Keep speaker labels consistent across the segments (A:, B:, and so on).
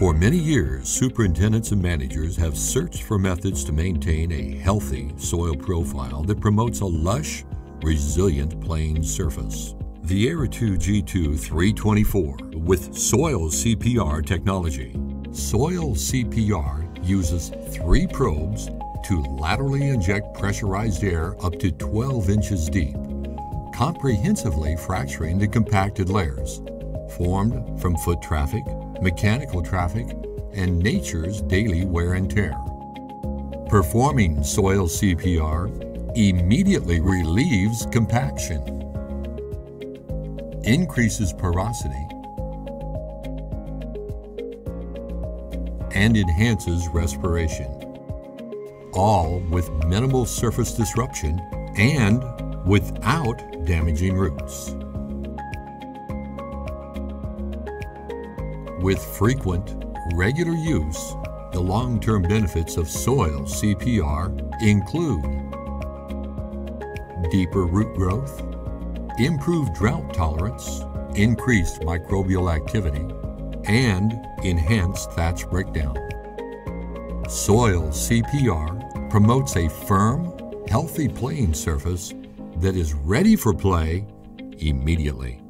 A: For many years, superintendents and managers have searched for methods to maintain a healthy soil profile that promotes a lush, resilient playing surface. The Air 2 G2 324 with Soil CPR technology. Soil CPR uses 3 probes to laterally inject pressurized air up to 12 inches deep, comprehensively fracturing the compacted layers formed from foot traffic, mechanical traffic, and nature's daily wear and tear. Performing soil CPR immediately relieves compaction, increases porosity, and enhances respiration, all with minimal surface disruption and without damaging roots. With frequent, regular use, the long-term benefits of soil CPR include deeper root growth, improved drought tolerance, increased microbial activity, and enhanced thatch breakdown. Soil CPR promotes a firm, healthy playing surface that is ready for play immediately.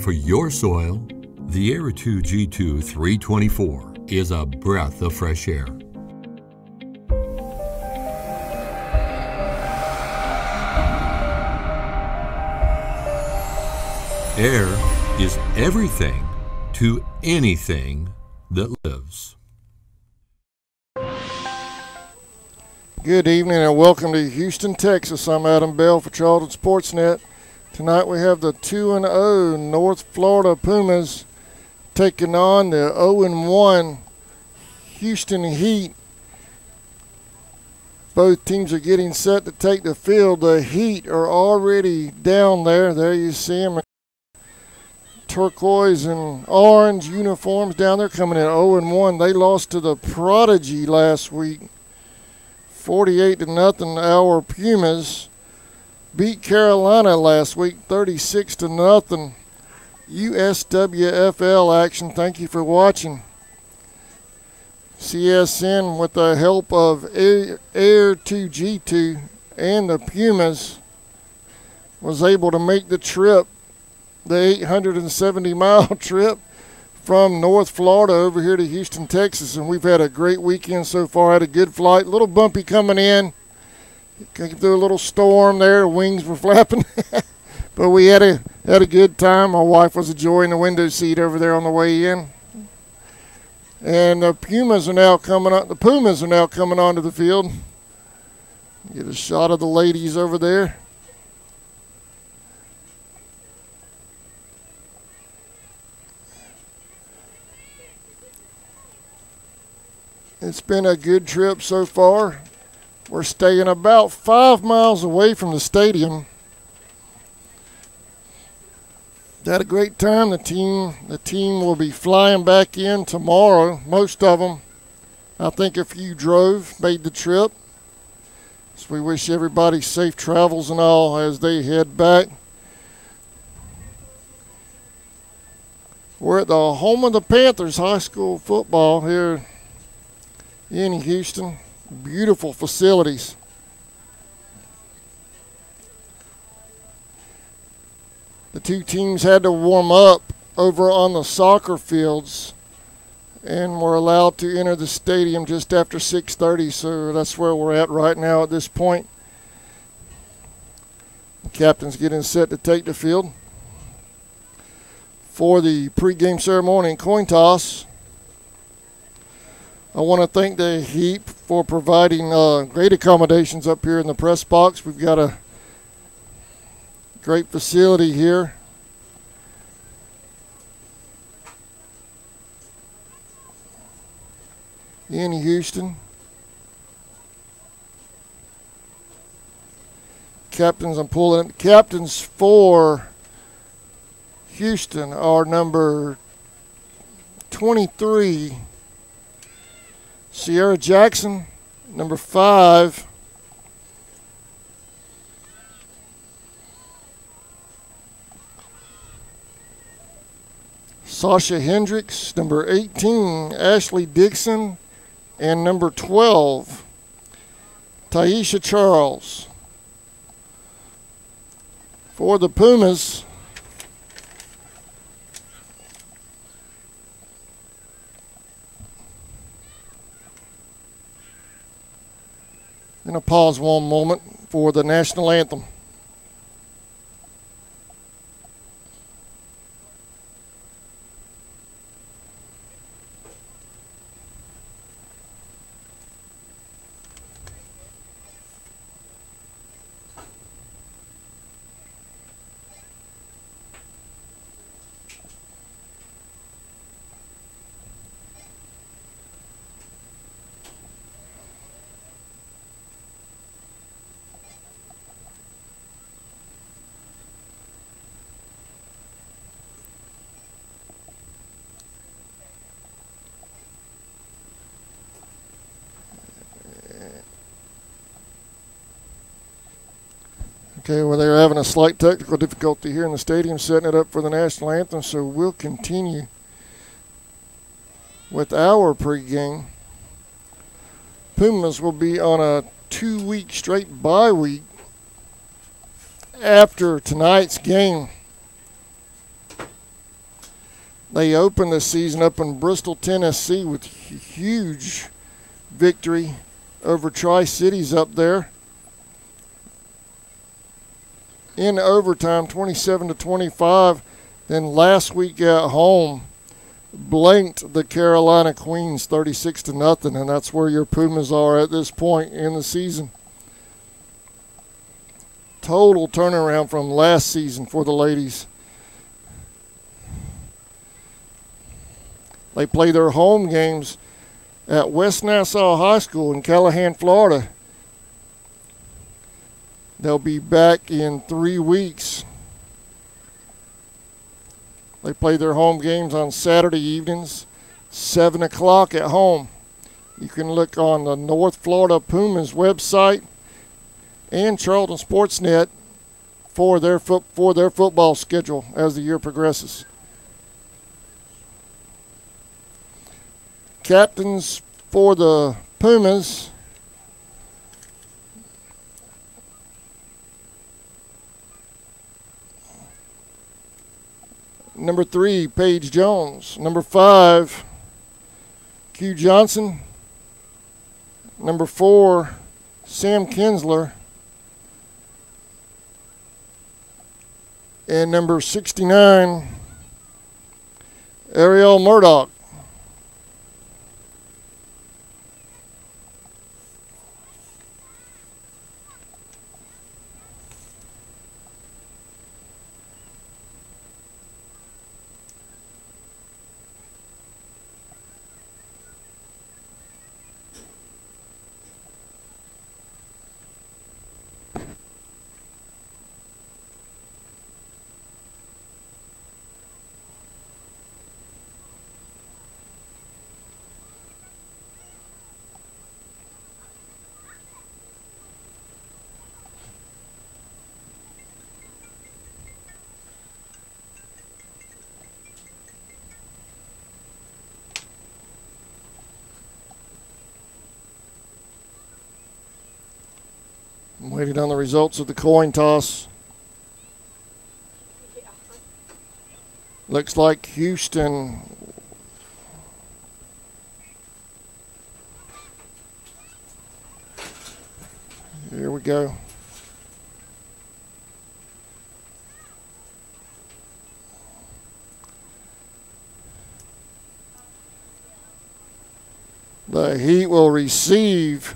A: For your soil, the Air 2 G2 324 is a breath of fresh air. Air is everything to anything that lives.
B: Good evening and welcome to Houston, Texas. I'm Adam Bell for Charlton Sportsnet. Tonight we have the 2-0 North Florida Pumas taking on the 0-1 Houston Heat. Both teams are getting set to take the field. The Heat are already down there. There you see them. Turquoise and orange uniforms down there coming in 0-1. They lost to the Prodigy last week, 48-0. Our Pumas beat Carolina last week, 36-0. USWFL action. Thank you for watching. CSN, with the help of Air 2 G2 and the Pumas, was able to make the trip, the 870-mile trip from North Florida over here to Houston, Texas. And we've had a great weekend so far. Had a good flight. A little bumpy coming in. Came through a little storm there. Wings were flapping. But we had a good time. My wife was enjoying the window seat over there on the way in. And the Pumas are now coming on. The Pumas are now coming onto the field. Get a shot of the ladies over there. It's been a good trip so far. We're staying about 5 miles away from the stadium. Had a great time. The team will be flying back in tomorrow. Most of them. I think a few drove, made the trip. So we wish everybody safe travels and all as they head back. We're at the home of the Panthers, high school football here in Houston. Beautiful facilities. The two teams had to warm up over on the soccer fields and were allowed to enter the stadium just after 6:30, so that's where we're at right now at this point. The captain's getting set to take the field for the pregame ceremony and coin toss. I want to thank the Heat for providing great accommodations up here in the press box. We've got a great facility here. In Houston. Captains, I'm pulling it. Captains for Houston are number 23, Sierra Jackson, number 5, Sasha Hendricks, number 18, Ashley Dixon, and number 12, Taisha Charles. For the Pumas, I'm going to pause one moment for the national anthem. Okay, well, they're having a slight technical difficulty here in the stadium setting it up for the national anthem, so we'll continue with our pregame. Pumas will be on a 2-week straight bye week after tonight's game. They opened the season up in Bristol, Tennessee with huge victory over Tri-Cities up there. In overtime, 27-25. Then last week at home, blanked the Carolina Queens 36-0, and that's where your Pumas are at this point in the season. Total turnaround from last season for the ladies. They play their home games at West Nassau High School in Callahan, Florida. They'll be back in 3 weeks. They play their home games on Saturday evenings, 7 o'clock at home. You can look on the North Florida Pumas website and Charlton Sportsnet for their football schedule as the year progresses. Captains for the Pumas: number 3, Paige Jones. Number 5, Q Johnson. Number 4, Sam Kinsler. And number 69, Ariel Murdoch. I'm waiting on the results of the coin toss. Looks like Houston here we go. The Heat will receive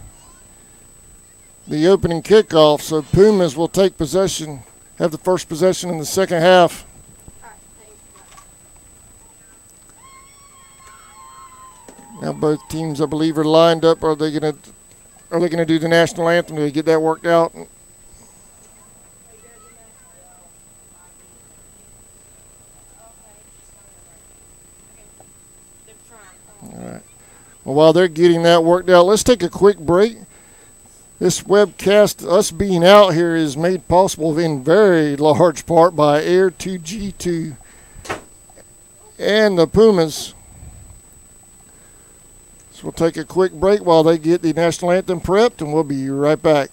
B: the opening kickoff, so Pumas will take possession, have the first possession in the second half. Now both teams, I believe, are lined up. Are they gonna do the national anthem? Do they get that worked out? All right. Well, while they're getting that worked out, let's take a quick break. This webcast, us being out here, is made possible in very large part by Air2G2 and the Pumas. So we'll take a quick break while they get the national anthem prepped, and we'll be right back.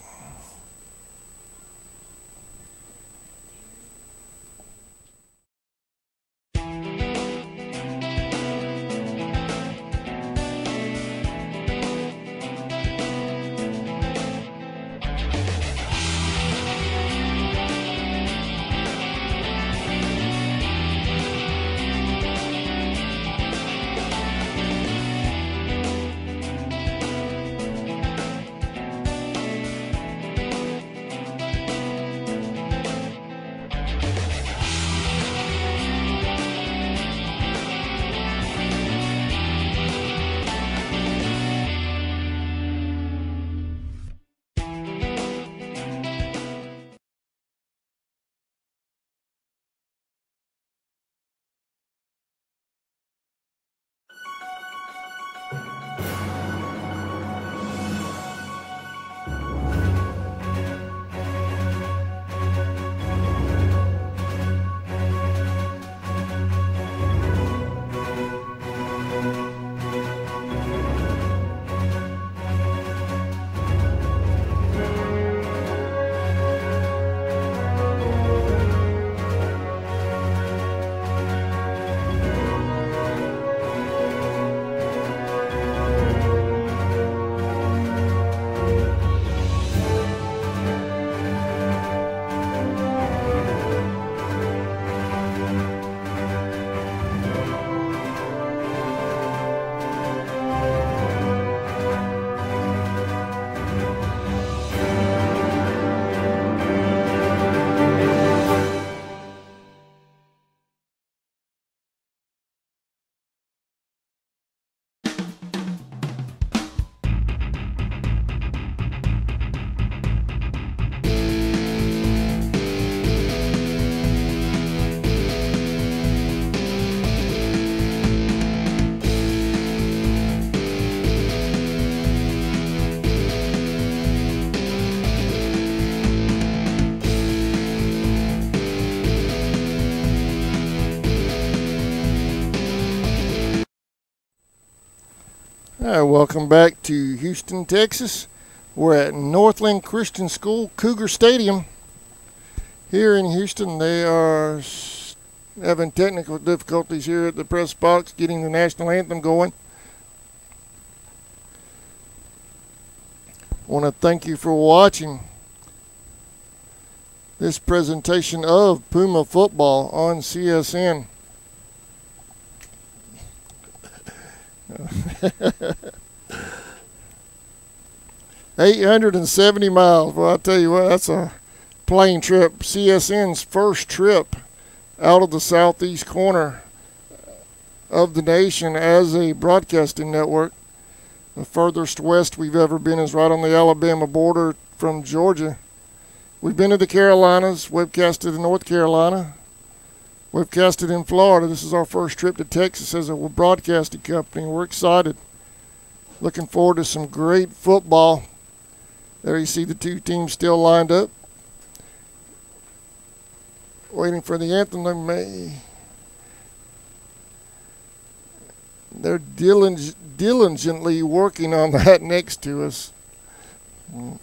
B: Welcome back to Houston, Texas. We're at Northland Christian School, Cougar Stadium. Here in Houston, they are having technical difficulties here at the press box, getting the national anthem going. I want to thank you for watching this presentation of Puma football on CSN. 870 miles. Well, I'll tell you what, that's a plane trip. CSN's first trip out of the southeast corner of the nation as a broadcasting network. The furthest west we've ever been is right on the Alabama border from Georgia. We've been to the Carolinas, webcasted in North Carolina, webcasted in Florida. This is our first trip to Texas as a broadcasting company. We're excited. Looking forward to some great football. There you see the two teams still lined up, waiting for the anthem. They're diligently working on that next to us. I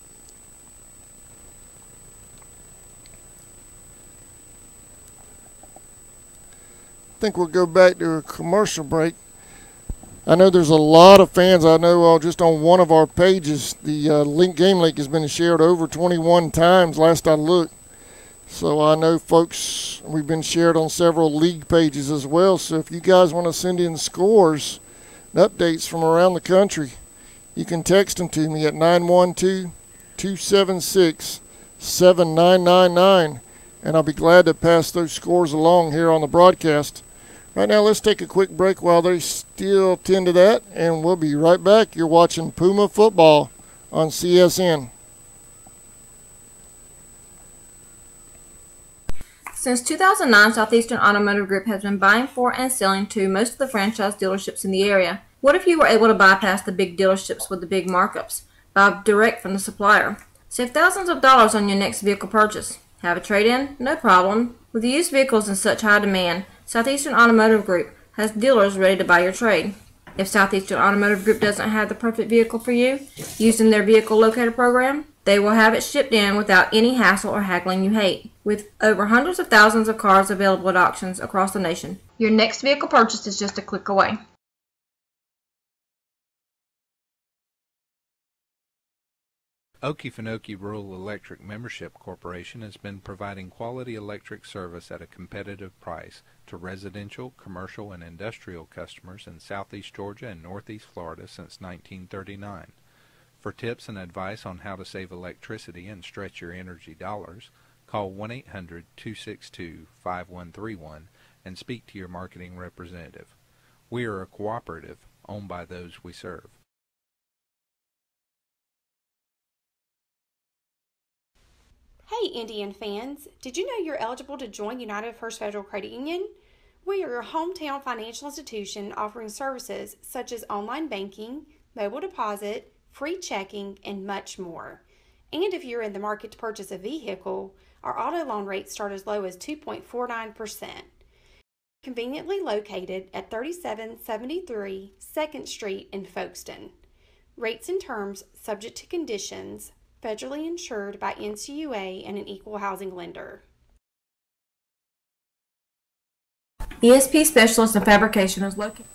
B: think we'll go back to a commercial break. I know there's a lot of fans. I know just on one of our pages, the game link has been shared over 21 times last I looked. So I know folks, we've been shared on several league pages as well. So if you guys want to send in scores and updates from around the country, you can text them to me at 912-276-7999, and I'll be glad to pass those scores along here on the broadcast. Right now, let's take a quick break while they still tend to that, and we'll be right back. You're watching Puma football on CSN.
C: Since 2009, Southeastern Automotive Group has been buying for and selling to most of the franchise dealerships in the area. What if you were able to bypass the big dealerships with the big markups? Buy direct from the supplier. Save thousands of dollars on your next vehicle purchase. Have a trade-in? No problem. With used vehicles in such high demand, Southeastern Automotive Group has dealers ready to buy your trade. If Southeastern Automotive Group doesn't have the perfect vehicle for you, using their vehicle locator program, they will have it shipped in without any hassle or haggling you hate. With over hundreds of thousands of cars available at auctions across the nation, your next vehicle purchase is just a click away.
D: Okefenokee Rural Electric Membership Corporation has been providing quality electric service at a competitive price to residential, commercial, and industrial customers in southeast Georgia and northeast Florida since 1939. For tips and advice on how to save electricity and stretch your energy dollars, call 1-800-262-5131 and speak to your marketing representative. We are a cooperative owned by those we serve.
E: Hey Indian fans, did you know you're eligible to join United First Federal Credit Union? We are your hometown financial institution offering services such as online banking, mobile deposit, free checking, and much more. And if you're in the market to purchase a vehicle, our auto loan rates start as low as 2.49%. Conveniently located at 3773 2nd Street in Folkestone. Rates and terms subject to conditions, federally insured by NCUA and an equal housing lender.
C: ESP Specialist in Fabrication is located.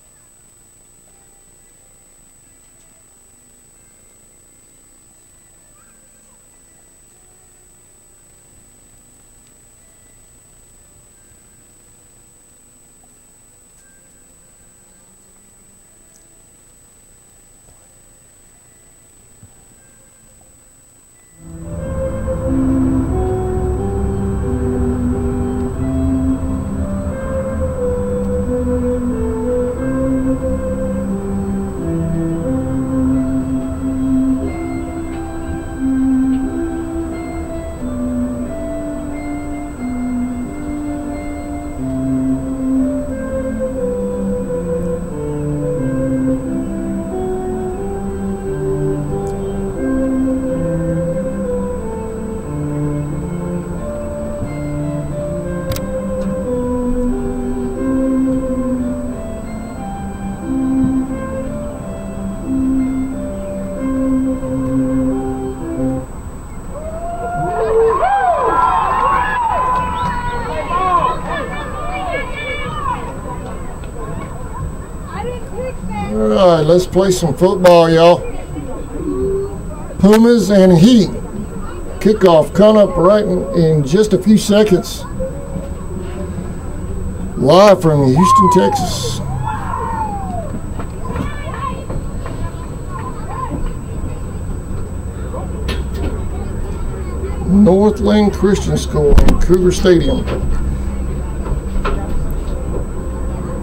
B: Alright, let's play some football, y'all. Pumas and Heat. Kickoff coming up right in just a few seconds. Live from Houston, Texas. Northland Christian School in Cougar Stadium.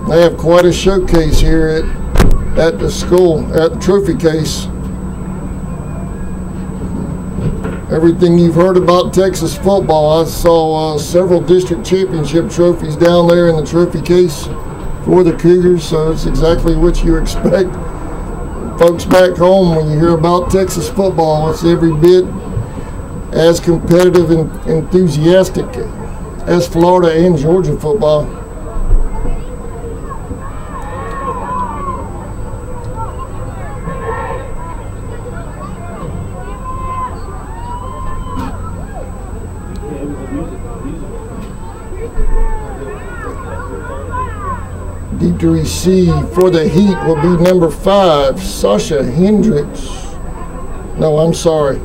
B: They have quite a showcase here at the school, at the trophy case. Everything you've heard about Texas football. I saw several district championship trophies down there in the trophy case for the Cougars, so it's exactly what you expect. Folks back home, when you hear about Texas football, it's every bit as competitive and enthusiastic as Florida and Georgia football. Deep to receive for the Heat will be number 5, Sasha Hendricks. No, I'm sorry.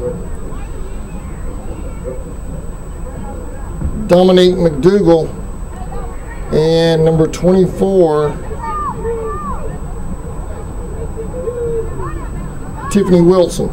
B: Dominique McDougal. And number 24, Tiffany Wilson.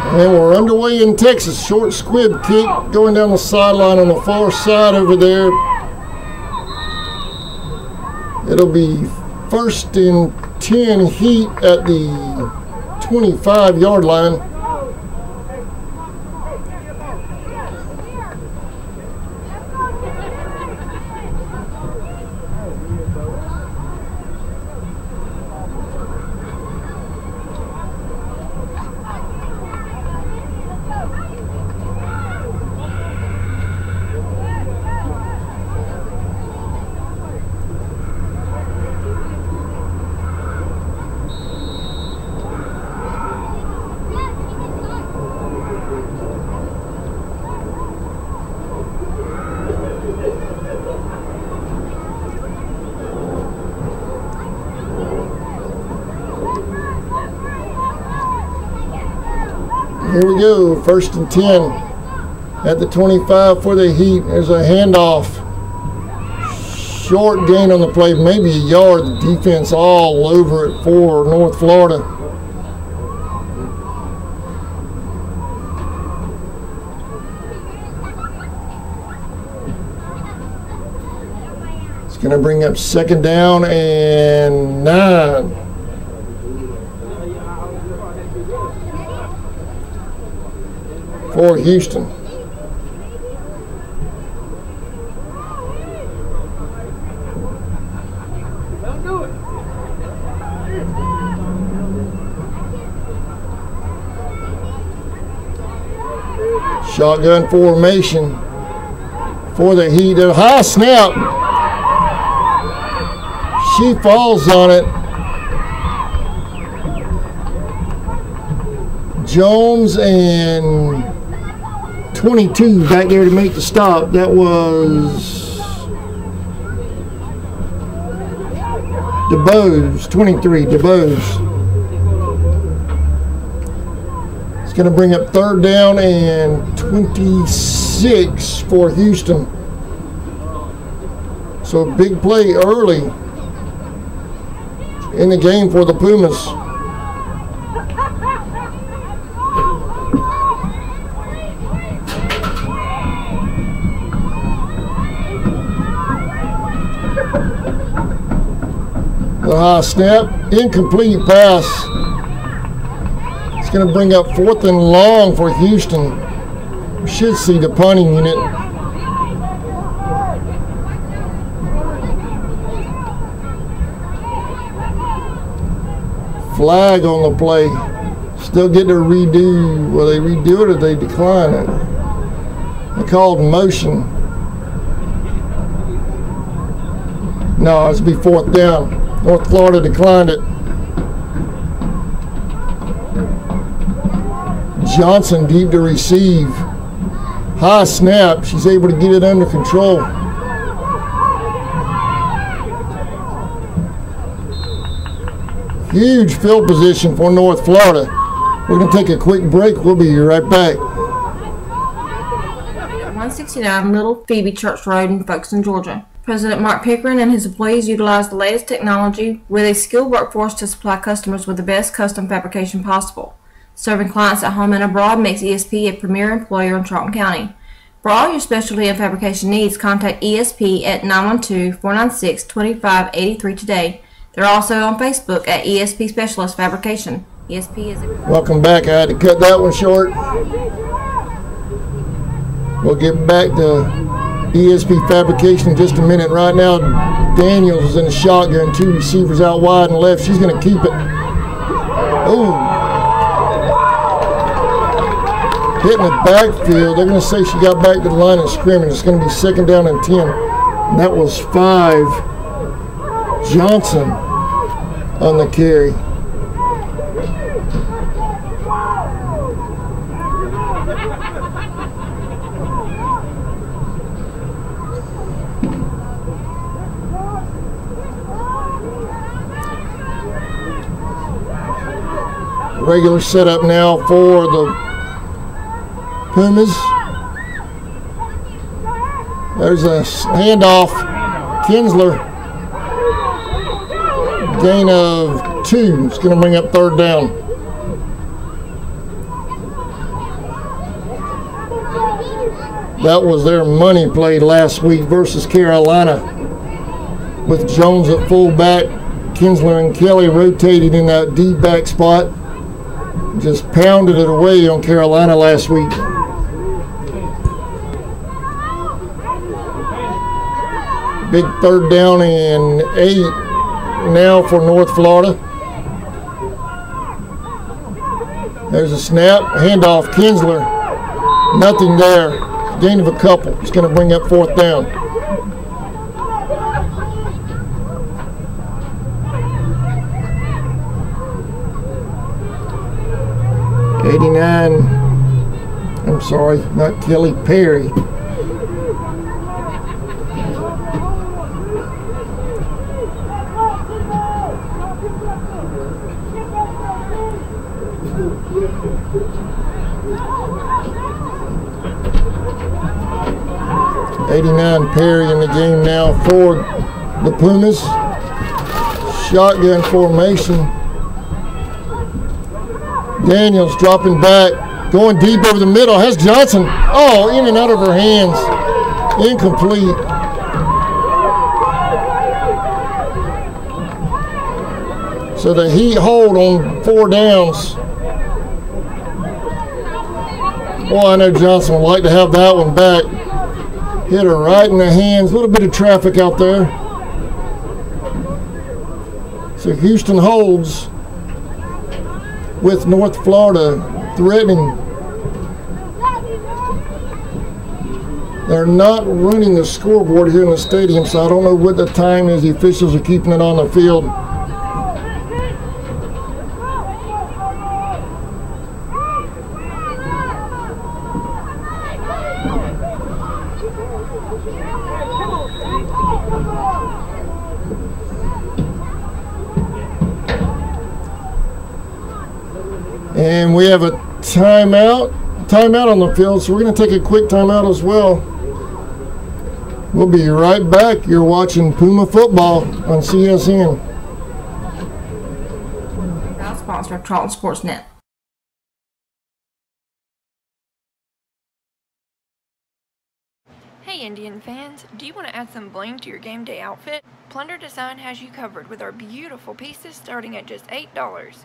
B: And we're underway in Texas. Short squib kick going down the sideline on the far side over there. It'll be 1st and 10 Heat at the 25-yard line. Here we go, 1st and 10 at the 25 for the Heat. There's a handoff. Short gain on the play, maybe a yard. The defense all over it for North Florida. It's going to bring up 2nd down and 9. For Houston. Shotgun formation for the Heat. A high snap. She falls on it. Jones and 22 back there to make the stop. That was DeBose, 23, DeBose. It's going to bring up 3rd down and 26 for Houston. So big play early in the game for the Pumas. The high snap, incomplete pass. It's going to bring up 4th and long for Houston. We should see the punting unit. Flag on the play. Still get to redo. Will they redo it or they decline it? They called motion. No, it's be 4th down. North Florida declined it. Johnson deep to receive. High snap. She's able to get it under control. Huge field position for North Florida. We're going to take a quick break. We'll be right back.
C: 169 Little Phoebe Church Road in Folkestone, Georgia. President Mark Pickering and his employees utilize the latest technology with a skilled workforce to supply customers with the best custom fabrication possible. Serving clients at home and abroad makes ESP a premier employer in Charlton County. For all your specialty and fabrication needs, contact ESP at 912-496-2583 today. They're also on Facebook at ESP Specialist Fabrication. ESP is a...
B: Welcome back. I had to cut that one short. We'll get back to ESP Fabrication in just a minute. Right now, Daniels is in the shotgun, 2 receivers out wide and left. She's going to keep it. Oh. Hitting the backfield. They're going to say she got back to the line of scrimmage. It's going to be 2nd down and 10. And that was 5. Johnson on the carry. Regular setup now for the Pumas. There's a handoff. Kinsler. Gain of 2. It's going to bring up 3rd down. That was their money play last week versus Carolina. With Jones at fullback, Kinsler and Kelly rotated in that deep back spot. Just pounded it away on Carolina last week. Big 3rd down and 8 now for North Florida. There's a snap, handoff, Kinsler. Nothing there. Gain of a couple. It's going to bring up 4th down. I'm sorry, not Kelly Perry. 89 Perry in the game now for the Pumas. Shotgun formation. Daniels dropping back, going deep over the middle. Has Johnson. Oh, in and out of her hands. Incomplete. So the Heat hold on 4 downs. Boy, I know Johnson would like to have that one back. Hit her right in the hands. A little bit of traffic out there. So Houston holds with North Florida threatening. They're not running the scoreboard here in the stadium, so I don't know what the time is. The officials are keeping it on the field. And we have a timeout on the field, so we're going to take a quick timeout as well. We'll be right back. You're watching Puma football on CSN.
C: Proud sponsor of Charlton Sports Net.
F: Hey Indian fans, do you want to add some bling to your game day outfit? Plunder Design has you covered with our beautiful pieces starting at just $8.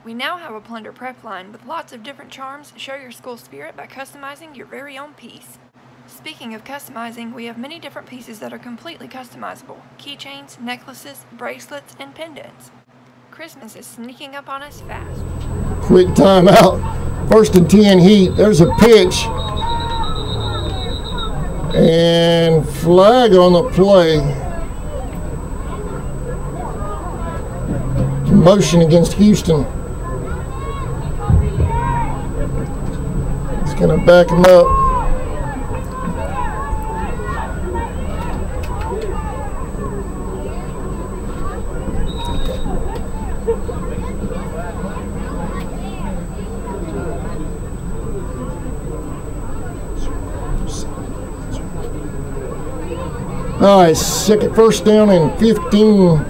F: We now have a Plunder prep line with lots of different charms to show your school spirit by customizing your very own piece. Speaking of customizing, we have many different pieces that are completely customizable. Keychains, necklaces, bracelets, and pendants. Christmas is sneaking up on us fast.
B: Quick timeout. 1st and 10 Heat. There's a pitch. And flag on the play. Motion against Houston. It's going to back him up. All right, first down and 15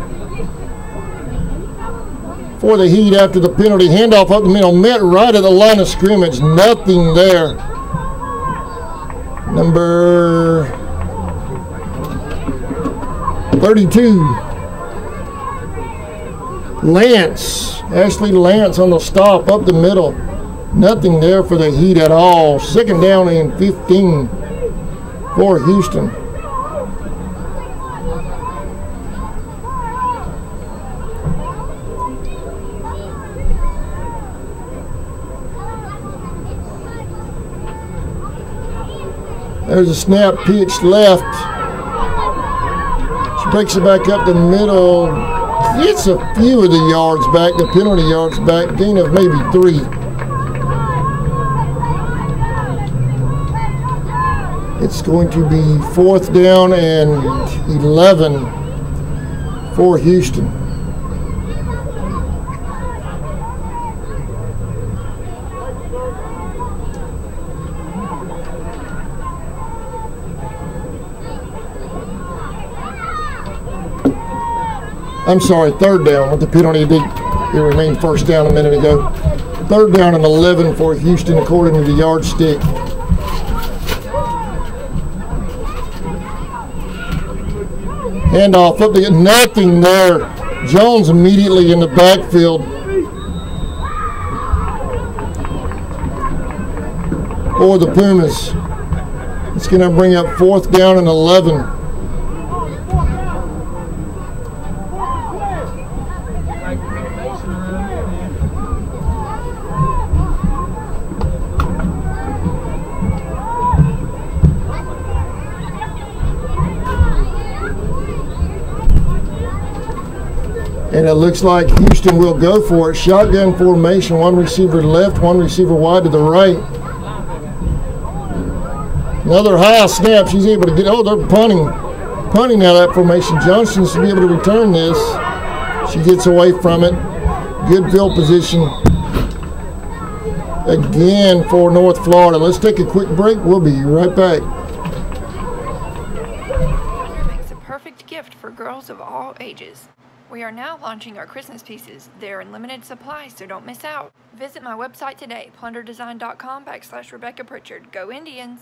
B: for the Heat after the penalty. Handoff up the middle, met right at the line of scrimmage. Nothing there. Number 32. Ashley Lance on the stop up the middle. Nothing there for the Heat at all. 2nd down and 15 for Houston. There's a snap pitch left. She breaks it back up the middle. Gets a few of the yards back, the penalty yards back. Gain of maybe 3. It's going to be 4th down and 11 for Houston. I'm sorry, 3rd down with the penalty. It remained 1st down a minute ago. 3rd down and 11 for Houston according to the yardstick. Handoff up the nothing there. Jones immediately in the backfield. For the Pumas. It's going to bring up 4th down and 11. And it looks like Houston will go for it. Shotgun formation, 1 receiver left, 1 receiver wide to the right. Another high snap. She's able to get, they're punting out of that formation. Johnson should be able to return this. She gets away from it. Good field position. Again for North Florida. Let's take a quick break. We'll be right back.
F: for girls of all ages. We are now launching our Christmas pieces. They're in limited supply, so don't miss out. Visit my website today, plunderdesign.com/Rebecca Pritchard. Go Indians!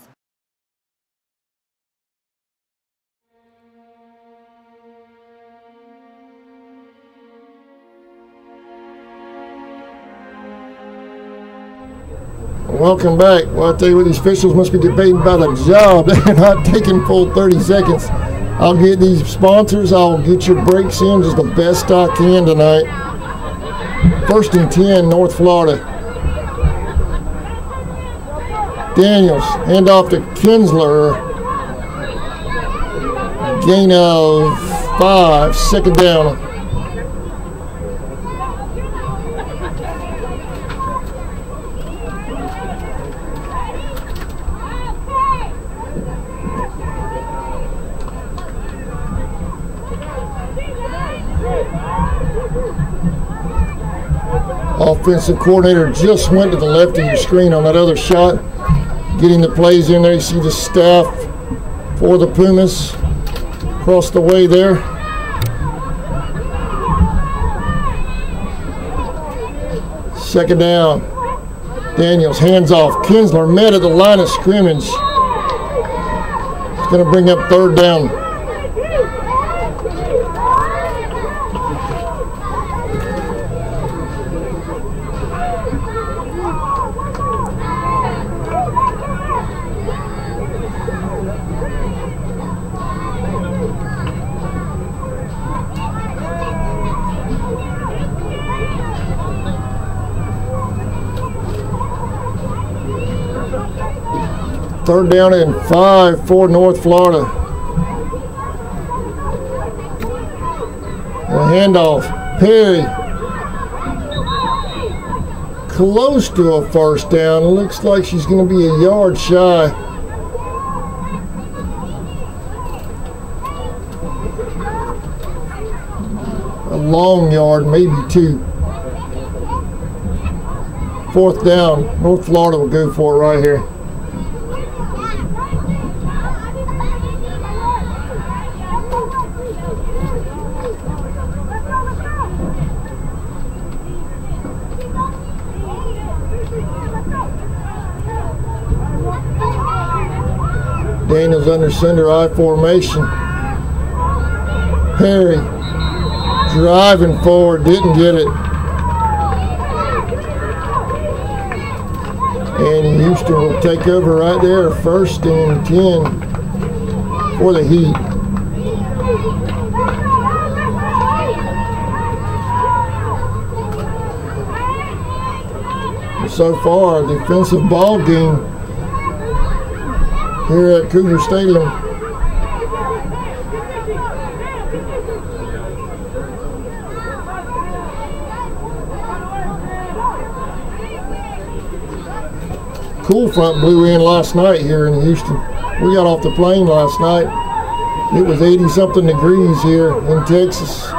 B: Welcome back. Well, I'll tell you what, these officials must be debating about a job. They're not taking full 30 seconds. I'll get these sponsors. I'll get your breaks in just the best I can tonight. 1st and 10, North Florida. Daniels, hand off to Kinsler. Gain of 5, 2nd down. Offensive coordinator just went to the left of your screen on that other shot. Getting the plays in there. You see the staff for the Pumas across the way there. Second down. Daniels, hands off. Kinsler met at the line of scrimmage. It's going to bring up 3rd down. Third down and 5 for North Florida. A handoff. Perry. Close to a 1st down. Looks like she's going to be a yard shy. A long yard, maybe 2. 4th down. North Florida will go for it right here. Daniels under center I formation. Perry driving forward, didn't get it. And Houston will take over right there, 1st and 10 for the Heat. So far, a defensive ball game here at Cougar Stadium. Cool front blew in last night here in Houston. We got off the plane last night. It was 80-something degrees here in Texas.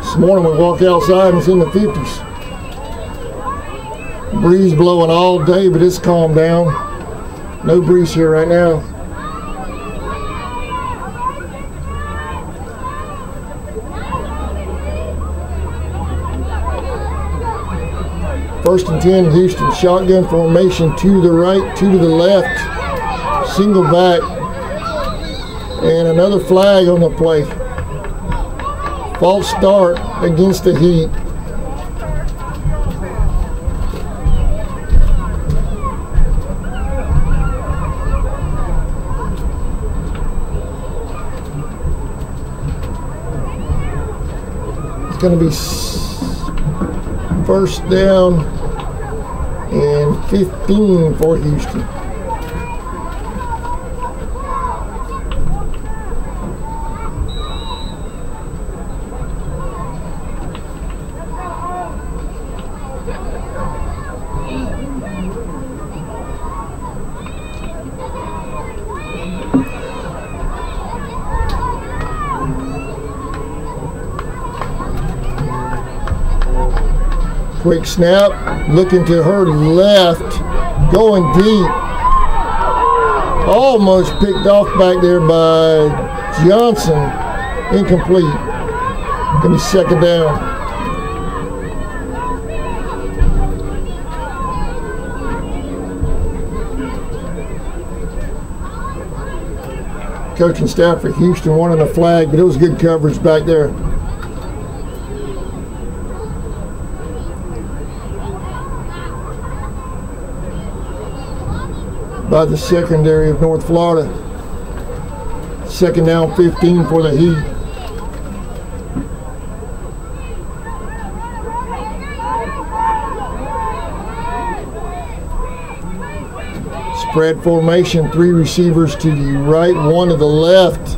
B: This morning we walk outside and it's in the 50s. Breeze blowing all day, but it's calmed down. No breeze here right now. First and 10, Houston. Shotgun formation, 2 to the right, 2 to the left. Single back. And another flag on the play. False start against the Heat. It's going to be 1st down and 15 for Houston. Quick snap, looking to her left, going deep. Almost picked off back there by Johnson. Incomplete. Gonna be second down. Coaching staff for Houston wanted a flag, but it was good coverage back there. By the secondary of North Florida. Second down 15 for the Heat. Spread formation, 3 receivers to the right, 1 to the left.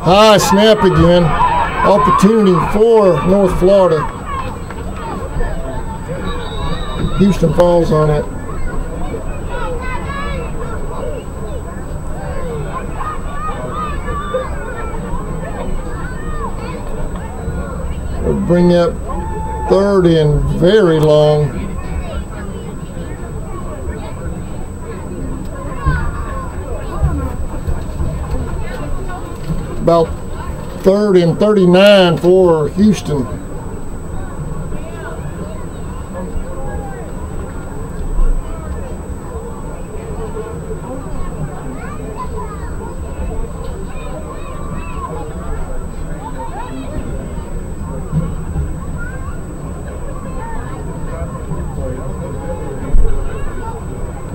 B: High snap again. Opportunity for North Florida. Houston falls on it. We'll bring up third and very long. About 3rd and 39 for Houston.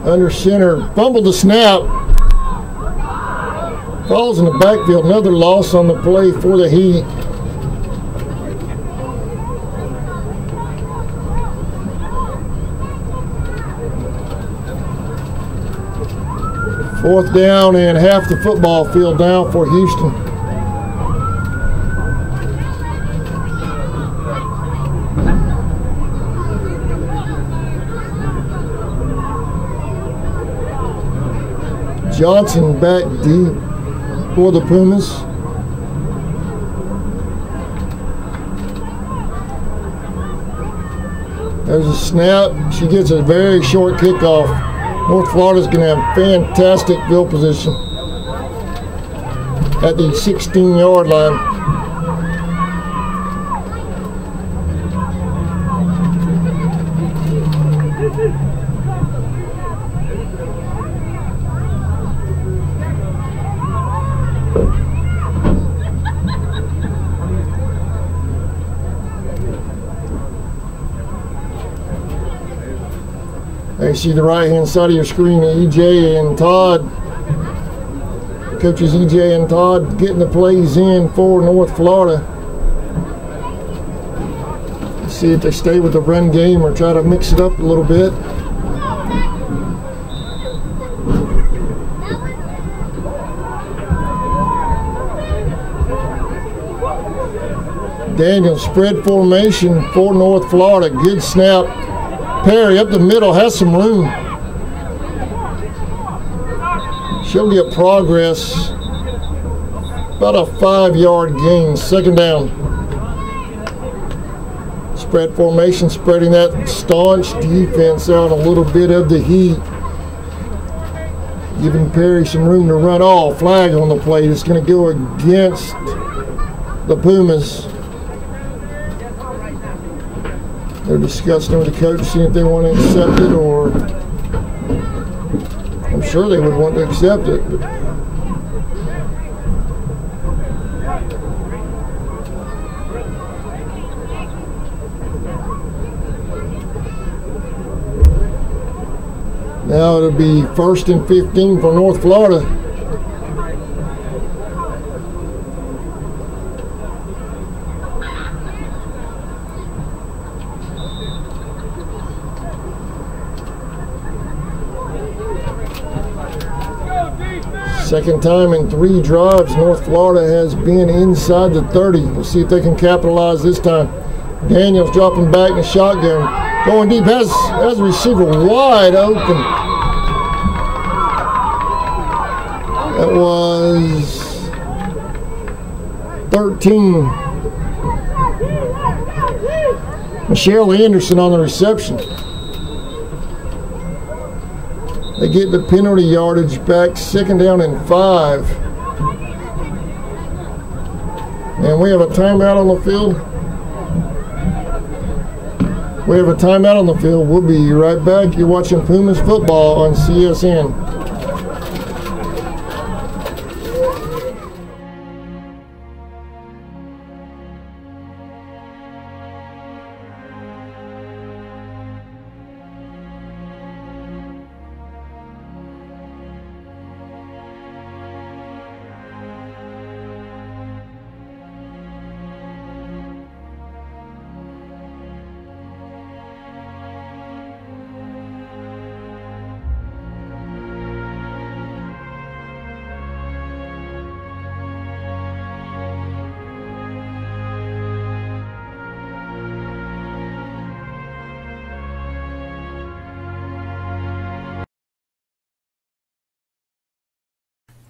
B: Under center, fumbled the snap. Falls in the backfield, another loss on the play for the Heat. Fourth down and half the football field down for Houston. Johnson back deep for the Pumas. There's a snap. She gets a very short kickoff. North Florida's going to have fantastic field position at the 16-yard line. You see the right-hand side of your screen, EJ and Todd. Coaches EJ and Todd getting the plays in for North Florida. Let's see if they stay with the run game or try to mix it up a little bit. Daniel, spread formation for North Florida. Good snap. Perry up the middle, has some room. She'll get progress. About a 5-yard gain, second down. Spread formation, spreading that staunch defense out a little bit of the Heat. Giving Perry some room to run off. Flag on the play. It's going to go against the Pumas. They're discussing with the coach, seeing if they want to accept it, or I'm sure they would want to accept it. But now it'll be 1st and 15 for North Florida. Second time in 3 drives, North Florida has been inside the 30. We'll see if they can capitalize this time. Daniels dropping back in the shotgun. Going deep, has the receiver wide open. That was 13. Michelle Anderson on the reception. They get the penalty yardage back, second down and 5. And we have a timeout on the field. We have a timeout on the field. We'll be right back. You're watching Pumas football on CSN.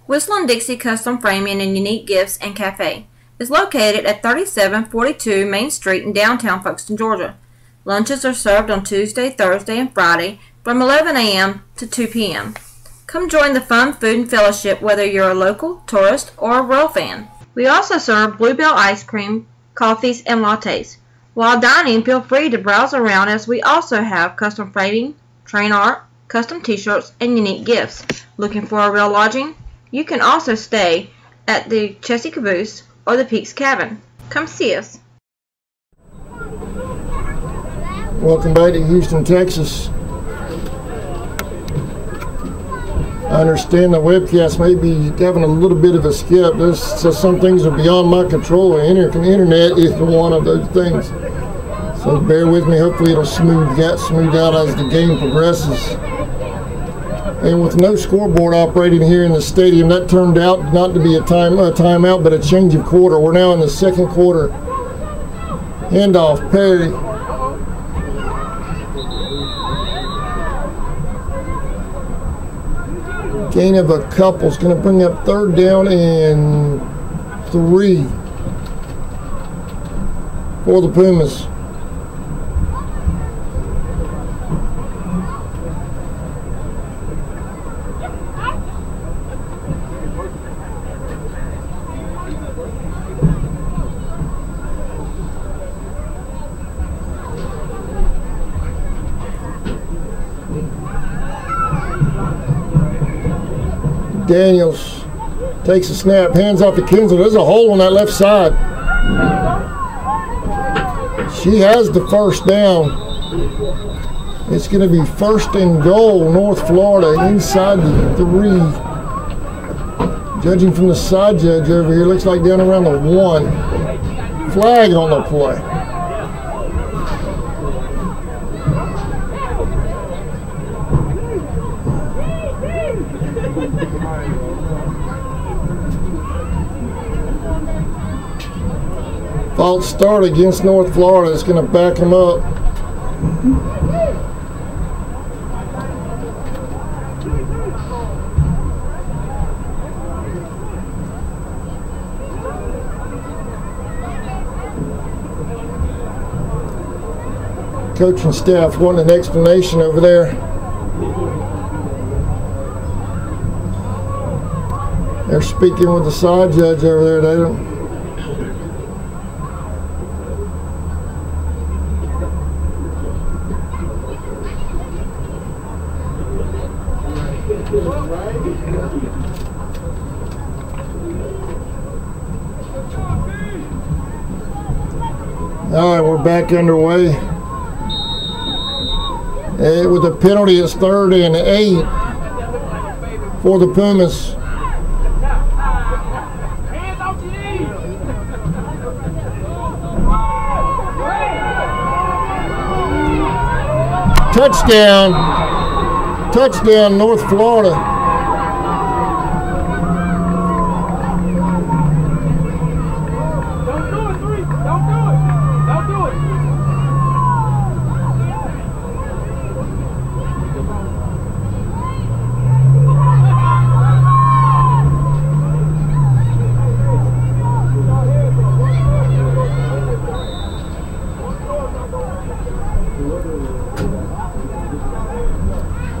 C: Whistling Dixie Custom Framing and Unique Gifts and Cafe is located at 3742 Main Street in downtown Folkestone, Georgia. Lunches are served on Tuesday, Thursday, and Friday from 11 a.m. to 2 p.m. Come join the fun food and fellowship whether you're a local, tourist, or a Royal fan. We also serve Bluebell ice cream, coffees, and lattes. While dining, feel free to browse around as we also have custom framing, train art, custom t-shirts, and unique gifts. Looking for a real lodging? You can also stay at the Chessie Caboose or the Peaks Cabin. Come see us.
B: Welcome back to Houston, Texas. I understand the webcast may be having a little bit of a skip. Some things are beyond my control. The internet is one of those things. So bear with me. Hopefully it'll smooth out as the game progresses. And with no scoreboard operating here in the stadium, that turned out not to be a timeout, but a change of quarter. We're now in the second quarter. Handoff, Perry. Gain of a couple is going to bring up 3rd down and 3 for the Pumas. Daniels takes a snap, hands off to Kinsler. There's a hole on that left side. She has the 1st down. It's going to be 1st and goal, North Florida, inside the 3. Judging from the side judge over here, looks like down around the 1. Flag on the play. False start against North Florida. It's going to back them up. Coaching staff wanting an explanation over there. They're speaking with the side judge over there. They don't. All right, we're back underway. And with a penalty, it's 3rd and 8 for the Pumas. Touchdown. Touchdown, North Florida.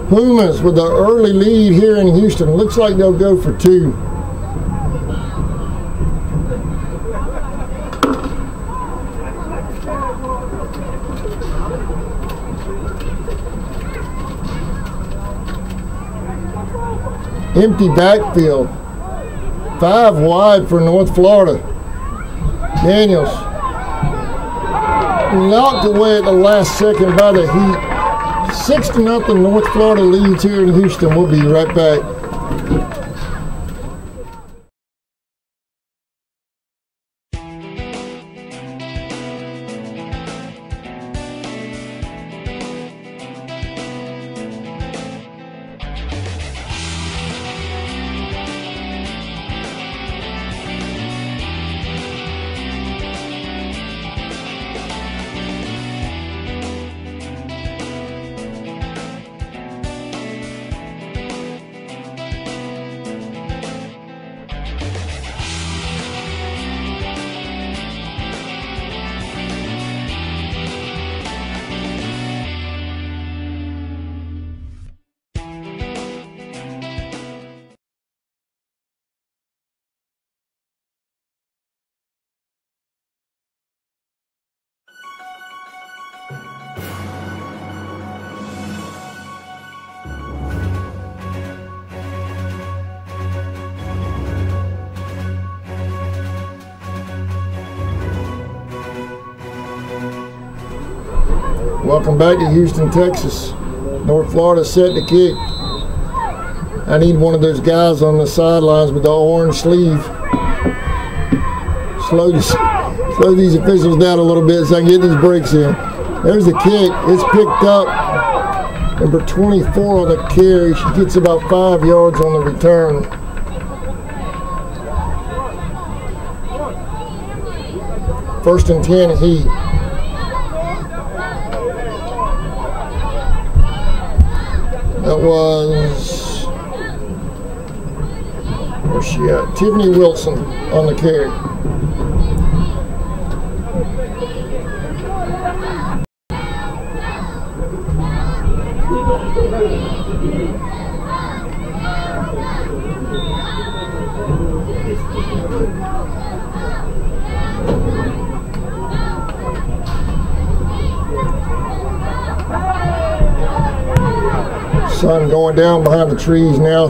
B: Pumas with the early lead here in Houston. Looks like they'll go for 2. Empty backfield. 5 wide for North Florida. Daniels knocked away at the last second by the Heat. 6-0 North Florida leads here in Houston. We'll be right back. Welcome back to Houston, Texas. North Florida set to kick. I need one of those guys on the sidelines with the orange sleeve. Slow these officials down a little bit so I can get these breaks in. There's the kick. It's picked up. Number 24 on the carry. She gets about 5 yards on the return. First and 10 Heat. That was, where's she at? Tiffany Wilson on the carry. Sun going down behind the trees now.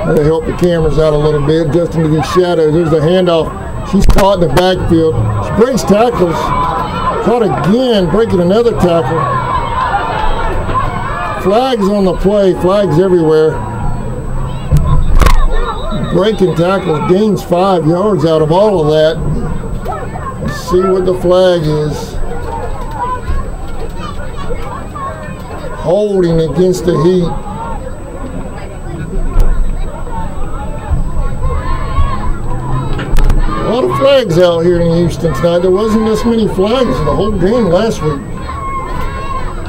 B: That'll help the cameras out a little bit, just into these shadows. There's the handoff. She's caught in the backfield. She breaks tackles. Caught again, breaking another tackle. Flags on the play, flags everywhere. Breaking tackles, gains 5 yards out of all of that. Let's see what the flag is. Holding against the Heat. A lot of flags out here in Houston tonight. There wasn't this many flags in the whole game last week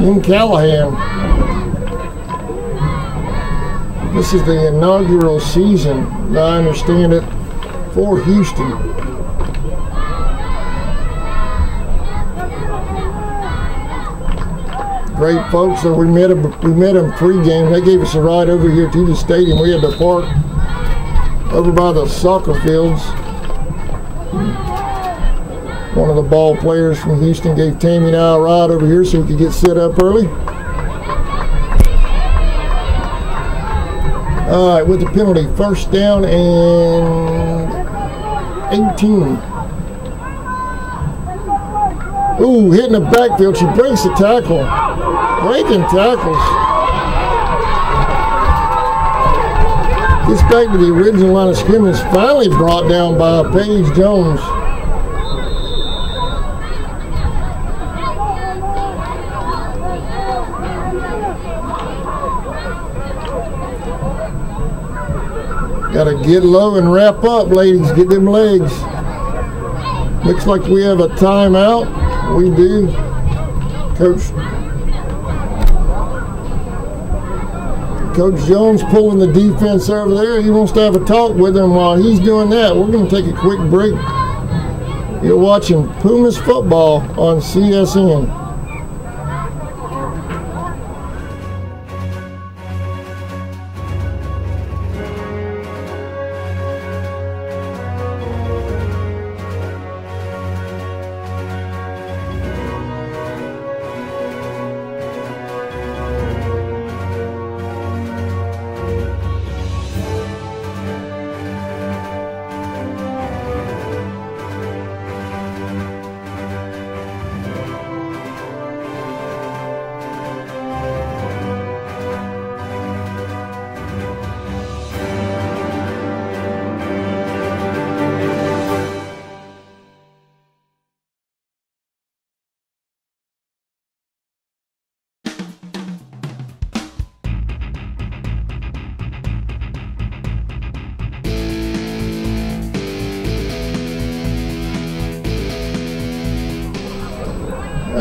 B: in Callahan. This is the inaugural season, as I understand it, for Houston. Great folks. So we met them pregame. They gave us a ride over here to the stadium. We had to park over by the soccer fields. One of the ball players from Houston gave Tammy and I a ride over here so we could get set up early. All right, with the penalty, first down and 18. Ooh, hitting the backfield. She breaks the tackle. Breaking tackles. Gets back to the original line of scrimmage. Finally brought down by Paige Jones. Got to get low and wrap up, ladies. Get them legs. Looks like we have a timeout. We do. Coach Jones pulling the defense over there. He wants to have a talk with them. While he's doing that, we're going to take a quick break. You're watching Pumas football on CSN.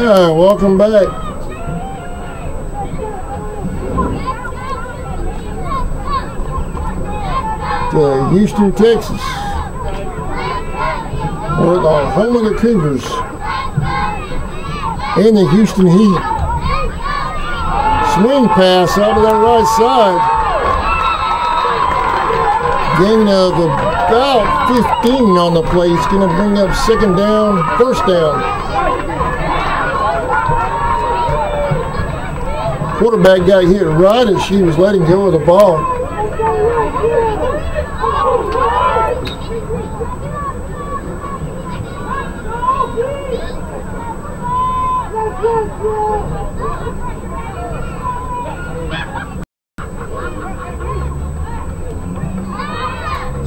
B: Welcome back. To Houston, Texas. We're at the home of the Cougars and the Houston Heat. Swing pass out of that right side. Gain of about 15 on the play. It's going to bring up second down, first down. Quarterback got hit right as she was letting go of the ball.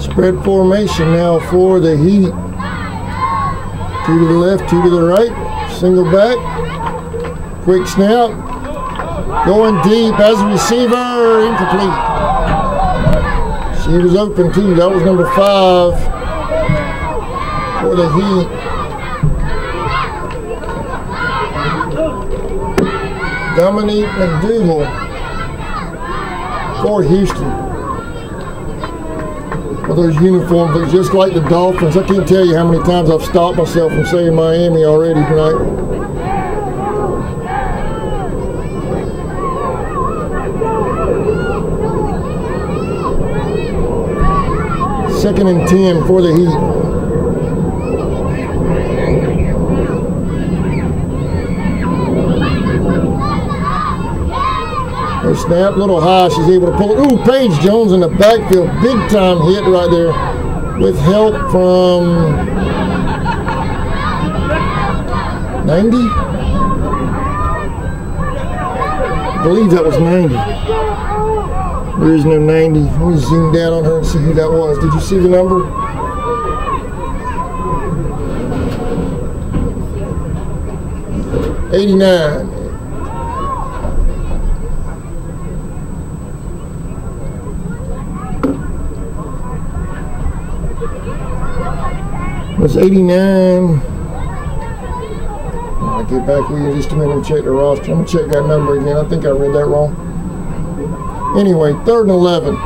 B: Spread formation now for the Heat. 2 to the left, 2 to the right. Single back. Quick snap. Going deep as a receiver. Incomplete. She was open too. That was number 5 for the Heat. Dominique McDougal for Houston. Well, those uniforms look just like the Dolphins. I can't tell you how many times I've stopped myself from saying Miami already tonight. Second and 10 for the Heat. Her snap, little high, she's able to pull it. Ooh, Paige Jones in the backfield. Big time hit right there with help from 90? I believe that was 90. There is no 90. Let me zoom down on her and see who that was. Did you see the number? '89. It's 89. I'll get back with you in just a minute and check the roster. I'm going to check that number again. I think I read that wrong. Anyway, 3rd and 11.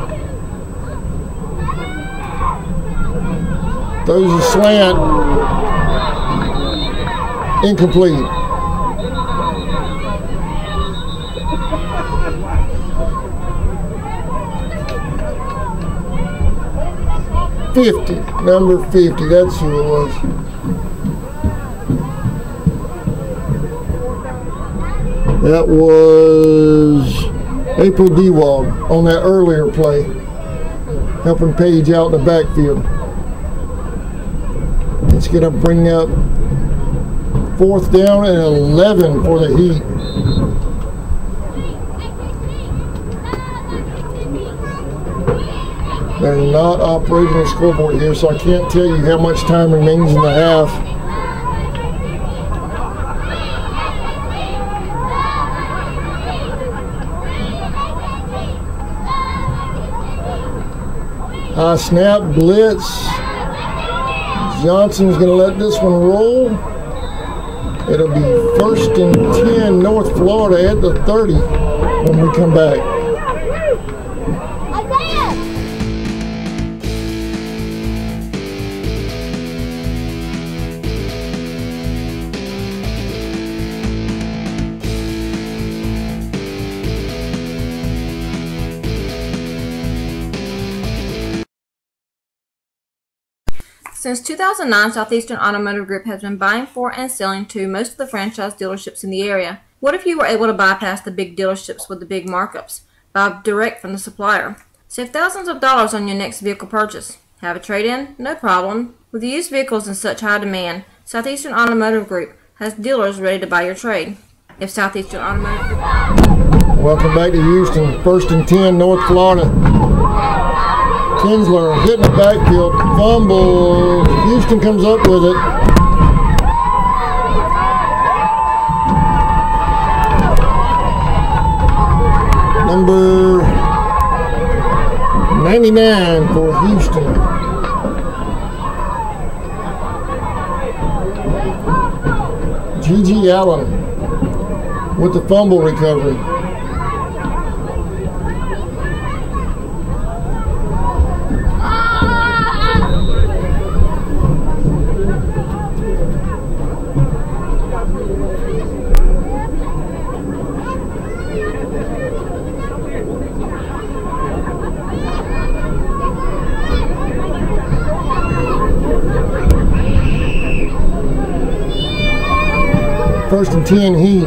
B: Throws a slant. Incomplete. Number 50, that's who it was. That was April Dewald on that earlier play, helping Paige out in the backfield. It's going to bring up 4th down and 11 for the Heat. They're not operating the scoreboard here, so I can't tell you how much time remains in the half. High snap, blitz. Johnson's going to let this one roll. It'll be 1st and 10 North Florida at the 30 when we come back.
C: Since 2009, Southeastern Automotive Group has been buying for and selling to most of the franchise dealerships in the area. What if you were able to bypass the big dealerships with the big markups? Buy direct from the supplier. Save thousands of dollars on your next vehicle purchase. Have a trade-in? No problem. With used vehicles in such high demand, Southeastern Automotive Group has dealers ready to buy your trade. If Southeastern Automotive Group...
B: Welcome back to Houston. 1st and 10 North Florida. Kinsler hitting the backfield, fumble. Houston comes up with it. Number 99 for Houston. G.G. Allen with the fumble recovery. First and 10 Heat.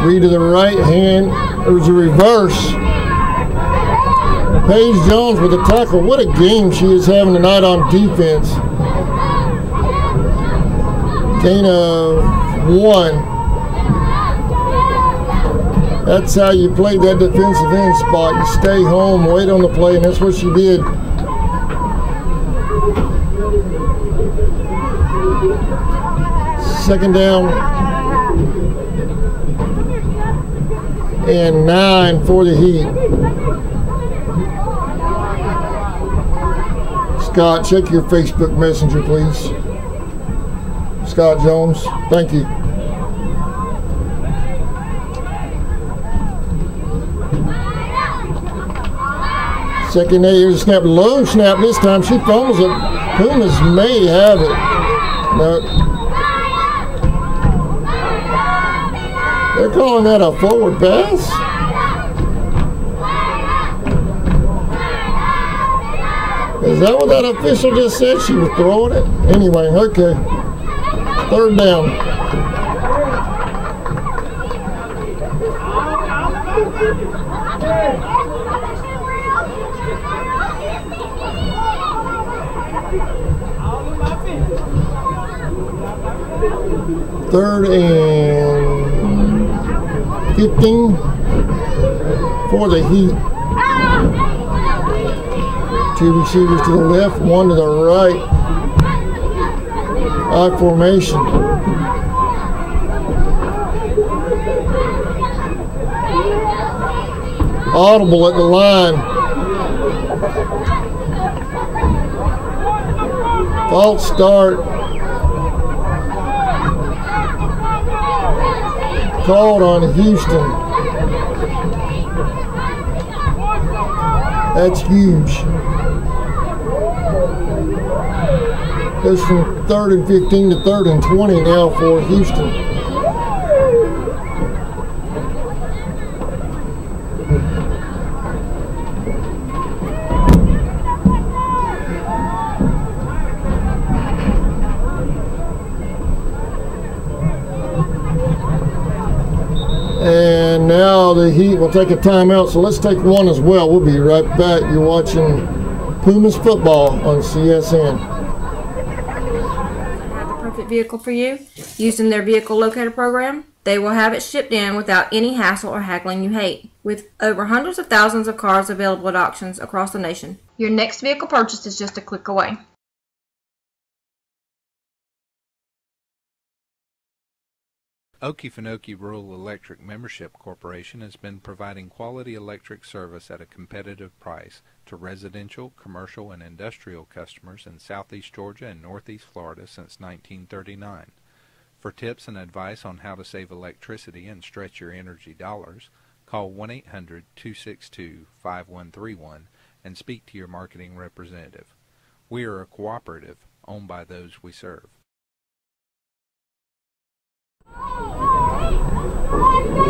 B: Three to the right hand. There's a reverse. Paige Jones with a tackle. What a game she is having tonight on defense. Gain of 1. That's how you play that defensive end spot. You stay home, wait on the play, and that's what she did. Second down and 9 for the Heat. Scott, check your Facebook Messenger, please. Scott Jones, thank you. Second A, here's a snap, low snap this time. She fumbles it. Pumas may have it. No. They're calling that a forward pass. Is that what that official just said? She was throwing it? Anyway, okay. Third down. Third and 15 for the Heat. Two receivers to the left, one to the right. I formation. Audible at the line. False start. Called on Houston. That's huge. Goes from 3rd and 15 to 3rd and 20 now for Houston. And now the Heat will take a timeout, so let's take one as well. We'll be right back. You're watching Pumas football on CSN.
C: Have the perfect vehicle for you. Using their vehicle locator program, they will have it shipped in without any hassle or haggling you hate. With over hundreds of thousands of cars available at auctions across the nation, your next vehicle purchase is just a click away.
D: Okefenokee Rural Electric Membership Corporation has been providing quality electric service at a competitive price to residential, commercial, and industrial customers in southeast Georgia and northeast Florida since 1939. For tips and advice on how to save electricity and stretch your energy dollars, call 1-800-262-5131 and speak to your marketing representative. We are a cooperative owned by those we serve.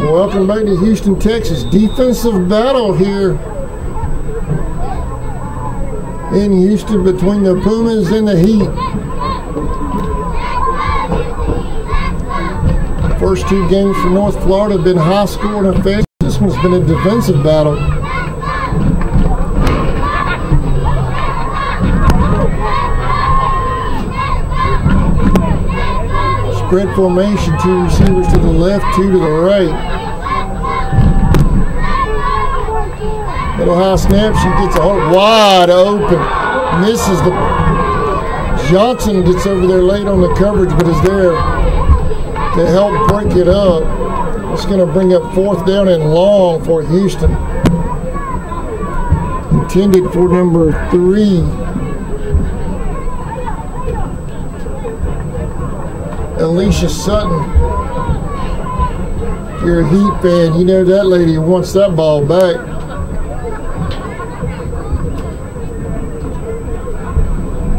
B: Welcome back to Houston, Texas. Defensive battle here in Houston between the Pumas and the Heat. First two games for North Florida have been high-scoring affairs. This one's been a defensive battle. Spread formation, two receivers to the left, two to the right. Little high snap, she gets a hole wide open. Misses the. Johnson gets over there late on the coverage, but is there to help break it up. It's going to bring up 4th down and long for Houston. Intended for number 3. Alicia Sutton. If you're a Heat fan, you know that lady wants that ball back.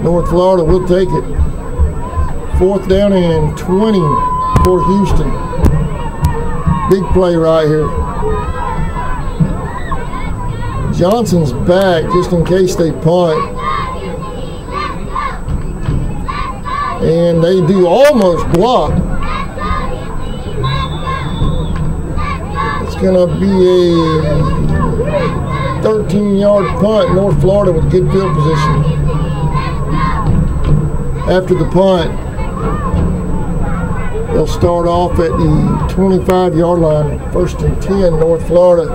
B: North Florida will take it. 4th down and 20 for Houston. Big play right here. Johnson's back just in case they punt. And they do almost block. It's going to be a 13-yard punt. North Florida with good field position. After the punt, they'll start off at the 25-yard line. 1st and 10, North Florida.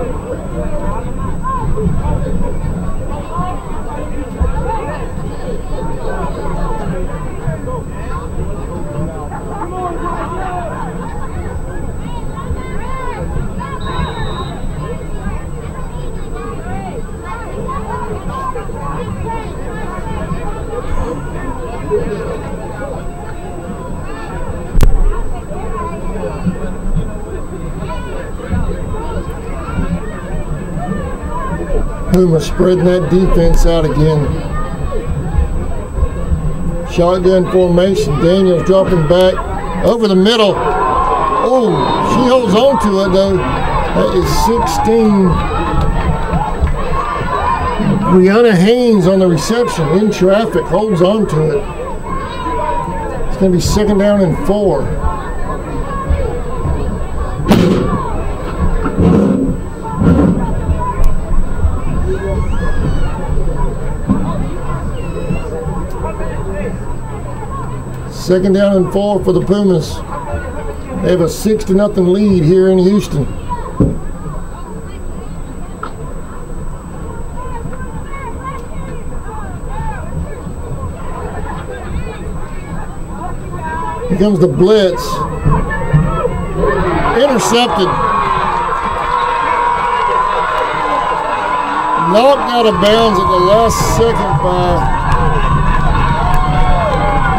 B: Puma spreading that defense out again. Shotgun formation. Daniels dropping back over the middle. Oh, she holds on to it though. That is 16. Brianna Haynes on the reception in traffic, holds on to it. It's going to be 2nd down and 4. Second down and 4 for the Pumas. They have a 6-0 lead here in Houston. Here comes the blitz. Intercepted. Knocked out of bounds at the last second by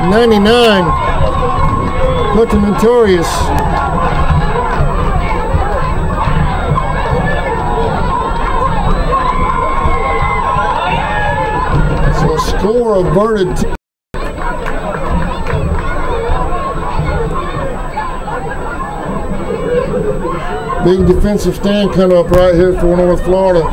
B: 99. Put to Notorious. So a score averted. Big defensive stand coming up right here for North Florida.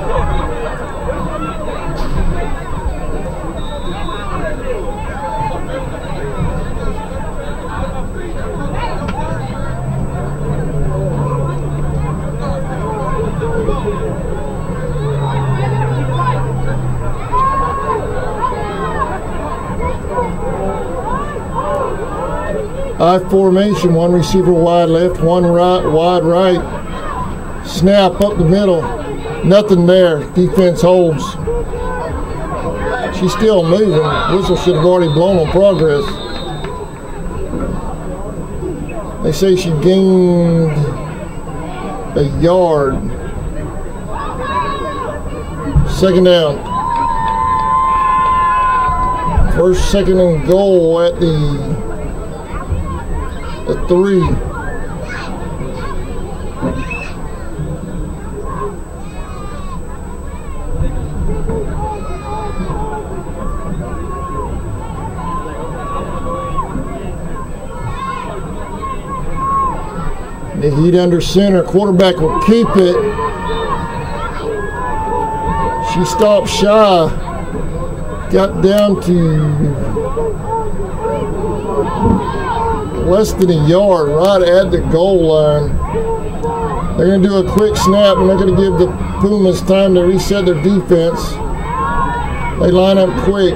B: I formation, one receiver wide left, one right, wide right. Snap up the middle. Nothing there. Defense holds. She's still moving. Whistle should have already blown on progress. They say she gained a yard. 2nd down. 1st, 2nd and goal at the 3. The Heat under center. Quarterback will keep it. She stopped shy. Got down to less than a yard, right at the goal line. They're going to do a quick snap, and they're going to give the Pumas time to reset their defense. They line up quick.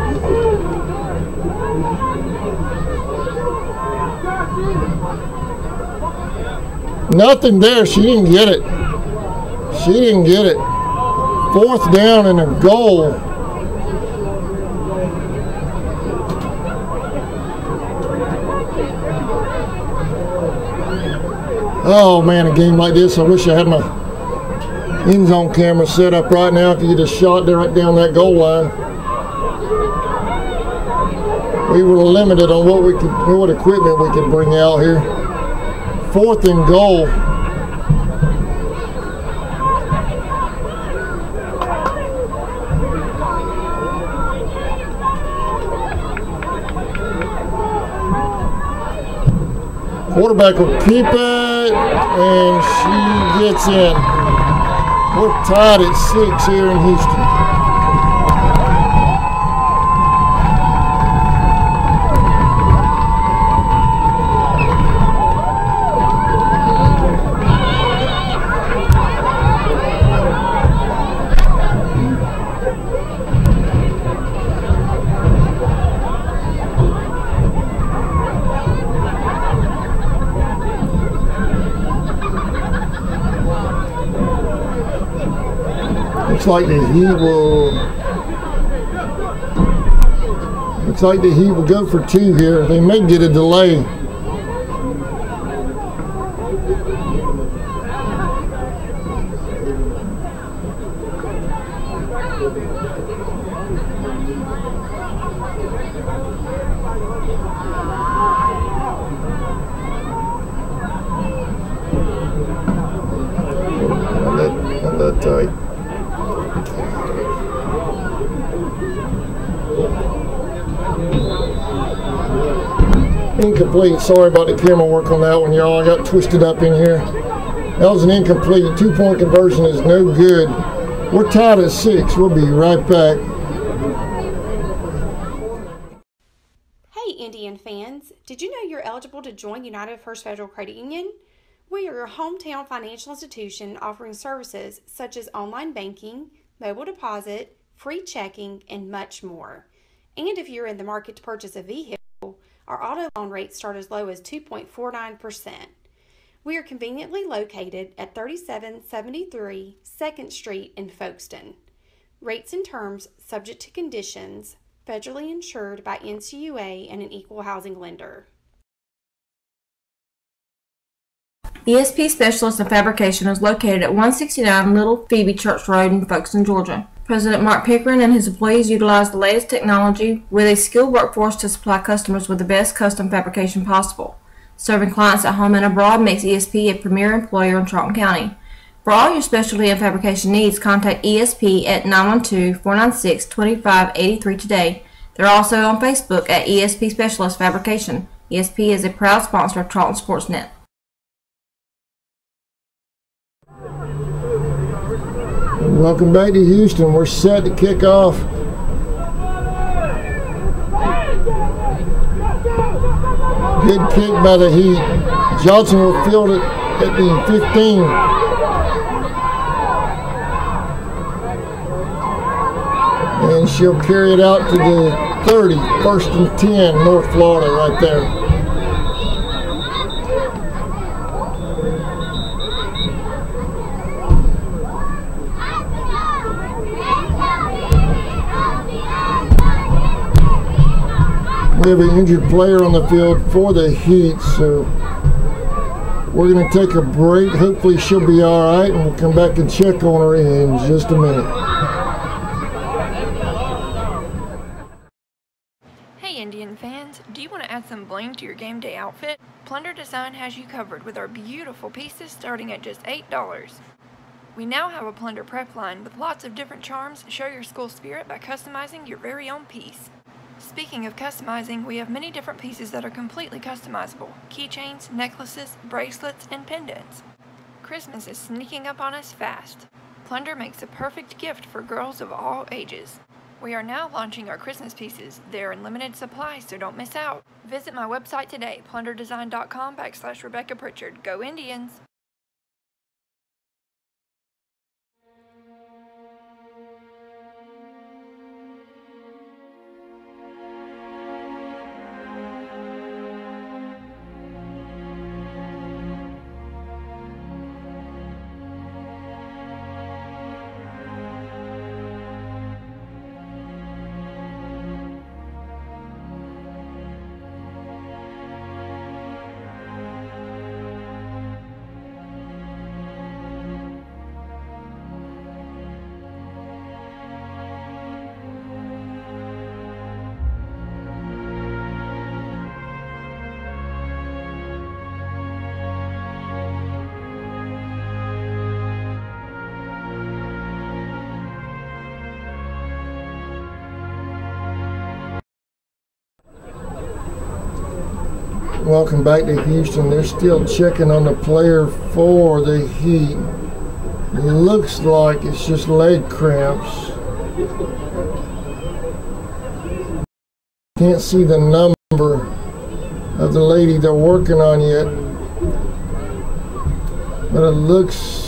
B: Nothing there. She didn't get it. She didn't get it. 4th down and a goal. Oh man, a game like this, I wish I had my End zone camera set up right now. If you get a shot there right down that goal line. We were limited on what equipment we could bring out here. 4th and goal. Quarterback will keep it, and she gets in. We're tied at 6 here in Houston. Looks like the Heat will go for 2 here. They may get a delay. Not that tight. Incomplete. Sorry about the camera work on that one, y'all. I got twisted up in here. That was an incomplete. 2-point conversion is no good. We're tied at 6. We'll be right back.
E: Hey, Indian fans. Did you know you're eligible to join United First Federal Credit Union? We are your hometown financial institution offering services such as online banking, mobile deposit, free checking, and much more. And if you're in the market to purchase a vehicle, our auto loan rates start as low as 2.49%. We are conveniently located at 3773 2nd Street in Folkestone. Rates and terms subject to conditions, federally insured by NCUA and an equal housing lender.
C: ESP Specialist in Fabrication is located at 169 Little Phoebe Church Road in Folkestone, Georgia. President Mark Pickering and his employees utilize the latest technology with a skilled workforce to supply customers with the best custom fabrication possible. Serving clients at home and abroad makes ESP a premier employer in Charlton County. For all your specialty and fabrication needs, contact ESP at 912-496-2583 today. They're also on Facebook at ESP Specialist Fabrication. ESP is a proud sponsor of Charlton Sportsnet.
B: Welcome back to Houston. We're set to kick off. Good kick by the Heat. Johnson will field it at the 15. And she'll carry it out to the 30. 1st and 10, North Florida right there. We have an injured player on the field for the Heat, so we're going to take a break. Hopefully she'll be all right, and we'll come back and check on her in just a minute.
F: Hey Indian fans, do you want to add some bling to your game day outfit? Plunder Design has you covered with our beautiful pieces starting at just $8. We now have a plunder prep line with lots of different charms. Show your school spirit by customizing your very own piece. Speaking of customizing, we have many different pieces that are completely customizable. Keychains, necklaces, bracelets, and pendants. Christmas is sneaking up on us fast. Plunder makes a perfect gift for girls of all ages. We are now launching our Christmas pieces. They're in limited supply, so don't miss out. Visit my website today, plunderdesign.com/Rebecca Pritchard. Go Indians!
B: Welcome back to Houston. They're still checking on the player for the Heat. Looks like it's just leg cramps. Can't see the number of the lady they're working on yet, but it looks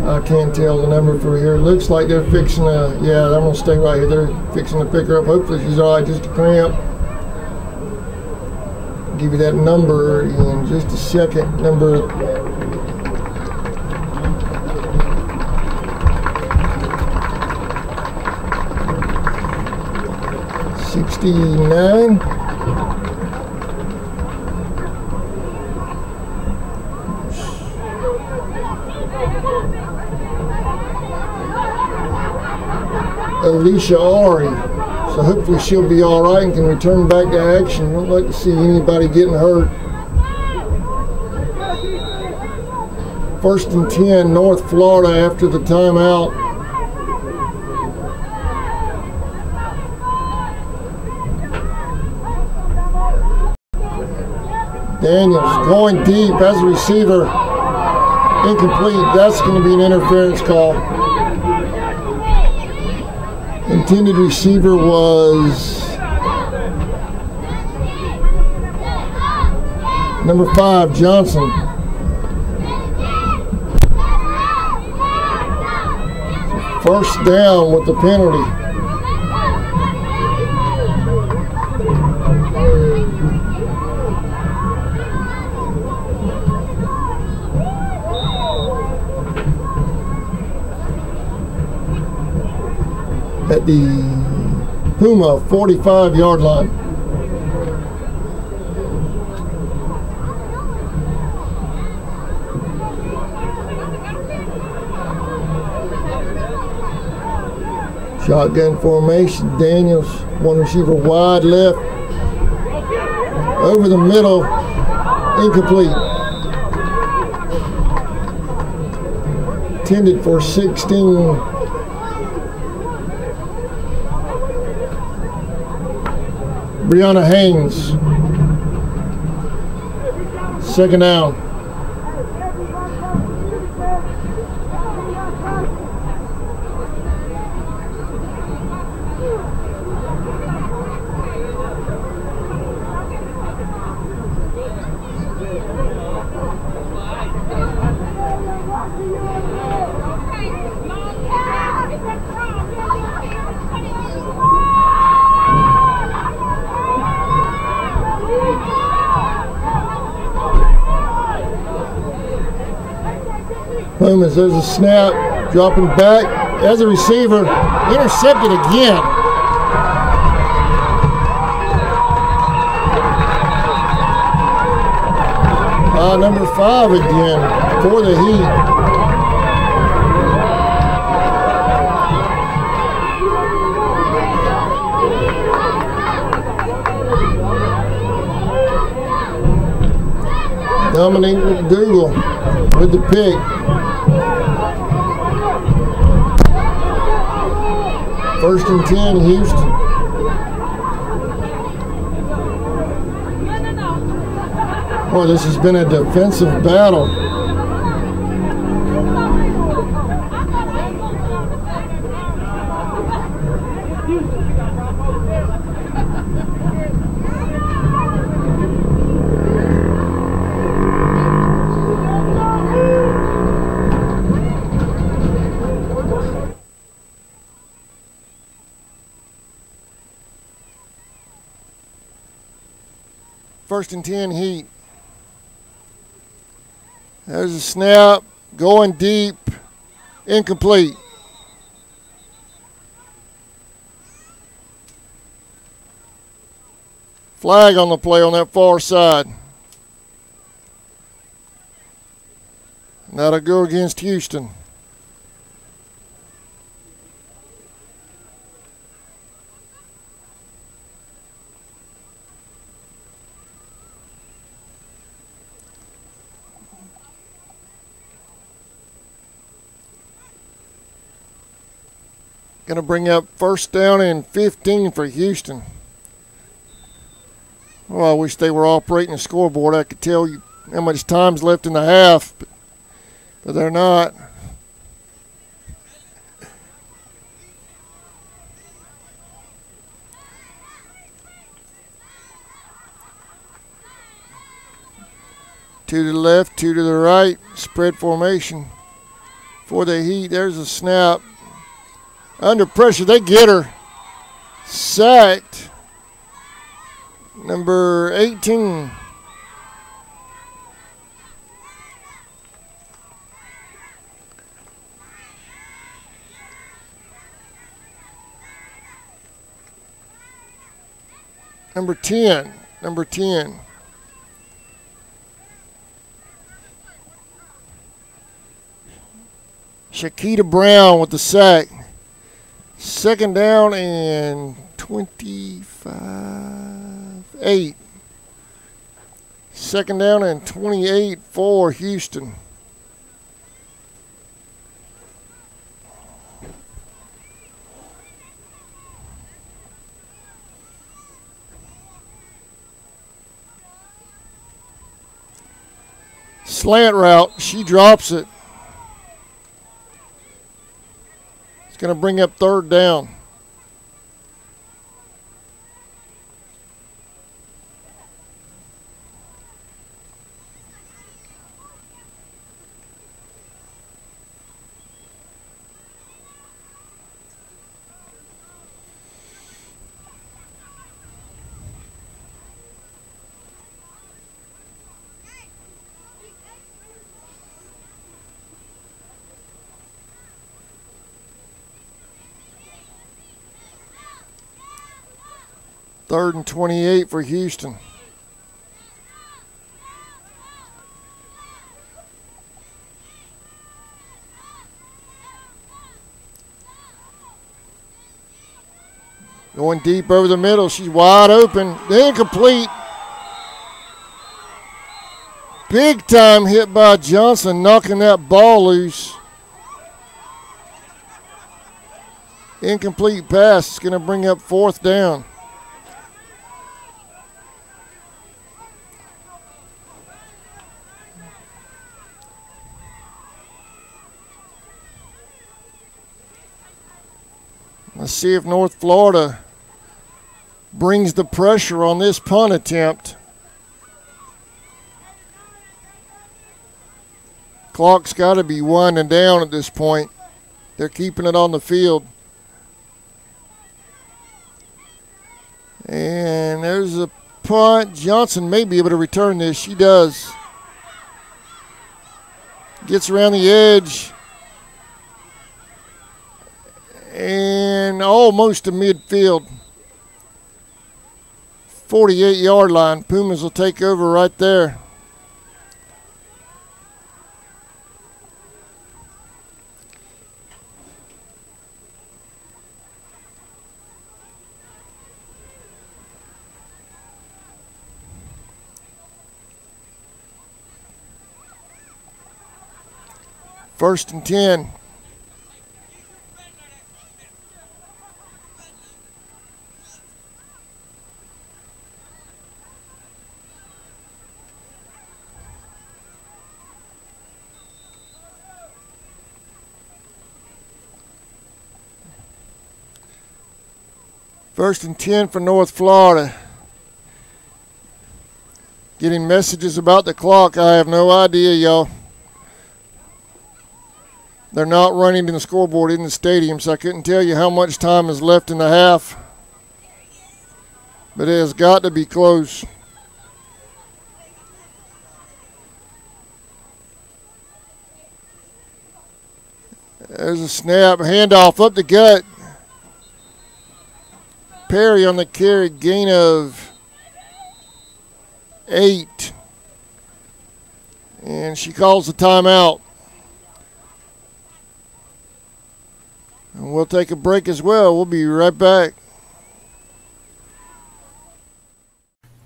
B: I can't tell the number from here. It looks like they're fixing to, yeah, I'm going to stay right here. They're fixing to pick her up. Hopefully she's all right, just a cramp. Give you that number in just a second. Number 69. Alicia Ari. So hopefully she'll be all right and can return back to action. Don't like to see anybody getting hurt. 1st and 10, North Florida after the timeout. Daniels going deep as a receiver. Incomplete. That's going to be an interference call. Intended receiver was number 5, Johnson. First down with the penalty. At the Puma 45-yard line. Shotgun formation. Daniels, one receiver wide left. Over the middle. Incomplete. Intended for 16. Brianna Haynes. Second down. Pumas, there's a snap, dropping back as a receiver, intercepted again. Number 5 again for the Heat. Dominic McDougal with the pick. First and 10, Houston. Boy, this has been a defensive battle. First and 10, Heat. There's a snap, going deep, incomplete. Flag on the play on that far side. That'll go against Houston. Going to bring up 1st down and 15 for Houston. Well, I wish they were operating the scoreboard. I could tell you how much time's left in the half, but they're not. Two to the left, two to the right. Spread formation for the Heat. There's a snap. Under pressure, they get her. Sacked. Number 18. Number 10. Number 10. Shakita Brown with the sack. 2nd down and 25-8. 2nd down and 28 for Houston. Slant route, she drops it. It's going to bring up 3rd down. Third and 28 for Houston. Going deep over the middle. She's wide open. Incomplete. Big time hit by Johnson, knocking that ball loose. Incomplete pass. It's going to bring up 4th down. Let's see if North Florida brings the pressure on this punt attempt. Clock's got to be winding down at this point. They're keeping it on the field. And there's a punt. Johnson may be able to return this. She does. Gets around the edge. And almost to midfield. 48-yard line. Pumas will take over right there. First and 10. First and 10 for North Florida. Getting messages about the clock. I have no idea, y'all. They're not running in the scoreboard in the stadium, so I couldn't tell you how much time is left in the half. But it has got to be close. There's a snap, handoff up the gut. Perry on the carry, gain of 8. And she calls the timeout. And we'll take a break as well. We'll be right back.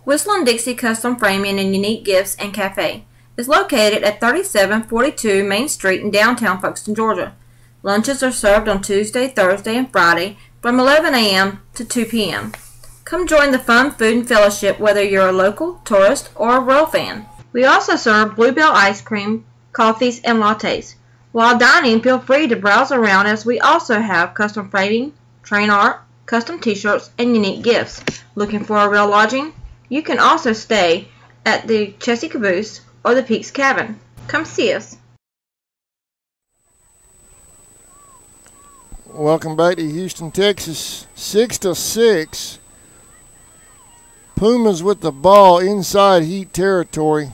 C: Whistle & Dixie Custom Framing and Unique Gifts and Cafe is located at 3742 Main Street in downtown Folkestone, Georgia. Lunches are served on Tuesday, Thursday, and Friday from 11 a.m. to 2 p.m. Come join the fun food and fellowship whether you're a local, tourist, or a Royal fan. We also serve Bluebell ice cream, coffees, and lattes. While dining, feel free to browse around as we also have custom framing, train art, custom t-shirts, and unique gifts. Looking for a real lodging? You can also stay at the Chessy Caboose or the Peaks Cabin. Come see us.
B: Welcome back to Houston, Texas. 6-6. Pumas with the ball inside Heat territory.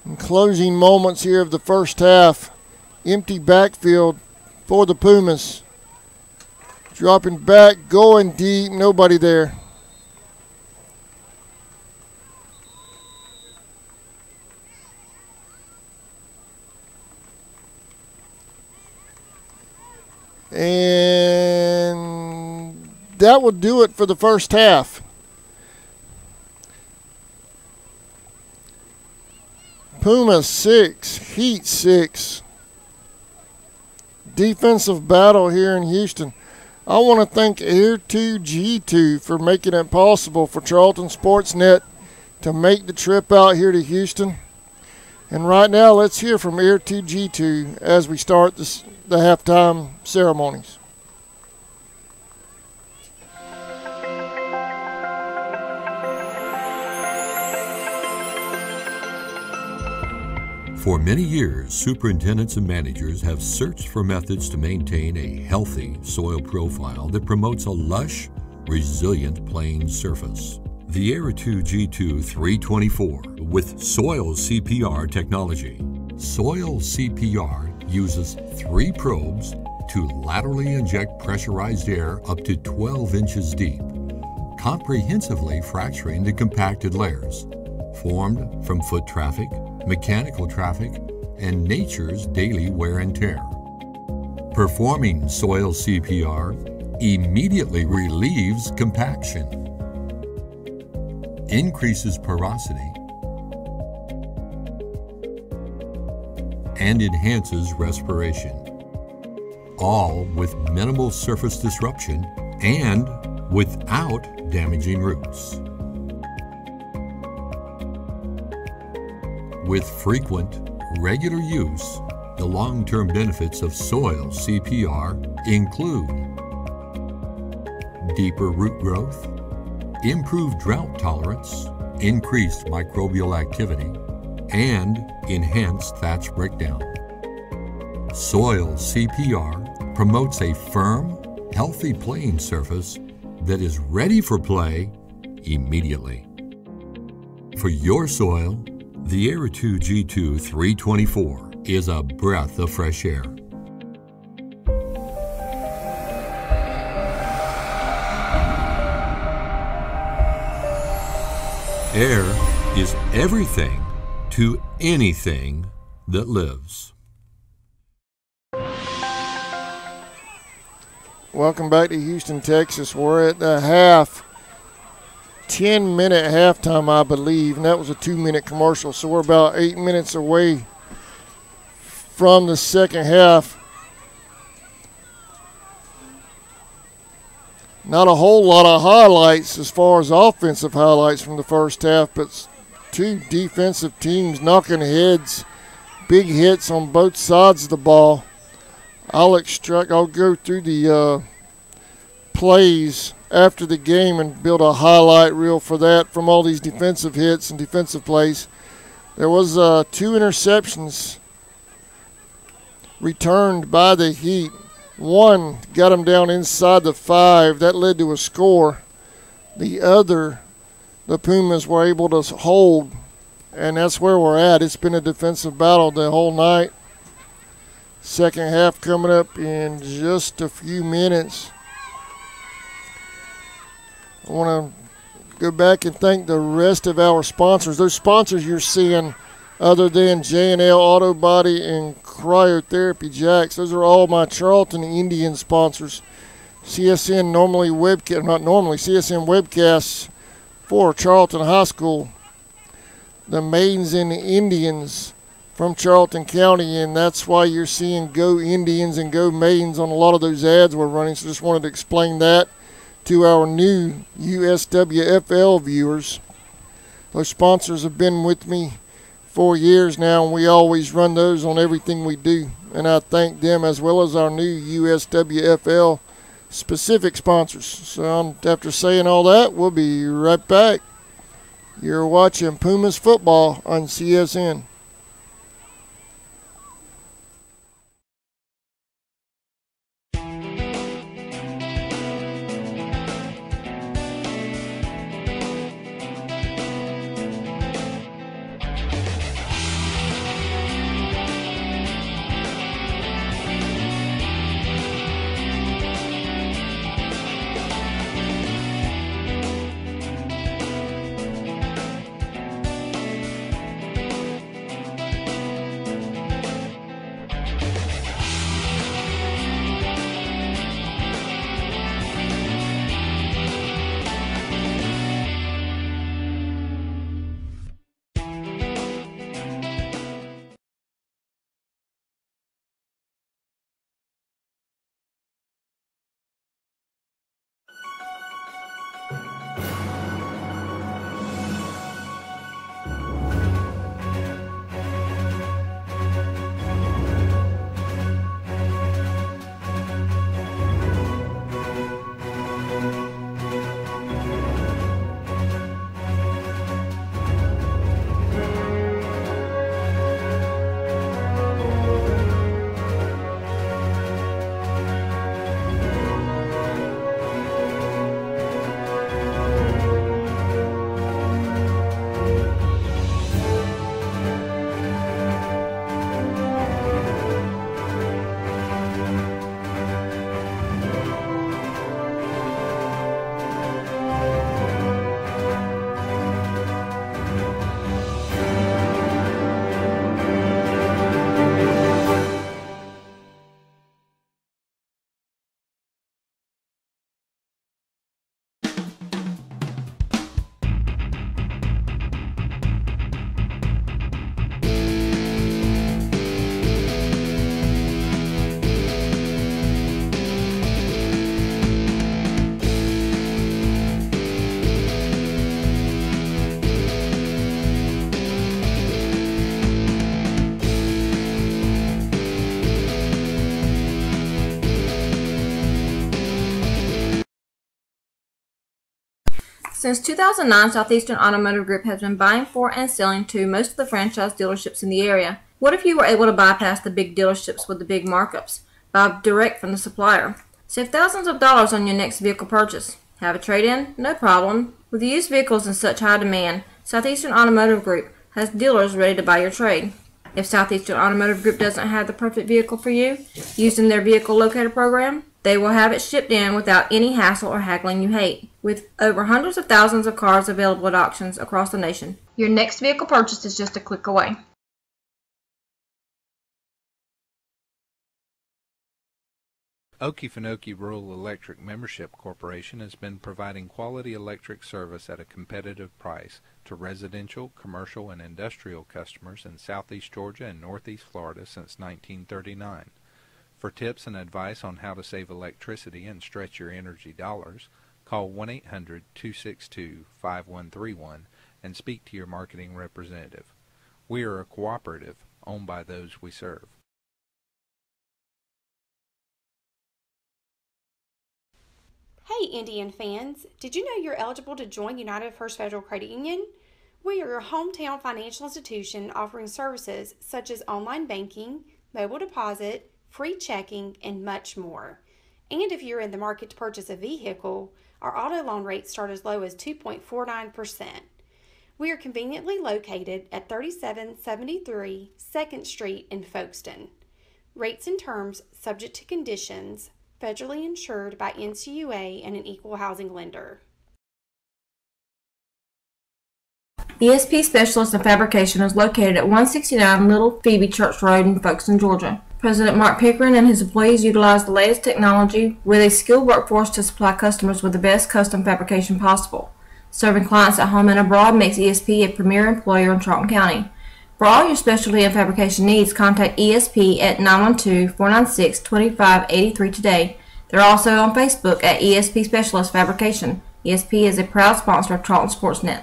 B: In closing moments here of the first half. Empty backfield for the Pumas. Dropping back, going deep, nobody there. And that will do it for the first half. Pumas 6, Heat 6. Defensive battle here in Houston. I want to thank Air2G2 for making it possible for Charlton Sportsnet to make the trip out here to Houston. And right now, let's hear from Air2G2 as we start the halftime ceremonies.
A: For many years, superintendents and managers have searched for methods to maintain a healthy soil profile that promotes a lush, resilient playing surface. The Air2G2 324 with Soil CPR technology. Soil CPR uses 3 probes to laterally inject pressurized air up to 12 inches deep, comprehensively fracturing the compacted layers formed from foot traffic, mechanical traffic, and nature's daily wear and tear. Performing soil CPR immediately relieves compaction, increases porosity, and enhances respiration, all with minimal surface disruption and without damaging roots. With frequent, regular use, the long-term benefits of soil CPR include deeper root growth, improved drought tolerance, increased microbial activity, and enhanced thatch breakdown. Soil CPR promotes a firm, healthy playing surface that is ready for play immediately. For your soil, the Air2G2 324 is a breath of fresh air. Air is everything to anything that lives.
B: Welcome back to Houston, Texas. We're at the 10-minute halftime, I believe, and that was a 2-minute commercial, so we're about 8 minutes away from the second half. Not a whole lot of highlights as far as offensive highlights from the first half, but 2 defensive teams knocking heads, big hits on both sides of the ball. I'll go through the plays after the game and build a highlight reel for that from all these defensive hits and defensive plays. There was 2 interceptions returned by the Heat. One got them down inside the 5. That led to a score. The other, the Pumas were able to hold, and that's where we're at. It's been a defensive battle the whole night. Second half coming up in just a few minutes. I want to go back and thank the rest of our sponsors. Those sponsors you're seeing, other than J&L Auto Body and Cryotherapy Jacks, those are all my Charlton Indian sponsors. CSN CSN webcasts for Charlton High School. The Maidens and the Indians from Charlton County, and that's why you're seeing Go Indians and Go Maidens on a lot of those ads we're running. So just wanted to explain that to our new USWFL viewers. Those sponsors have been with me for years now, and we always run those on everything we do. And I thank them as well as our new USWFL specific sponsors. So after saying all that, we'll be right back. You're watching Pumas football on CSN.
C: Since 2009, Southeastern Automotive Group has been buying for and selling to most of the franchise dealerships in the area. What if you were able to bypass the big dealerships with the big markups? Buy direct from the supplier. Save thousands of dollars on your next vehicle purchase. Have a trade-in? No problem. With used vehicles in such high demand, Southeastern Automotive Group has dealers ready to buy your trade. If Southeastern Automotive Group doesn't have the perfect vehicle for you, using their vehicle locator program, they will have it shipped in without any hassle or haggling you hate. With over hundreds of thousands of cars available at auctions across the nation, your next vehicle purchase is just a click away.
D: Okefenokee Rural Electric Membership Corporation has been providing quality electric service at a competitive price to residential, commercial, and industrial customers in southeast Georgia and northeast Florida since 1939. For tips and advice on how to save electricity and stretch your energy dollars, call 1-800-262-5131 and speak to your marketing representative. We are a cooperative owned by those we serve.
E: Hey Indian fans, did you know you're eligible to join United First Federal Credit Union? We are your hometown financial institution offering services such as online banking, mobile deposit, free checking, and much more. And if you're in the market to purchase a vehicle, our auto loan rates start as low as 2.49%. We are conveniently located at 3773 2nd Street in Folkestone. Rates and terms subject to conditions, federally insured by NCUA and an equal housing lender.
C: ESP Specialist in Fabrication is located at 169 Little Phoebe Church Road in Folkestone, Georgia. President Mark Pickering and his employees utilize the latest technology with a skilled workforce to supply customers with the best custom fabrication possible. Serving clients at home and abroad makes ESP a premier employer in Charlton County. For all your specialty and fabrication needs, contact ESP at 912-496-2583 today. They're also on Facebook at ESP Specialist Fabrication. ESP is a proud sponsor of Charlton Sportsnet.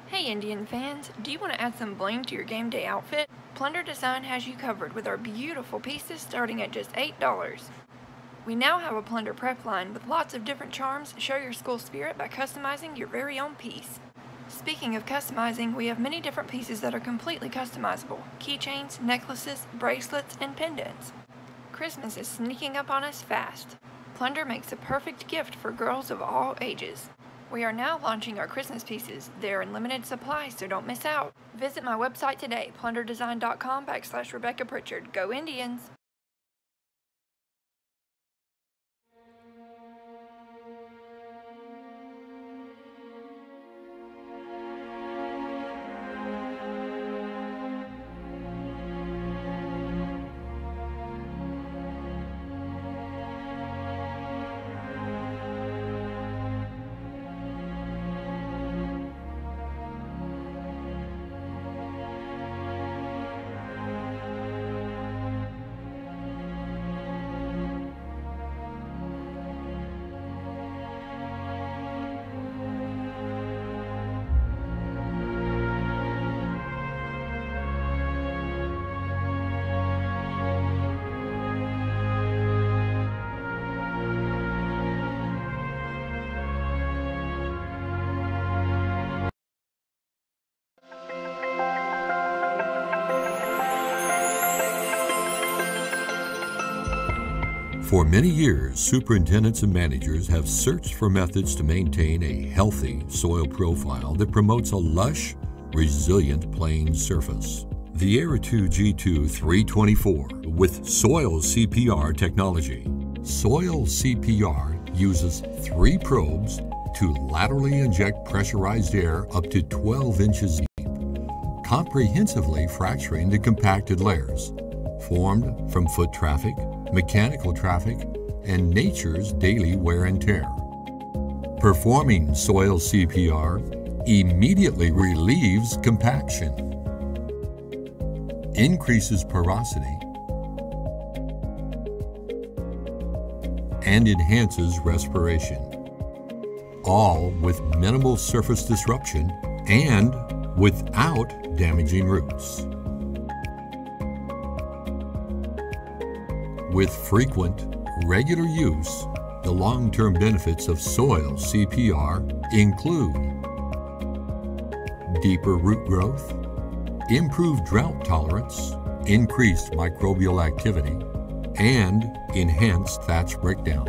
F: Hey Indian fans, do you want to add some bling to your game day outfit? Plunder Design has you covered with our beautiful pieces starting at just $8. We now have a plunder prep line with lots of different charms. Show your school spirit by customizing your very own piece. Speaking of customizing, we have many different pieces that are completely customizable. Keychains, necklaces, bracelets, and pendants. Christmas is sneaking up on us fast. Plunder makes a perfect gift for girls of all ages. We are now launching our Christmas pieces. They're in limited supply, so don't miss out. Visit my website today, plunderdesign.com/Rebecca Pritchard. Go Indians!
A: For many years, superintendents and managers have searched for methods to maintain a healthy soil profile that promotes a lush, resilient playing surface. The Era 2 G2 324 with Soil CPR technology. Soil CPR uses 3 probes to laterally inject pressurized air up to 12 inches deep, comprehensively fracturing the compacted layers formed from foot traffic, mechanical traffic, and nature's daily wear and tear. Performing soil CPR immediately relieves compaction, increases porosity, and enhances respiration, all with minimal surface disruption and without damaging roots. With frequent, regular use, the long-term benefits of soil CPR include deeper root growth, improved drought tolerance, increased microbial activity, and enhanced thatch breakdown.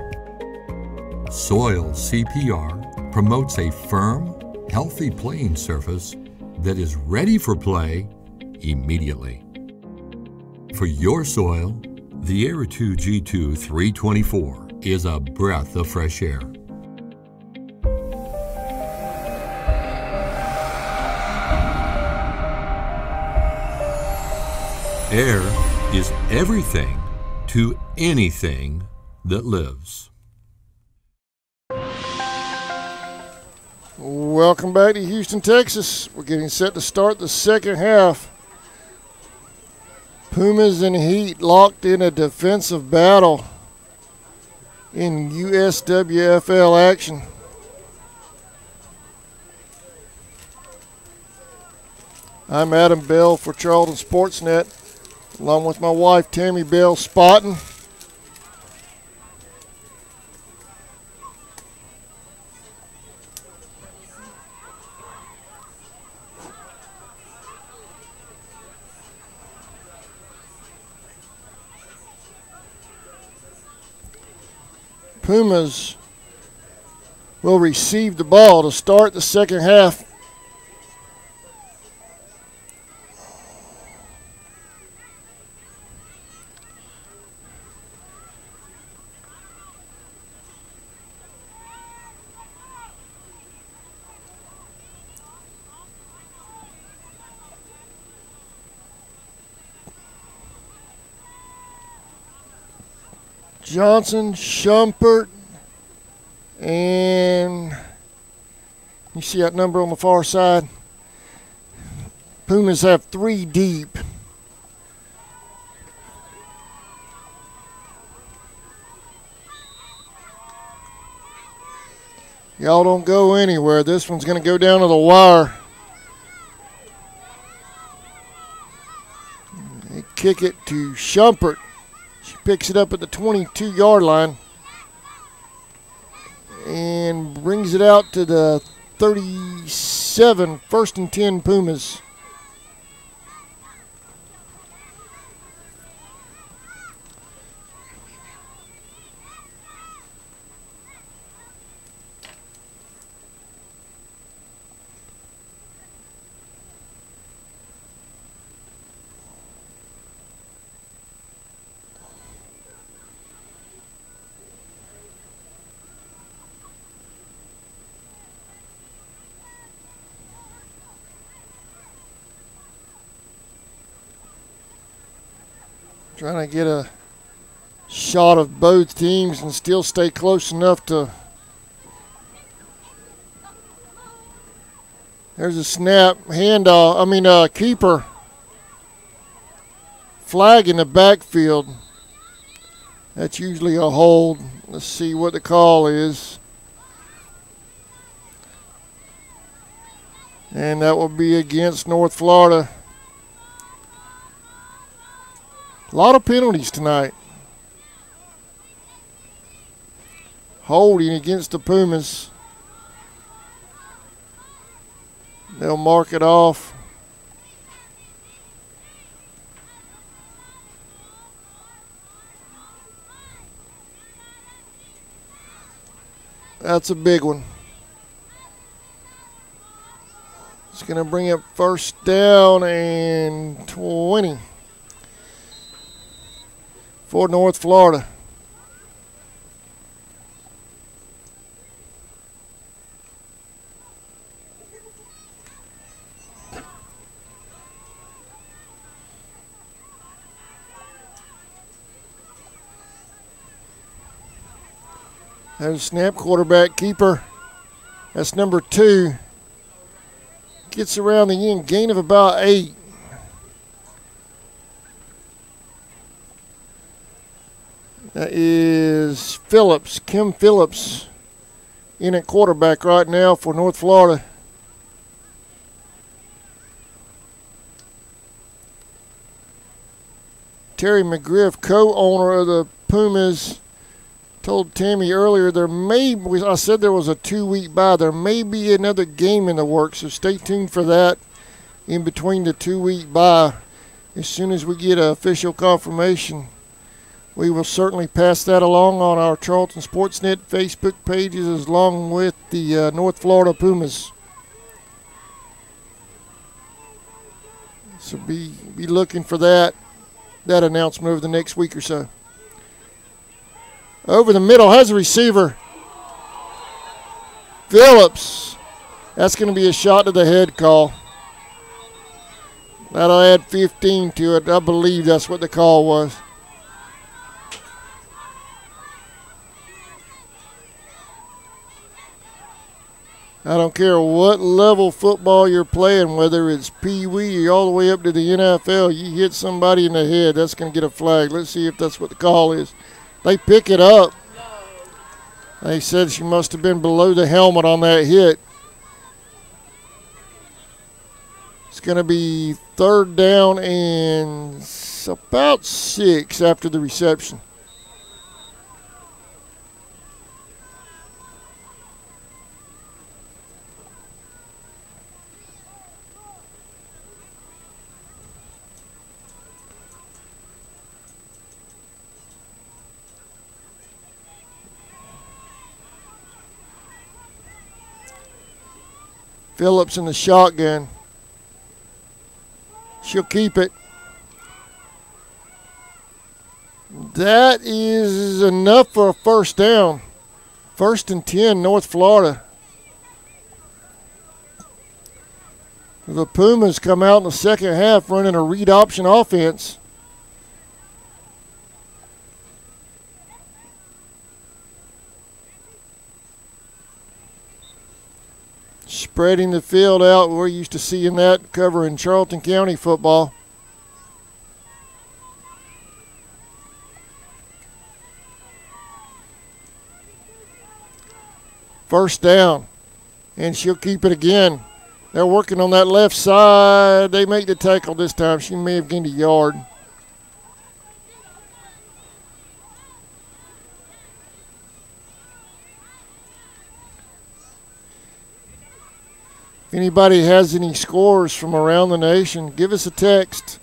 A: Soil CPR promotes a firm, healthy playing surface that is ready for play immediately. For your soil, the Era 2 G2 324 is a breath of fresh air. Air is everything to anything that lives.
B: Welcome back to Houston, Texas. We're getting set to start the second half. Pumas and Heat locked in a defensive battle in USWFL action. I'm Adam Bell for Charlton Sportsnet, along with my wife Tammy Bell spotting. Pumas will receive the ball to start the second half. Johnson, Shumpert, and You see that number on the far side? Pumas have 3 deep. Y'all don't go anywhere. This one's going to go down to the wire. They kick it to Shumpert. She picks it up at the 22-yard line and brings it out to the 37, 1st and 10 Pumas. Trying to get a shot of both teams and still stay close enough to. There's a snap, handoff. Keeper. Flag in the backfield. That's usually a hold. Let's see what the call is. And that will be against North Florida. A lot of penalties tonight. Holding against the Pumas. They'll mark it off. That's a big one. It's going to bring up 1st down and 20. For North Florida. There's a snap, quarterback, keeper. That's number 2. Gets around the end, gain of about 8. That is Phillips, Kim Phillips, in at quarterback right now for North Florida. Terry McGriff, co-owner of the Pumas, told Tammy earlier I said there was a 2-week bye. There may be another game in the works, so stay tuned for that in between the 2-week bye. As soon as we get official confirmation, we will certainly pass that along on our Charlton Sportsnet Facebook pages along with the North Florida Pumas. So be looking for that announcement over the next week or so. Over the middle has a receiver. Phillips. That's going to be a shot to the head call. That'll add 15 to it. I believe that's what the call was. I don't care what level football you're playing, whether it's Pee Wee or all the way up to the NFL, you hit somebody in the head, that's going to get a flag. Let's see if that's what the call is. They pick it up. They said she must have been below the helmet on that hit. It's going to be 3rd down and about 6 after the reception. Phillips in the shotgun. She'll keep it. That is enough for a 1st down. 1st and 10, North Florida. The Pumas come out in the second half running a read option offense. spreading the field out. We're used to seeing that covering Charlton County football. First down, and she'll keep it again. They're working on that left side. They make the tackle this time. She may have gained a yard. If anybody has any scores from around the nation, give us a text,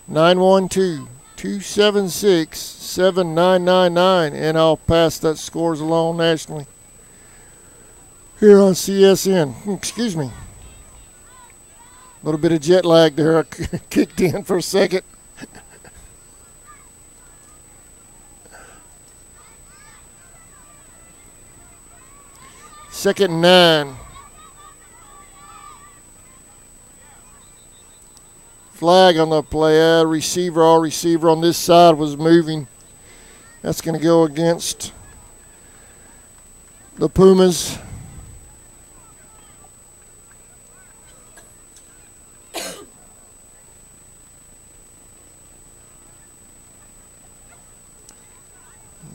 B: 912-276-7999, and I'll pass that scores along nationally here on CSN. Excuse me. A little bit of jet lag there. I kicked in for a second. Second and 9. Flag on the play. All receiver on this side was moving. That's going to go against the Pumas.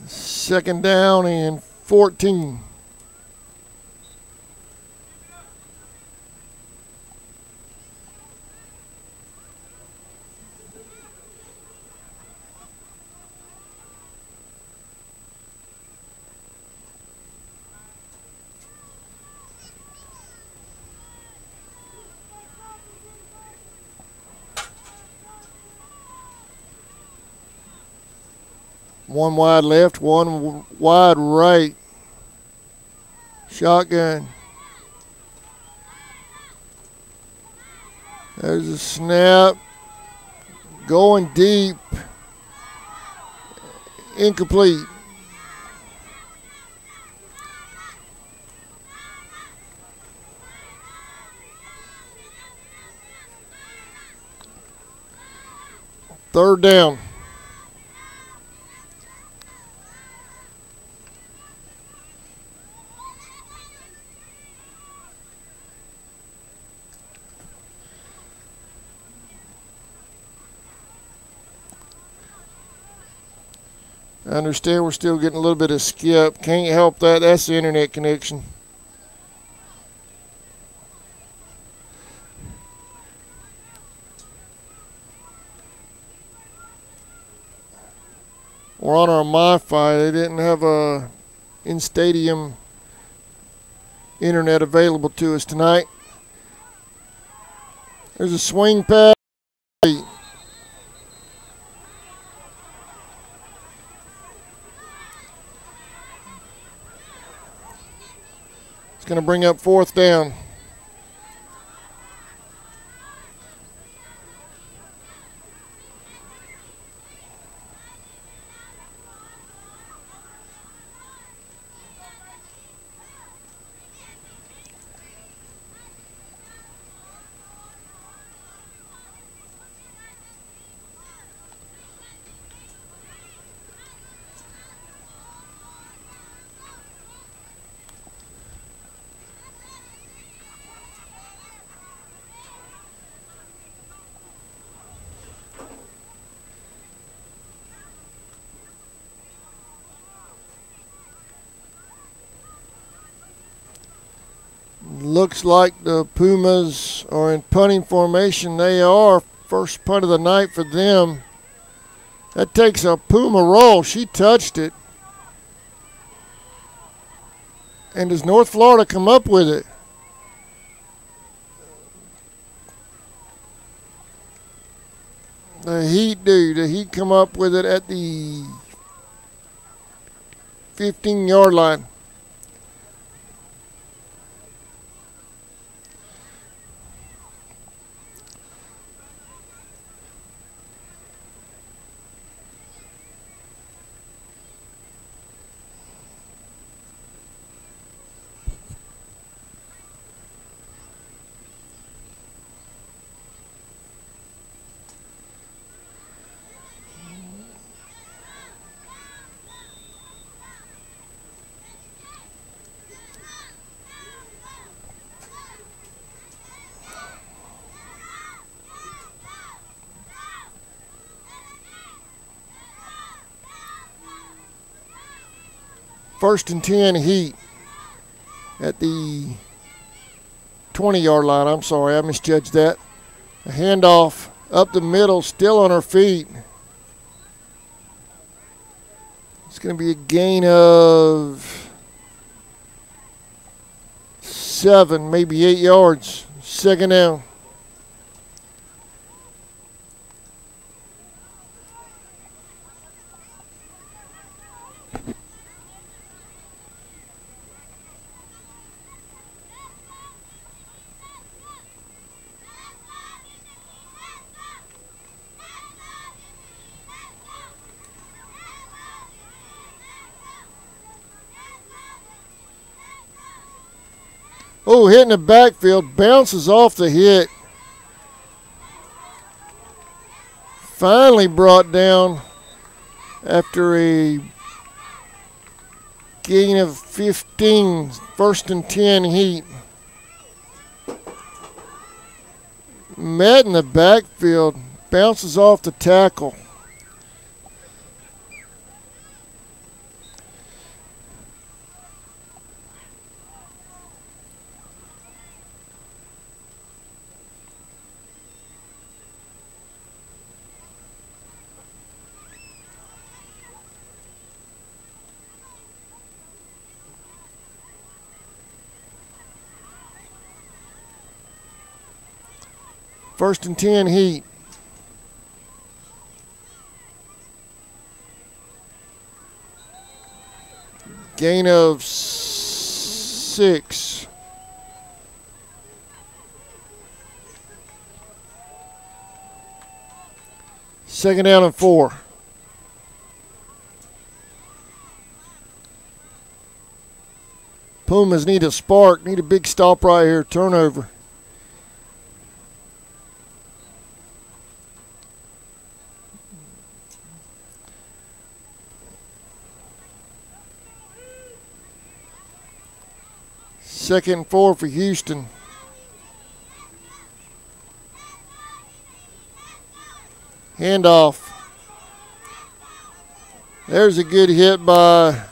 B: Second down and 14. One wide left, one wide right. Shotgun. There's a snap. Going deep. Incomplete. Third down. I understand we're still getting a little bit of skip. Can't help that. That's the internet connection. We're on our MiFi. They didn't have a in-stadium internet available to us tonight. There's a swing pass. Going to bring up fourth down. Looks like the Pumas are in punting formation. They are. First punt of the night for them. That takes a Puma roll. She touched it. And does North Florida come up with it? The Heat do. The Heat come up with it at the 15-yard line. First and 10 heat at the 20-yard line. I'm sorry, I misjudged that. A handoff up the middle, still on her feet. It's going to be a gain of 7, maybe 8 yards. Second down. Oh, hitting the backfield, bounces off the hit. Finally brought down after a gain of 15, first and 10 heat. Met in the backfield, bounces off the tackle. First and 10 heat. Gain of 6. Second down and 4. Pumas need a spark, need a big stop right here, turnover. Second and 4 for Houston. Handoff. There's a good hit by,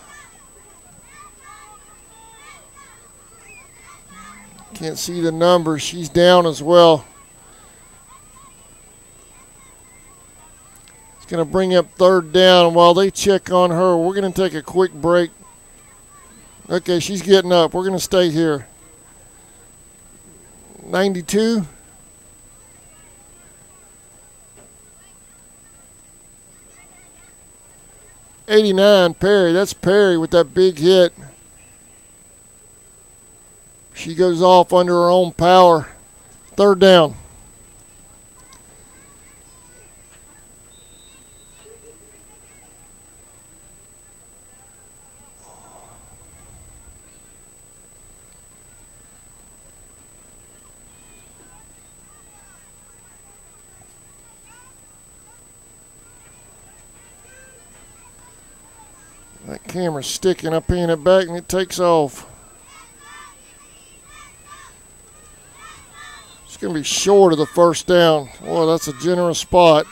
B: can't see the number. She's down as well. It's going to bring up third down. While they check on her, we're going to take a quick break. Okay, she's getting up. We're going to stay here. 92. '89, Perry. That's Perry with that big hit. She goes off under her own power. Third down. That camera's sticking up in it back and it takes off. It's going to be short of the first down. Boy, that's a generous spot.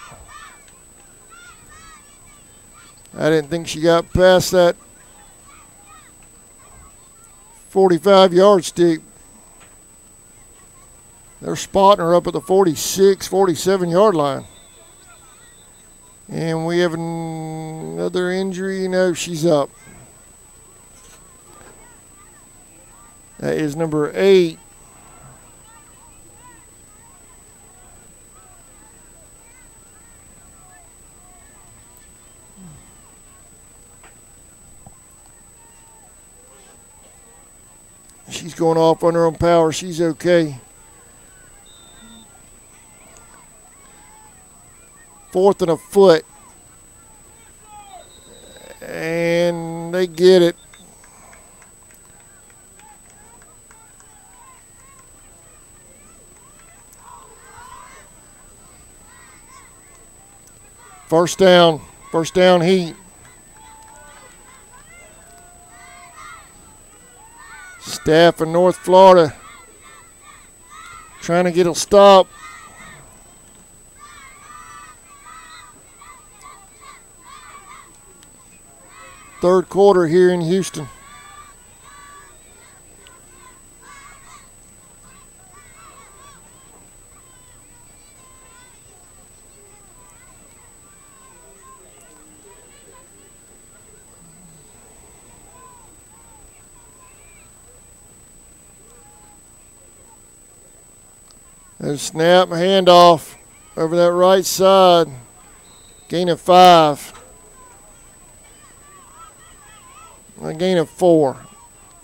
B: I didn't think she got past that 45-yard stick. They're spotting her up at the 46, 47-yard line. And we have another injury. No, she's up. That is number 8. She's going off on her own power. She's okay. Fourth and a foot. And they get it. First down heat. Staff in North Florida trying to get a stop. third quarter here in Houston. There's a snap, handoff over that right side. Gain of 5. A gain of 4.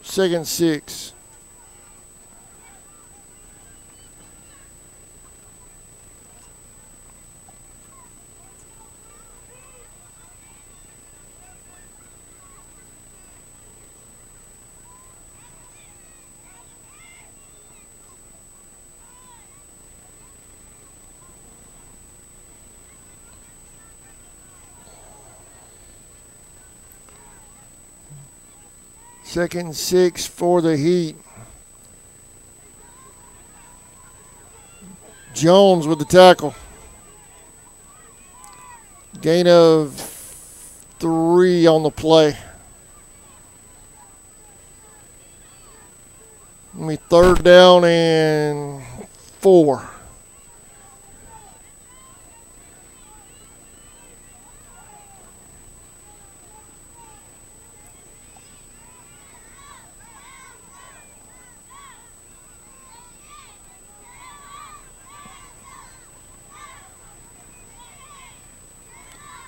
B: 2nd 6. Second 6 for the Heat. Jones with the tackle. Gain of 3 on the play. Let me 3rd down and 4.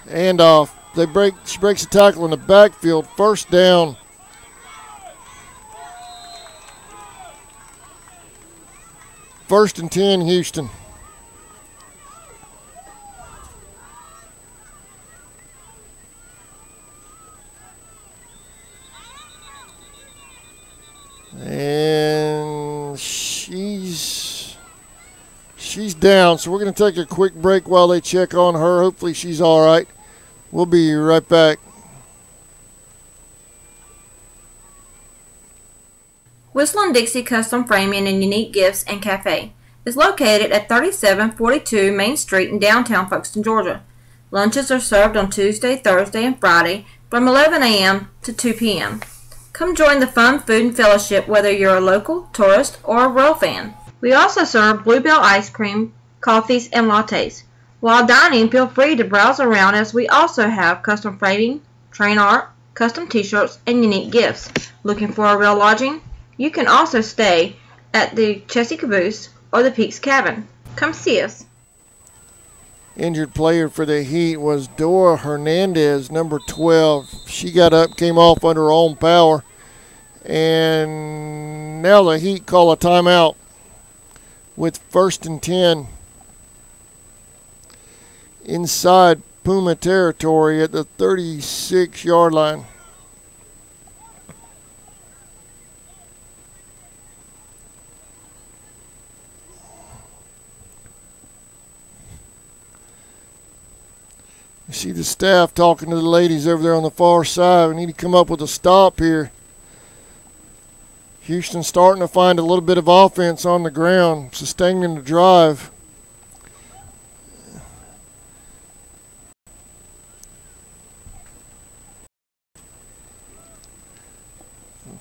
B: Handoff. She breaks the tackle in the backfield. 1st down. First and 10, Houston. And she's down, so we're going to take a quick break while they check on her. Hopefully she's all right. We'll be right back.
C: Whistle & Dixie Custom Framing and Unique Gifts and Cafe is located at 3742 Main Street in downtown Folkestone, Georgia. Lunches are served on Tuesday, Thursday, and Friday from 11 a.m. to 2 p.m. Come join the fun food and fellowship whether you're a local, tourist, or a Royal fan. We also serve Bluebell ice cream, coffees, and lattes. While dining, feel free to browse around as we also have custom framing, train art, custom t-shirts, and unique gifts. Looking for a real lodging? You can also stay at the Chessie Caboose or the Peaks Cabin. Come see us.
B: Injured player for the Heat was Dora Hernandez, number 12. She got up, came off under her own power, and now the Heat call a timeout with 1st and 10 inside Puma territory at the 36-yard line. You see the staff talking to the ladies over there on the far side. We need to come up with a stop here. Houston starting to find a little bit of offense on the ground, sustaining the drive.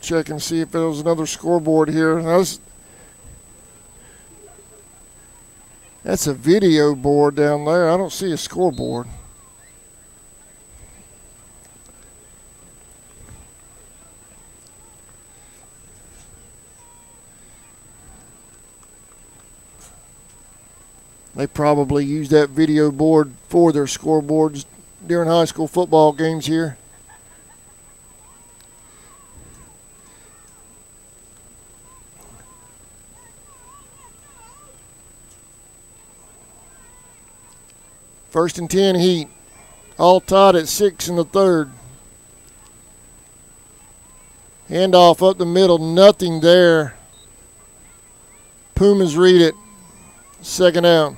B: Check and see if there was another scoreboard here. That's a video board down there. I don't see a scoreboard. They probably use that video board for their scoreboards during high school football games here. First and 10 Heat. All tied at 6 in the 3rd. Handoff up the middle. Nothing there. Pumas read it. 2nd down.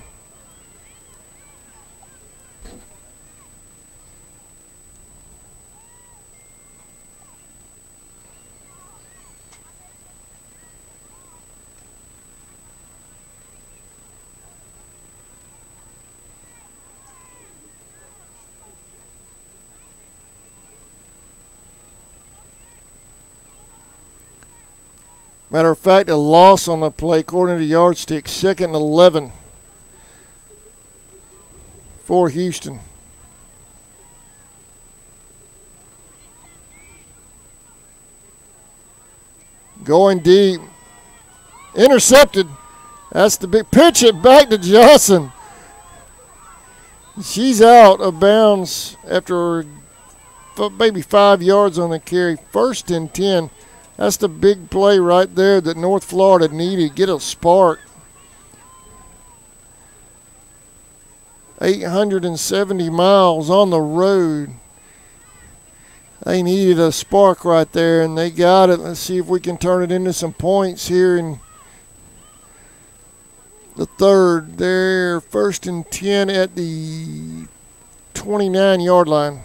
B: Matter of fact, a loss on the play according to the yardstick. 2nd and 11 for Houston. Going deep. Intercepted. That's the big pitch. It back to Johnson. She's out of bounds after maybe 5 yards on the carry. 1st and 10. That's the big play right there that North Florida needed. Get a spark. 870 miles on the road. They needed a spark right there, and they got it. Let's see if we can turn it into some points here in the third. They're 1st and 10 at the 29-yard line.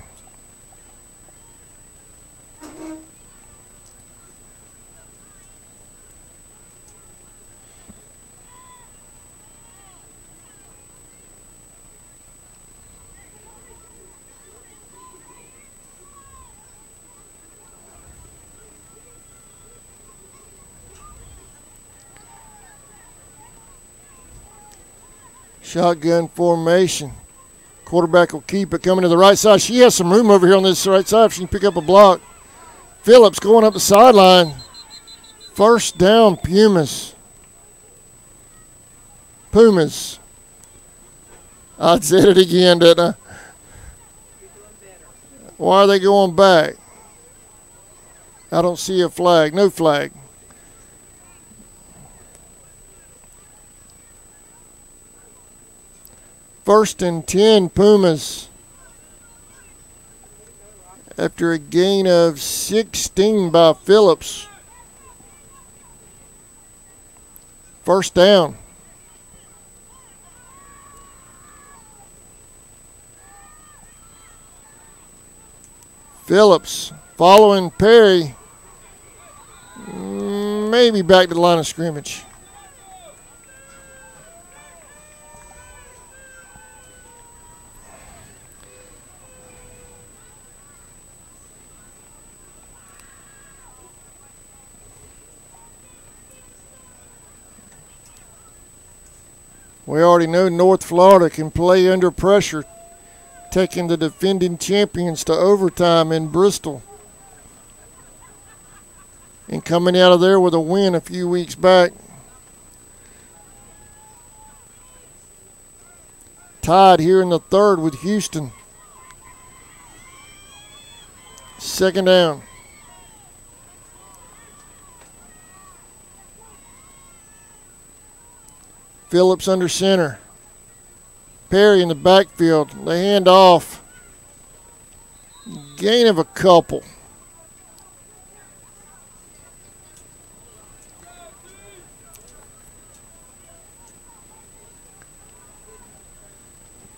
B: Shotgun formation. Quarterback will keep it coming to the right side. She has some room over here on this right side if she can pick up a block. Phillips going up the sideline. 1st down, Pumas. I said it again, didn't I? Why are they going back? I don't see a flag. No flag. First and 10, Pumas. After a gain of 16 by Phillips. 1st down. Phillips following Perry. Maybe back to the line of scrimmage. We already know North Florida can play under pressure, taking the defending champions to overtime in Bristol. And coming out of there with a win a few weeks back. Tied here in the third with Houston. 2nd down. Phillips under center. Perry in the backfield. They hand off. Gain of a couple.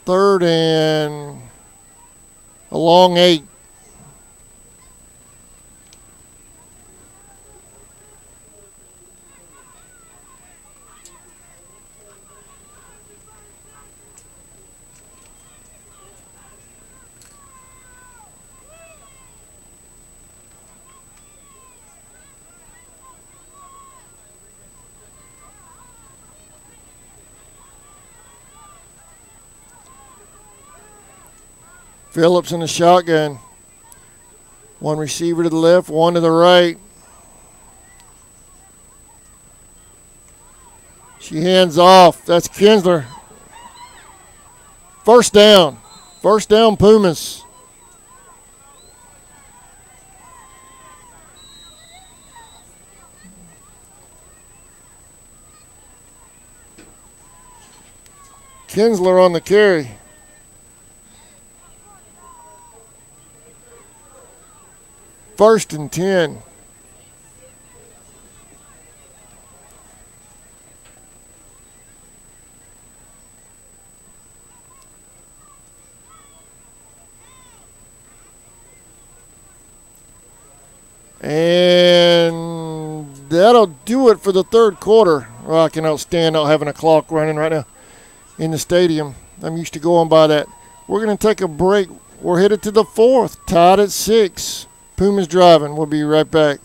B: Third and a long 8. Phillips in the shotgun. One receiver to the left, one to the right. She hands off. That's Kinsler. 1st down. 1st down, Pumas. Kinsler on the carry. First and 10. And that'll do it for the third quarter. Well, I cannot stand not having a clock running right now in the stadium. I'm used to going by that. We're going to take a break. We're headed to the fourth, tied at 6. Pumas driving. We'll be right back.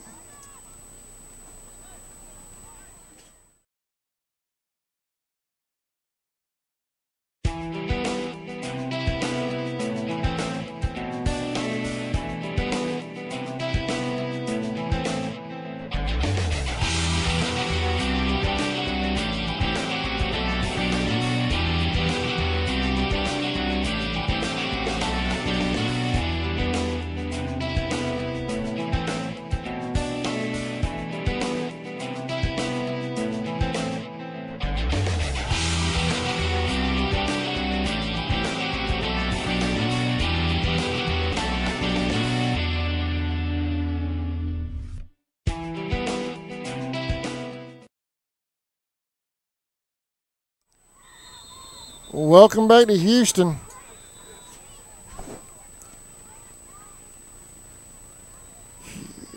B: Welcome back to Houston.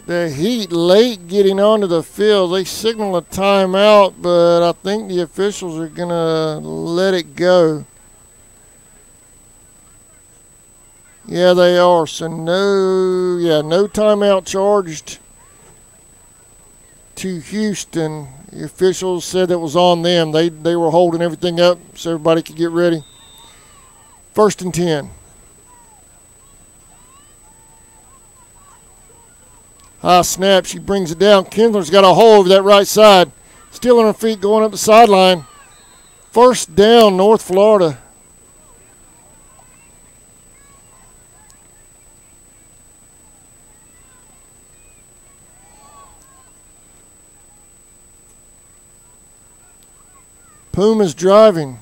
B: The Heat late getting onto the field. They signal a timeout, but I think the officials are going to let it go. Yeah, they are. So no timeout charged to Houston. The officials said it was on them. They were holding everything up so everybody could get ready. 1st and 10. High snap. She brings it down. Kinsler's got a hole over that right side. Still on her feet going up the sideline. 1st down, North Florida. Pumas driving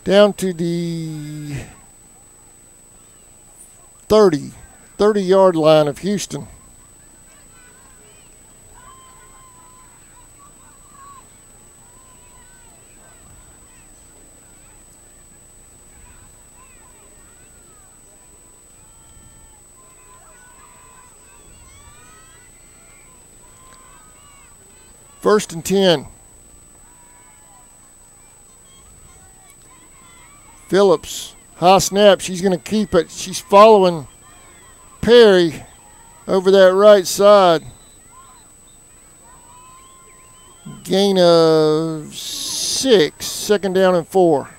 B: down to the 30-yard line of Houston. First and 10. Phillips, high snap. She's going to keep it. She's following Perry over that right side. Gain of 6. 2nd down and 4.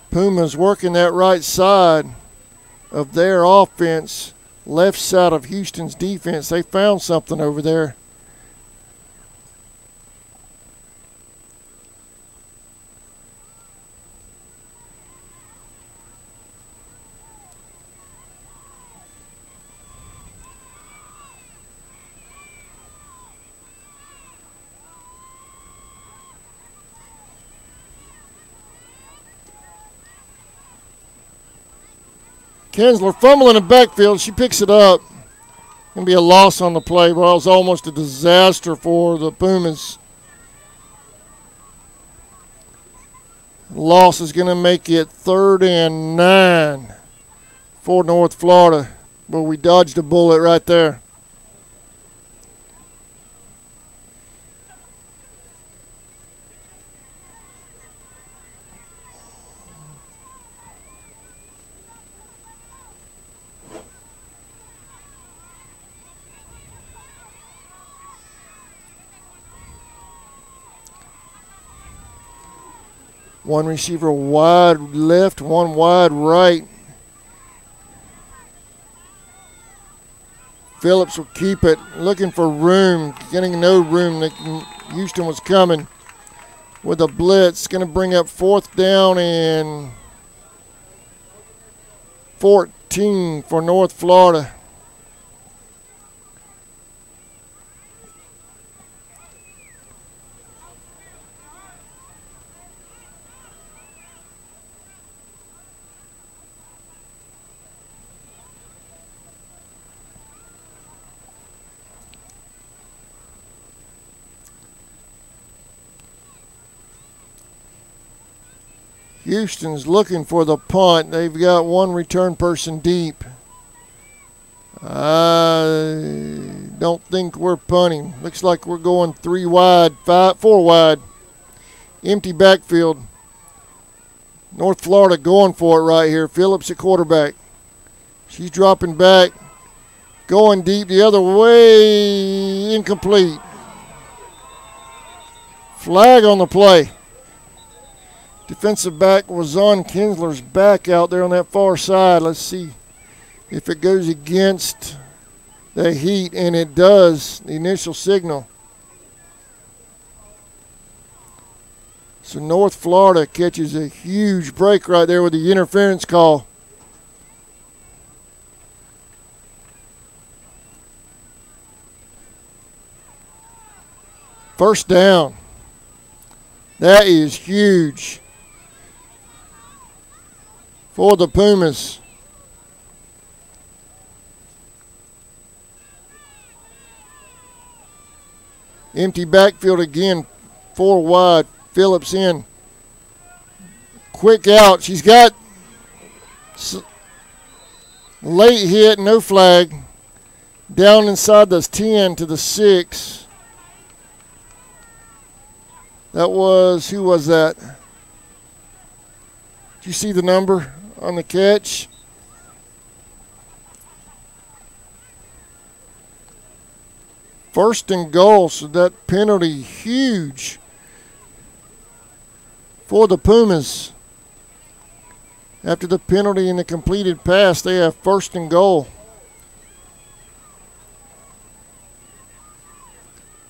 B: Pumas working that right side of their offense, left side of Houston's defense. They found something over there. Kinsler fumbling in the backfield. She picks it up. Going to be a loss on the play. Well, it was almost a disaster for the Pumas. Loss is going to make it 3rd and 9 for North Florida. But we dodged a bullet right there. One receiver wide left, one wide right. Phillips will keep it, looking for room, getting no room. Houston was coming with a blitz. Going to bring up 4th down and 14 for North Florida. Houston's looking for the punt. They've got one return person deep. I don't think we're punting. Looks like we're going 3 wide, 4 wide. Empty backfield. North Florida going for it right here. Phillips at quarterback. She's dropping back. Going deep the other way. Incomplete. Flag on the play. Defensive back was on Kinsler's back out there on that far side. Let's see if it goes against the Heat, and it does, the initial signal. So North Florida catches a huge break right there with the interference call. First down. That is huge for the Pumas. Empty backfield again. 4 wide. Phillips in. Quick out. She's got late hit, no flag. Down inside the 10 to the 6. That was, who was that? Did you see the number on the catch? First and goal, so that penalty huge for the Pumas. After the penalty and the completed pass, they have first and goal.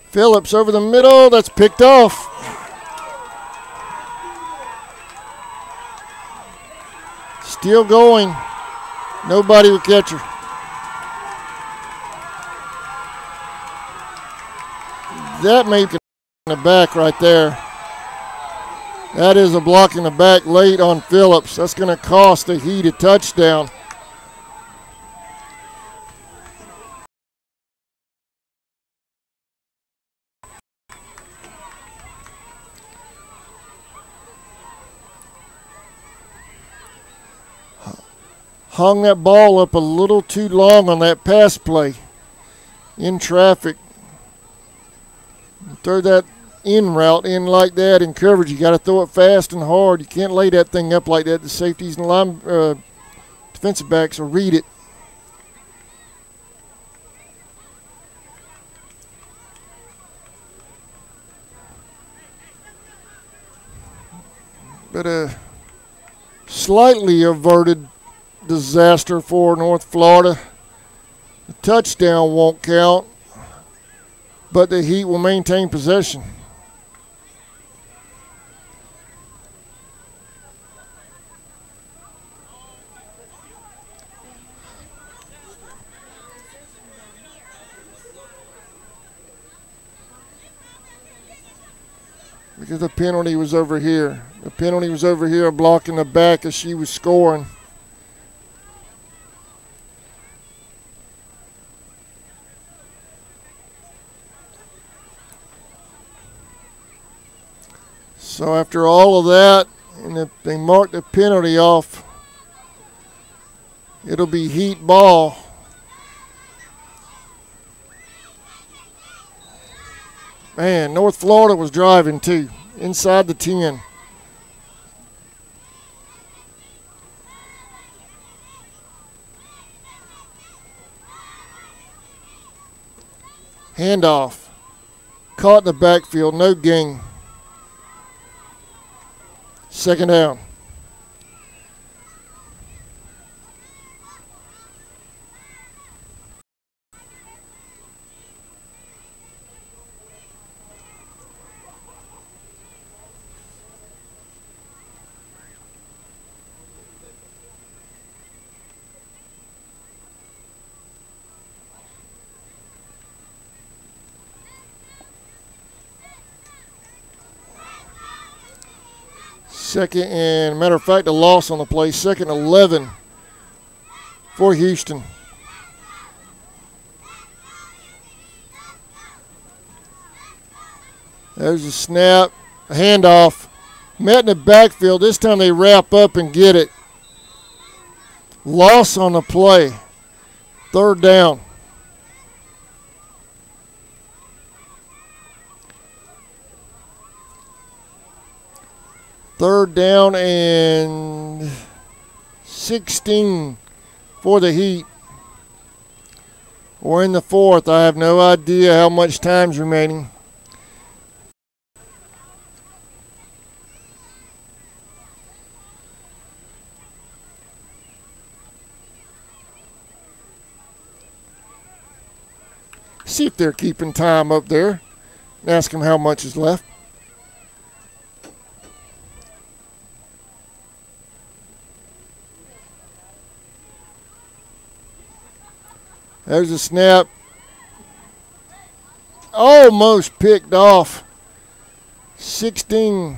B: Phillips over the middle, that's picked off. Still going. Nobody will catch her. That may be in the back right there. That is a block in the back late on Phillips. That's going to cost the Heat a touchdown. Hung that ball up a little too long on that pass play. In traffic. Throw that in route in like that in coverage. You got to throw it fast and hard. You can't lay that thing up like that. The safeties and line defensive backs will read it. But a slightly averted disaster for North Florida. The touchdown won't count, but the Heat will maintain possession. Because the penalty was over here. The penalty was over here blocking the back as she was scoring. So after all of that, and if they mark the penalty off, it'll be Heat ball. Man, North Florida was driving too, inside the 10. Handoff. Caught in the backfield, no gain. Second down. Second, and matter of fact, a loss on the play. Second 11 for Houston. There's a snap, a handoff. Met in the backfield. This time they wrap up and get it. Loss on the play. Third down. Third down and 16 for the Heat. We're in the fourth. I have no idea how much time's remaining. See if they're keeping time up there. Ask them how much is left. There's a snap. Almost picked off. 16.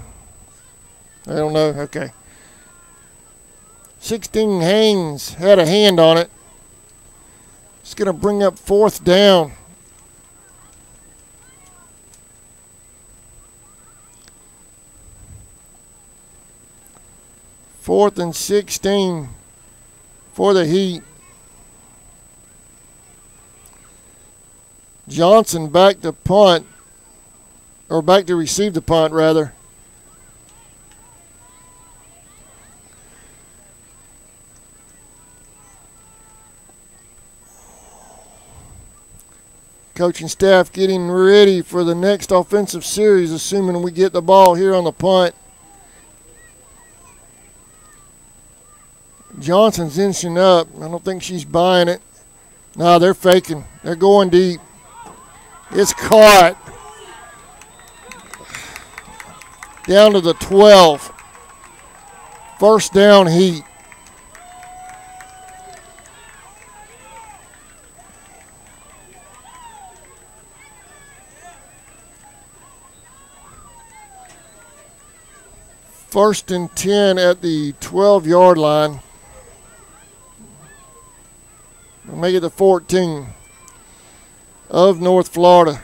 B: I don't know. Okay. 16 Haynes had a hand on it. It's going to bring up fourth down. 4th and 16 for the Heat. Johnson back to punt, or back to receive the punt, rather. Coaching staff getting ready for the next offensive series, assuming we get the ball here on the punt. Johnson's inching up. I don't think she's buying it. No, they're faking. They're going deep. It's caught. Down to the 12. First down, Heat. First and 10 at the 12-yard line. We'll make it the 14 of North Florida.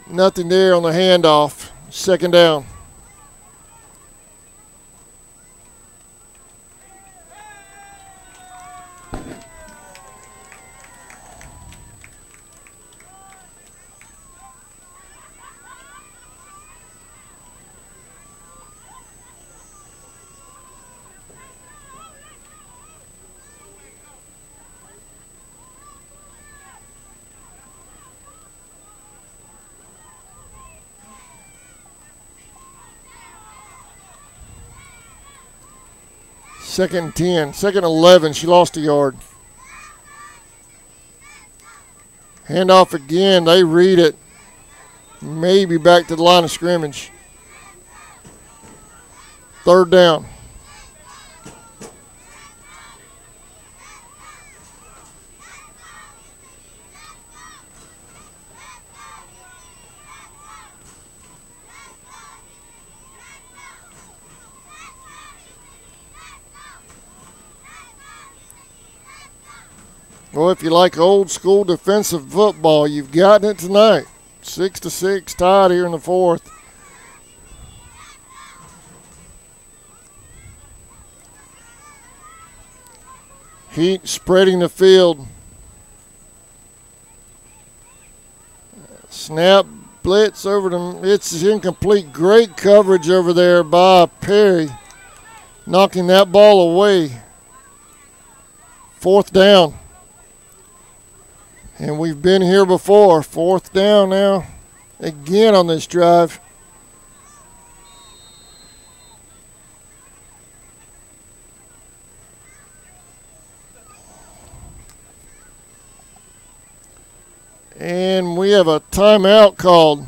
B: Nothing there on the handoff. Second down. Second and 10. Second 11. She lost a yard. Handoff again. They read it. Maybe back to the line of scrimmage. Third down. Well, if you like old school defensive football, you've gotten it tonight. 6-6 tied here in the fourth. Heat spreading the field. Snap, blitz over them. It's incomplete. Great coverage over there by Perry, knocking that ball away. Fourth down. And we've been here before. Fourth down now. Again on this drive. And we have a timeout called.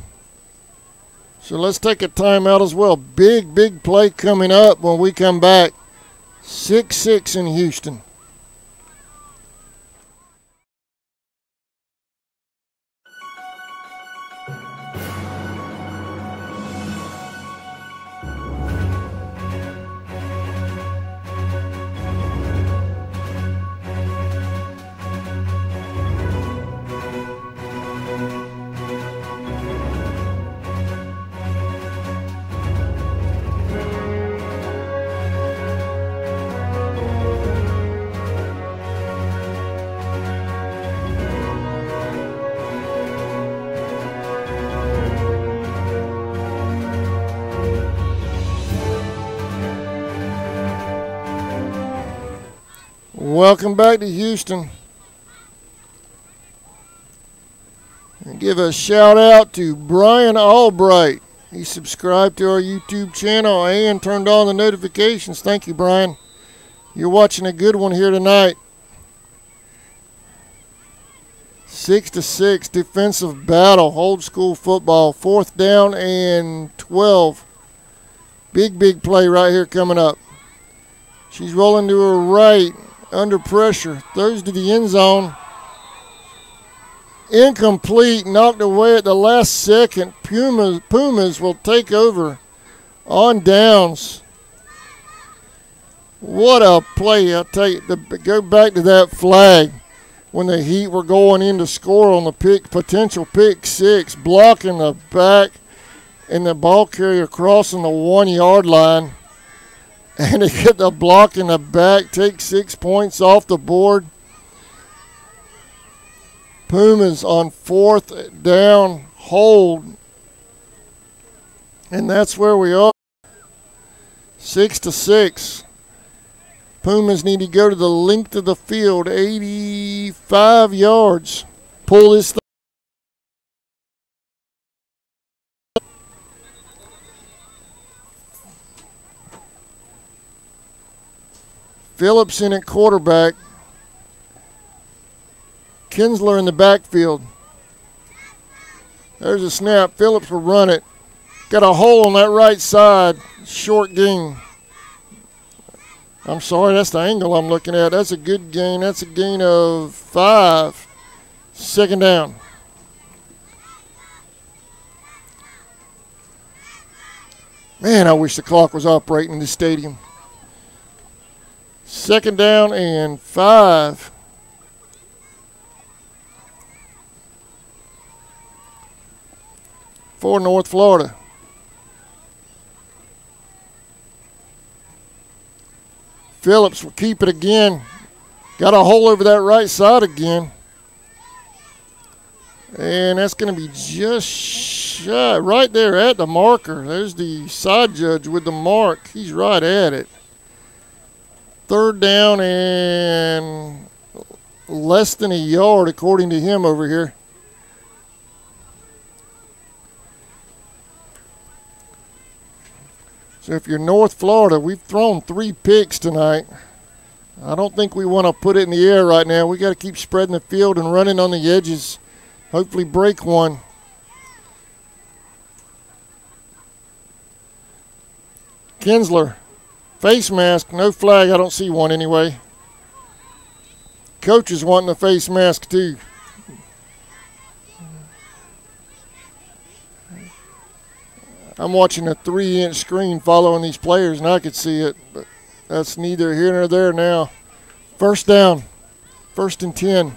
B: So let's take a timeout as well. Big play coming up when we come back. 6-6 in Houston. Welcome back to Houston. And give a shout out to Brian Albright. He subscribed to our YouTube channel and turned on the notifications. Thank you, Brian. You're watching a good one here tonight. 6-6 defensive battle, old school football. Fourth down and 12. Big play right here coming up. She's rolling to her right. under pressure. Throws to the end zone. Incomplete, knocked away at the last second. Pumas will take over on downs. What a play. I'll tell you, go back to that flag when the Heat were going in to score on the potential pick six, blocking the back and the ball carrier crossing the 1 yard line. And they get the block in the back, take 6 points off the board. Pumas on 4th down, hold. And that's where we are. 6-6. Pumas need to go to the length of the field, 85 yards. Pull this thing. Phillips in at quarterback. Kinsler in the backfield. There's a snap. Phillips will run it. Got a hole on that right side. Short gain. I'm sorry, that's the angle I'm looking at. That's a good gain. That's a gain of 5. 2nd down. Man, I wish the clock was operating in the stadium. 2nd down and 5. For North Florida. Phillips will keep it again. Got a hole over that right side again. And that's going to be just shy, right there at the marker. There's the side judge with the mark. He's right at it. 3rd down and less than a yard according to him over here. So if you're North Florida, we've thrown 3 picks tonight. I don't think we want to put it in the air right now. We got to keep spreading the field and running on the edges. Hopefully break one. Kinsler, face mask, no flag. I don't see one anyway. Coach is wanting a face mask too. I'm watching a 3-inch screen following these players, and I could see it, but that's neither here nor there now. 1st down, 1st and 10.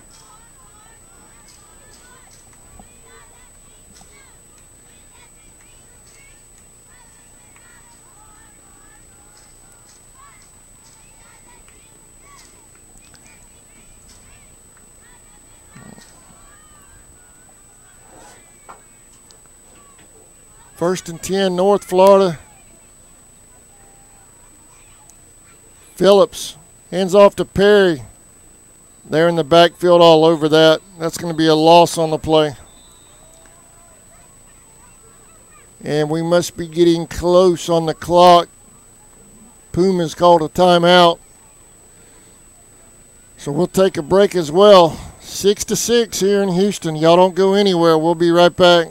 B: First and 10, North Florida. Phillips hands off to Perry. They're in the backfield all over that. That's going to be a loss on the play. And we must be getting close on the clock. Pumas called a timeout. So we'll take a break as well. 6-6 here in Houston. Y'all don't go anywhere. We'll be right back.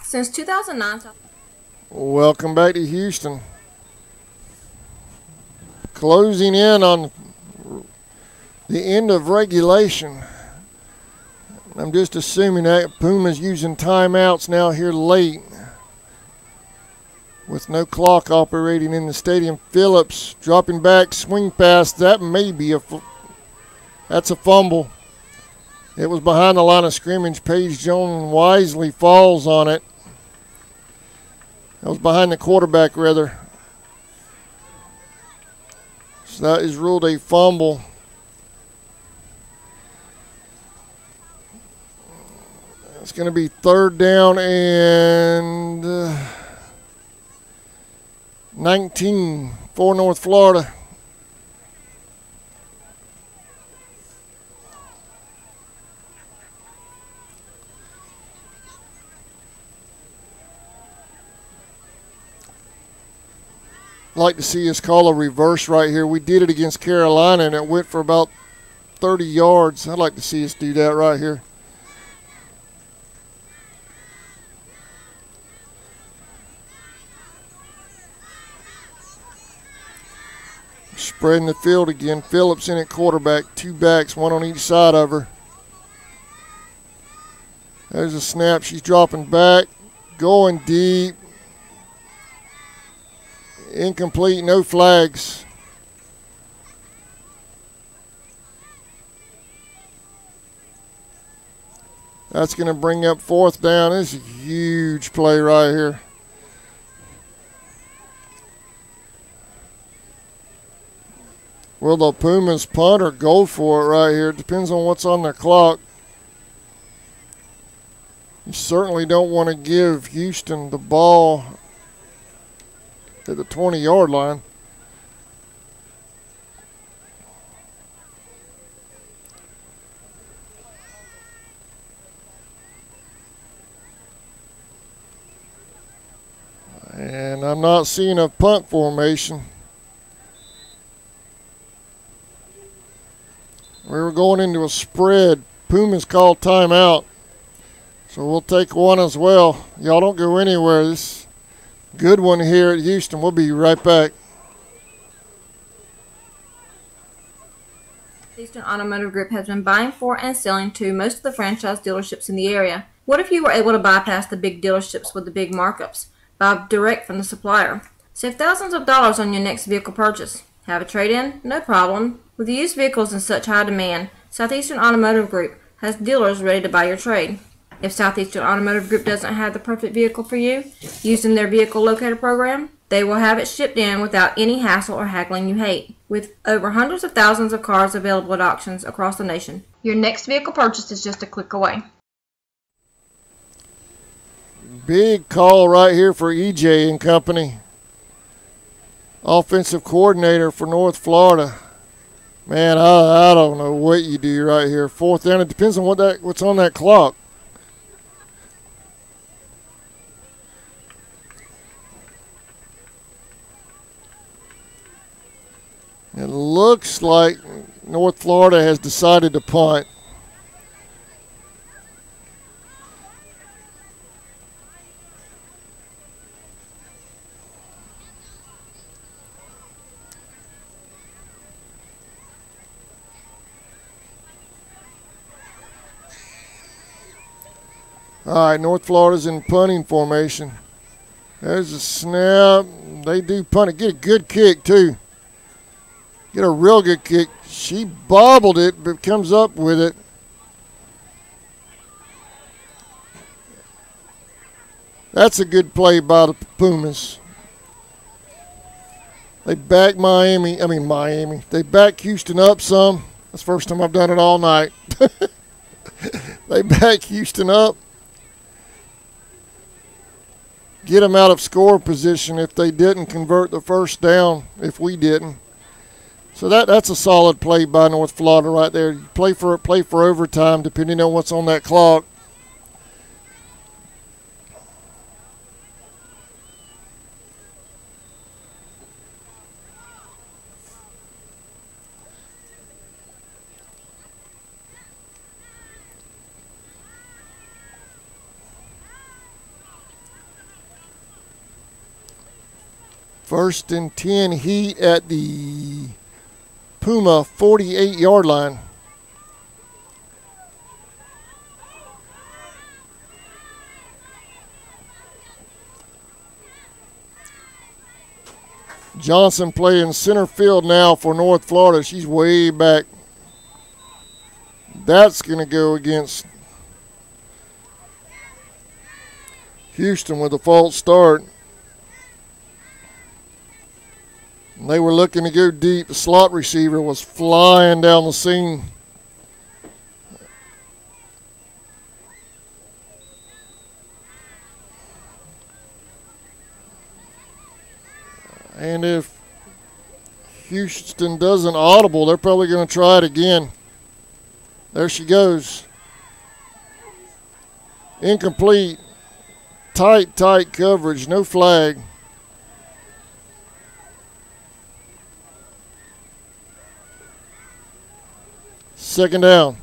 C: Since 2009,
B: Welcome back to Houston. Closing in on the end of regulation. I'm just assuming that Puma's using timeouts now here late with no clock operating in the stadium. Phillips dropping back, swing pass. That may be that's a fumble. It was behind the line of scrimmage. Paige Jones wisely falls on it. It was behind the quarterback, rather. So that is ruled a fumble. It's going to be 3rd down and 19 for North Florida. Like to see us call a reverse right here. We did it against Carolina and it went for about 30 yards. I'd like to see us do that right here. Spreading the field again. Phillips in at quarterback. 2 backs, 1 on each side of her. There's a snap. She's dropping back. Going deep. Incomplete, no flags. That's going to bring up 4th down. This is a huge play right here. Will the Pumas punt or go for it right here? It depends on what's on the clock. You certainly don't want to give Houston the ball at the 20-yard line. And I'm not seeing a punt formation. We were going into a spread. Pumas called timeout. So we'll take one as well. Y'all don't go anywhere. This good one here at Houston. We'll be right back.
C: Eastern Automotive Group has been buying for and selling to most of the franchise dealerships in the area. What if you were able to bypass the big dealerships with the big markups? Buy direct from the supplier. Save thousands of dollars on your next vehicle purchase. Have a trade-in? No problem. With used vehicles in such high demand, Southeastern Automotive Group has dealers ready to buy your trade. If Southeastern Automotive Group doesn't have the perfect vehicle for you, using their vehicle locator program, they will have it shipped in without any hassle or haggling you hate. With over hundreds of thousands of cars available at auctions across the nation, your next vehicle purchase is just a click away.
B: Big call right here for EJ and company. Offensive coordinator for North Florida. Man, I don't know what you do right here. 4th down. It depends on what's on that clock. It looks like North Florida has decided to punt. All right, North Florida's in punting formation. There's a snap. They do punt it. Get a good kick, too. Get a real good kick. She bobbled it, but comes up with it. That's a good play by the Pumas. They back Miami. They back Houston up some. That's the first time I've done it all night. They back Houston up. Get them out of score position if they didn't convert the 1st down, if we didn't. So that's a solid play by North Florida right there. You play for overtime depending on what's on that clock. First and 10 Heat at the Puma 48-yard line. Johnson playing center field now for North Florida. She's way back. That's going to go against Houston with a false start. And they were looking to go deep. The slot receiver was flying down the seam. And if Houston doesn't audible, they're probably going to try it again. There she goes. Incomplete. Tight coverage. No flag. Second down.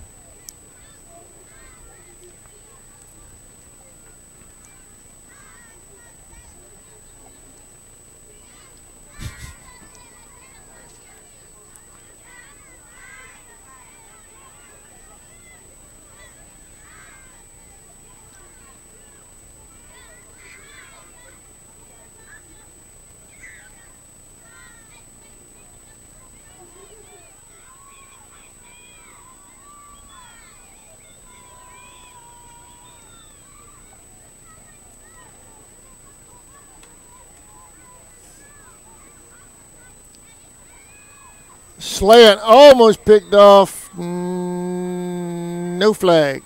B: Slant almost picked off. No flag.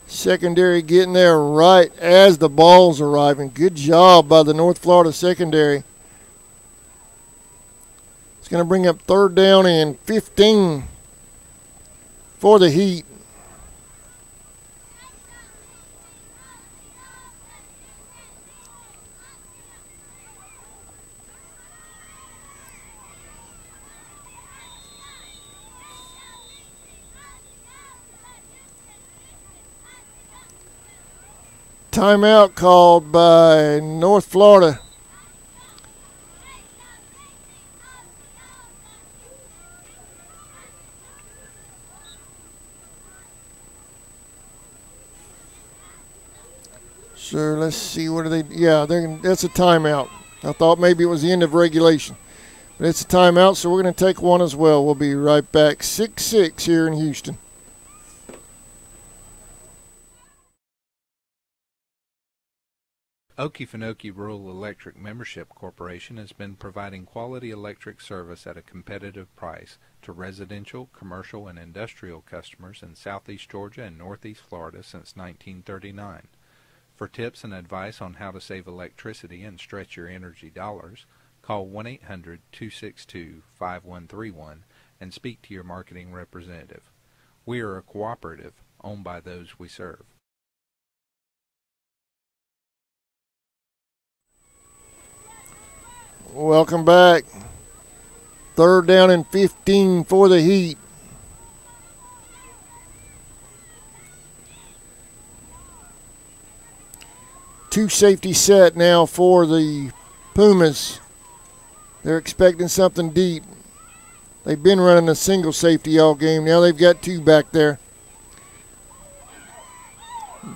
B: Secondary getting there right as the ball's arriving. Good job by the North Florida secondary. It's going to bring up third down and 15 for the Heat. Timeout called by North Florida. So let's see, what are they? Yeah, that's a timeout. I thought maybe it was the end of regulation. But it's a timeout, so we're going to take one as well. We'll be right back. 6-6 here in Houston.
D: Okefenokee Rural Electric Membership Corporation has been providing quality electric service at a competitive price to residential, commercial, and industrial customers in southeast Georgia and northeast Florida since 1939. For tips and advice on how to save electricity and stretch your energy dollars, call 1-800-262-5131 and speak to your marketing representative. We are a cooperative owned by those we serve.
B: Welcome back. Third down and 15 for the Heat. Two safety set now for the Pumas. They're expecting something deep. They've been running a single safety all game. Now they've got two back there.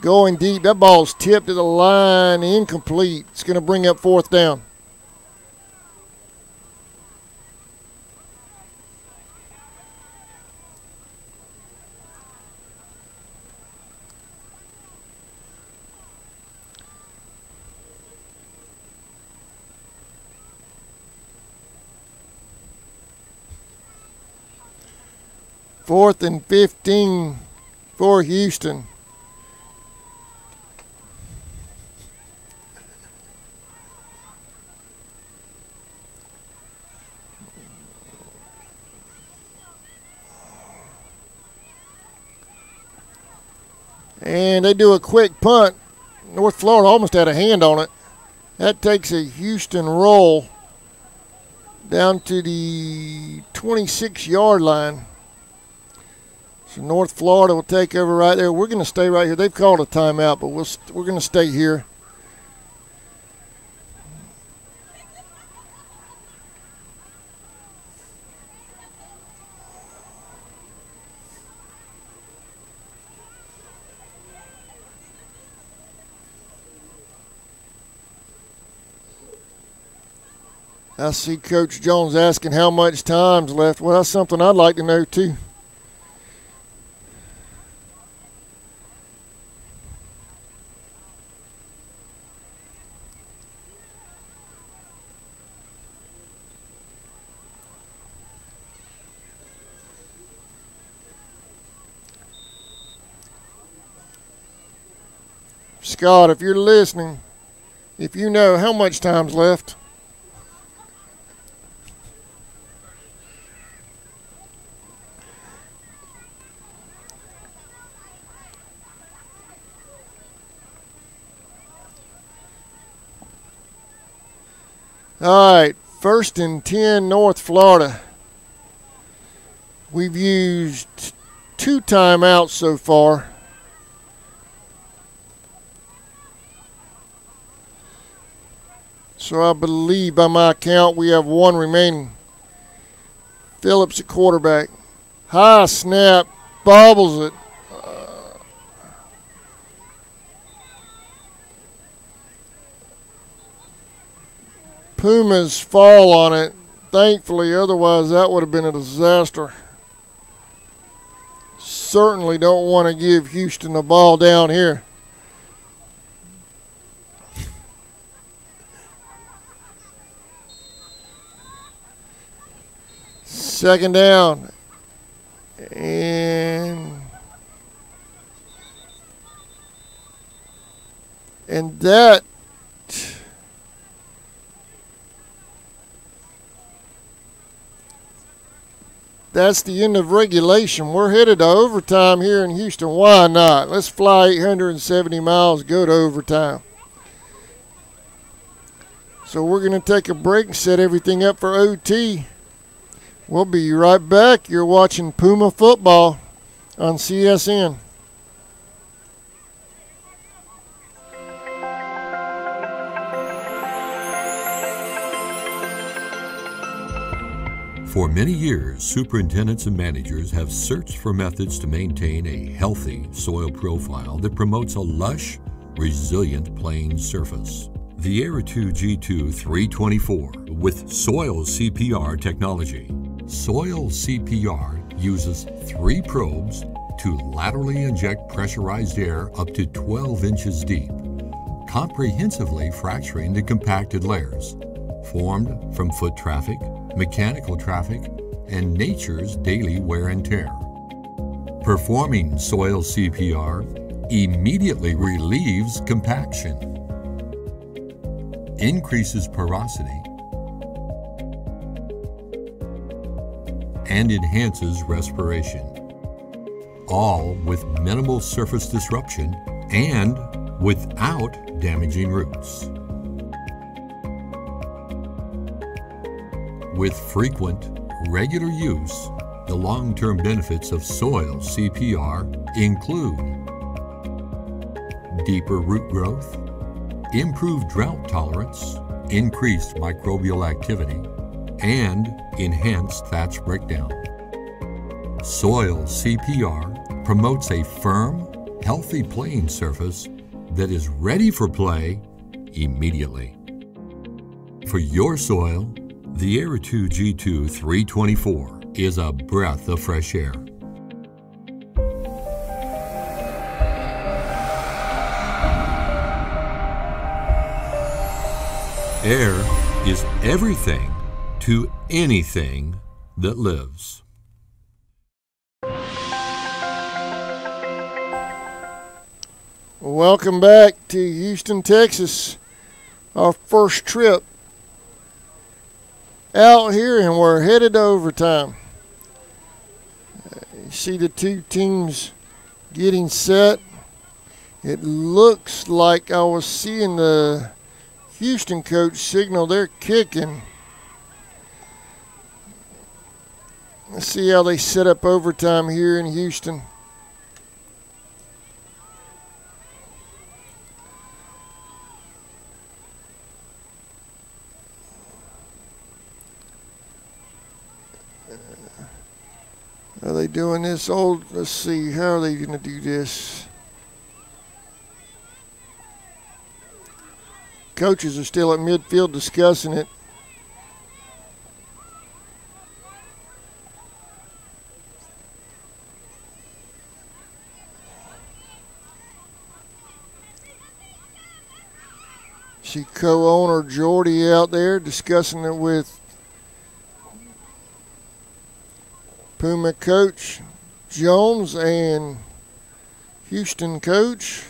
B: Going deep. That ball's tipped to the line. Incomplete. It's going to bring up fourth down. Fourth and 15 for Houston. And they do a quick punt. North Florida almost had a hand on it. That takes a Houston roll down to the 26-yard line. So North Florida will take over right there. We're going to stay right here. They've called a timeout, but we're going to stay here. I see Coach Jones asking how much time's left. Well, that's something I'd like to know too. Scott, if you're listening, if you know how much time's left. All right, 1st and 10, North Florida. We've used 2 timeouts so far. So I believe by my count we have 1 remaining. Phillips at quarterback. High snap, bobbles it. Pumas fall on it, thankfully, otherwise that would have been a disaster. Certainly don't want to give Houston the ball down here. Second down. And that's the end of regulation. We're headed to overtime here in Houston. Why not? Let's fly 870 miles, go to overtime. So we're going to take a break and set everything up for OT. We'll be right back. You're watching Puma football on CSN.
A: For many years, superintendents and managers have searched for methods to maintain a healthy soil profile that promotes a lush, resilient playing surface. The Air 2 G2 324 with Soil CPR technology. Soil CPR uses 3 probes to laterally inject pressurized air up to 12 inches deep, comprehensively fracturing the compacted layers formed from foot traffic, mechanical traffic, and nature's daily wear and tear. Performing soil CPR immediately relieves compaction, increases porosity, and enhances respiration, all with minimal surface disruption and without damaging roots. With frequent, regular use, the long-term benefits of soil CPR include deeper root growth, improved drought tolerance, increased microbial activity, and enhanced thatch breakdown. Soil CPR promotes a firm, healthy playing surface that is ready for play immediately. For your soil, the Air 2 G2 324 is a breath of fresh air. Air is everything to anything that lives.
B: Welcome back to Houston, Texas. Our first trip out here, and we're headed to overtime. You see the 2 teams getting set. It looks like I was seeing the Houston coach signal they're kicking. Let's see how they set up overtime here in Houston. Are they doing this old? Let's see, how are they going to do this? Coaches are still at midfield discussing it. See co-owner Jordy out there discussing it with Puma coach Jones and Houston coach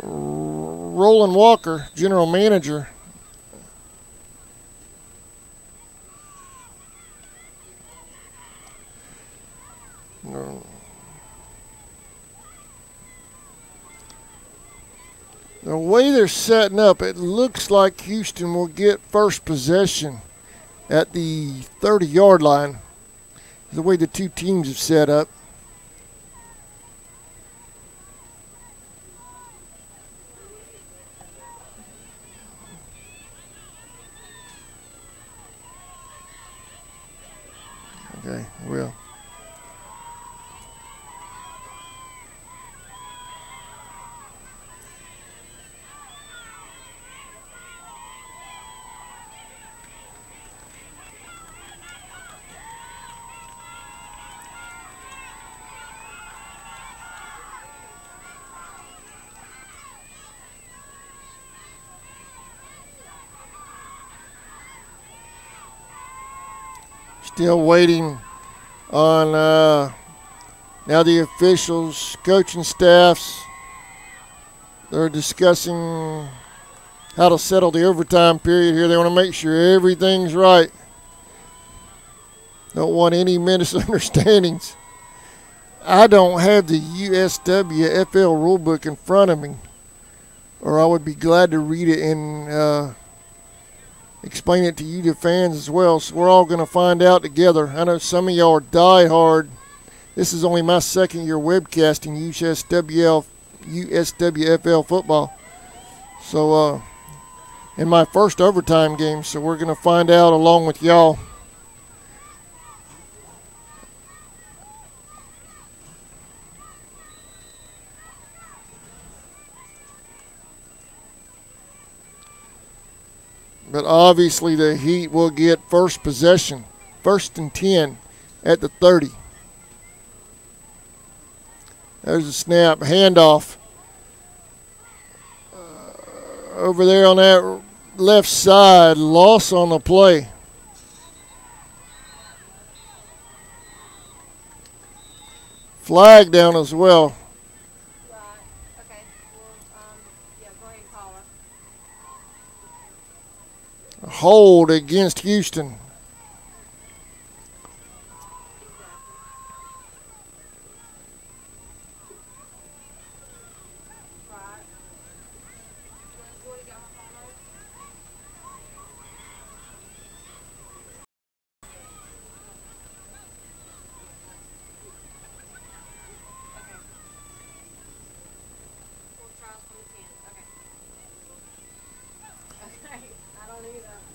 B: Roland Walker, general manager. The way they're setting up, it looks like Houston will get first possession at the 30-yard line, the way the two teams have set up. Okay, well. Still waiting on now the officials, coaching staffs. They're discussing how to settle the overtime period here. They want to make sure everything's right. Don't want any misunderstandings. I don't have the USWFL rulebook in front of me, or I would be glad to read it and explain it to you, the fans, as well. So we're all going to find out together. I know some of y'all are diehard. This is only my second year webcasting USWFL football. So, in my first overtime game. So we're going to find out along with y'all. But obviously the Heat will get first possession, 1st and 10 at the 30. There's a snap, handoff. Over there on that left side, loss on the play. Flag down as well.
C: Right. Okay. Well, yeah, go ahead and call her.
B: Hold against Houston.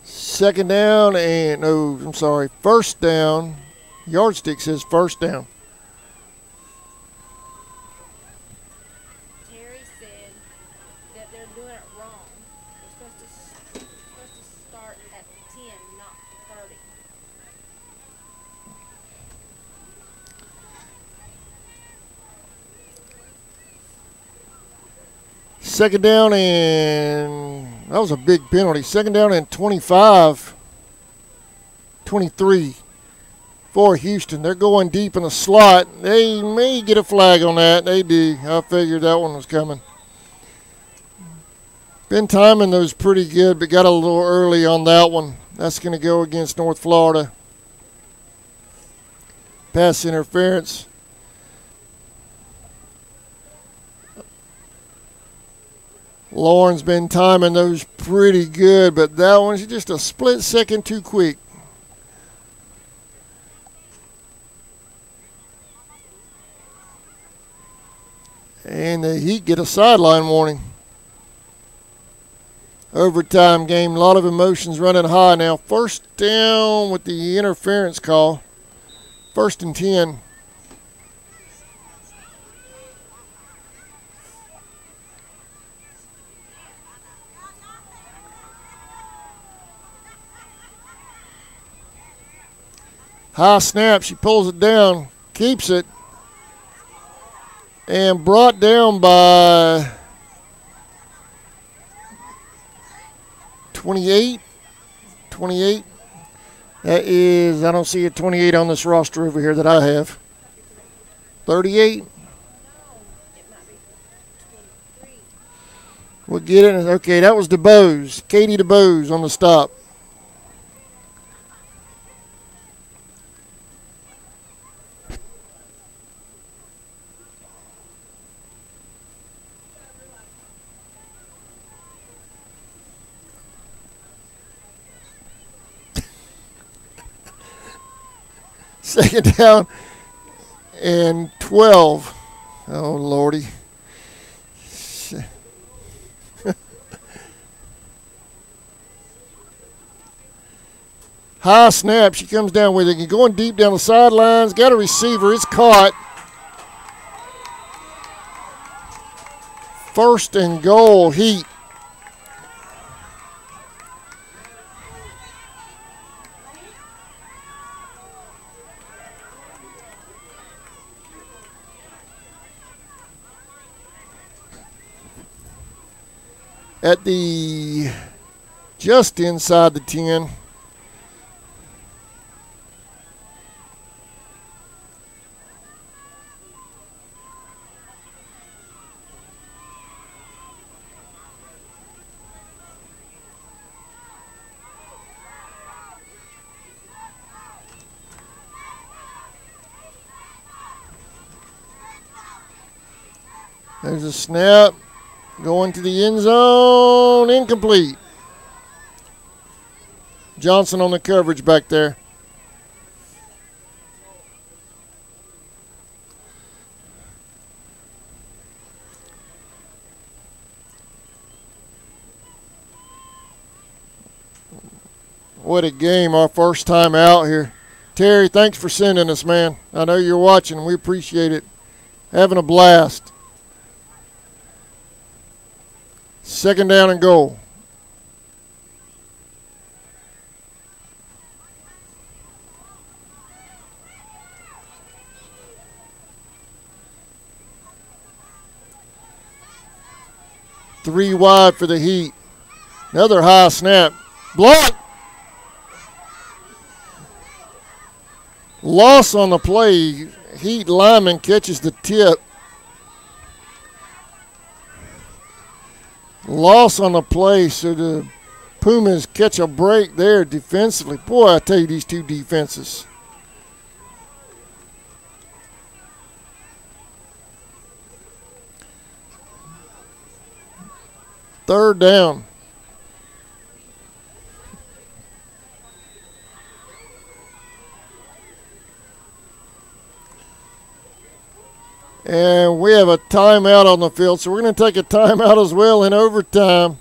B: Second down and, no, I'm sorry, first down. Yardstick says first down.
C: Terry said that they're doing it wrong. They're supposed to start at 10, not 30.
B: Second down and that was a big penalty. Second down and 25, 23 for Houston. They're going deep in the slot. They may get a flag on that. They do. I figured that one was coming. Been timing those pretty good, but got a little early on that one. That's going to go against North Florida. Pass interference. Lauren's been timing those pretty good, but that one's just a split second too quick. And the Heat get a sideline warning. Overtime game, a lot of emotions running high now. First down with the interference call. 1st and 10. High snap, she pulls it down, keeps it, and brought down by 28. That is, I don't see a 28 on this roster over here that I have. 38. We'll get it. Okay, that was DeBose. Katie DeBose on the stop. Second down and 12. Oh, Lordy. High snap. She comes down with it. Going deep down the sidelines. Got a receiver. It's caught. First and goal, Heat. At the just inside the 10. There's a snap. Going to the end zone. Incomplete. Johnson on the coverage back there. What a game. Our first time out here. Terry, thanks for sending us, man. I know you're watching. We appreciate it. Having a blast. Second down and goal. Three wide for the Heat. Another high snap. Block. Loss on the play. Heat lineman catches the tip. Loss on the play, so the Pumas catch a break there defensively. Boy, I tell you, these two defenses. Third down. And we have a timeout on the field, so we're going to take a timeout as well in overtime.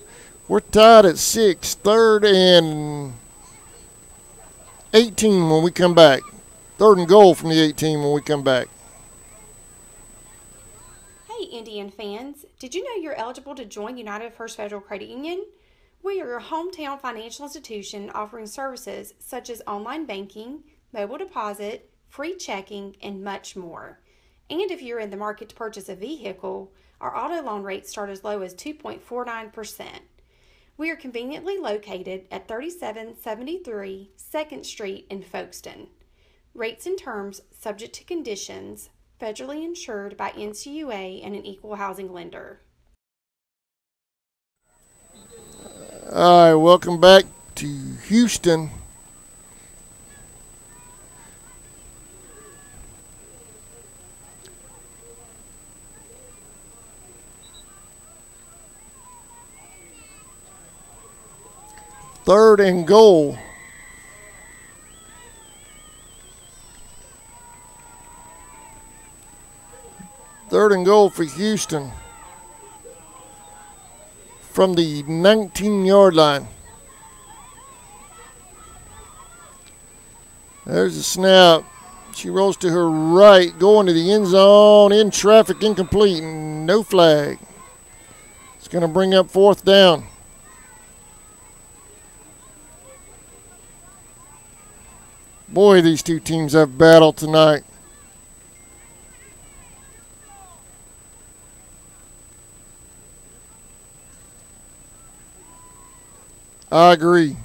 B: We're tied at 6, 3rd and 18 when we come back. 3rd and goal from the 18 when we come back.
E: Hey, Indian fans. Did you know you're eligible to join United First Federal Credit Union? We are your hometown financial institution offering services such as online banking, mobile deposit, free checking, and much more. And if you're in the market to purchase a vehicle, our auto loan rates start as low as 2.49%. We are conveniently located at 3773 2nd Street in Folkestone. Rates and terms subject to conditions, federally insured by NCUA and an equal housing lender.
B: All right, welcome back to Houston. Third and goal. Third and goal for Houston from the 19-yard line. There's a snap. She rolls to her right, going to the end zone, in traffic, incomplete, and no flag. It's going to bring up 4th down. Boy, these two teams have battled tonight. I agree.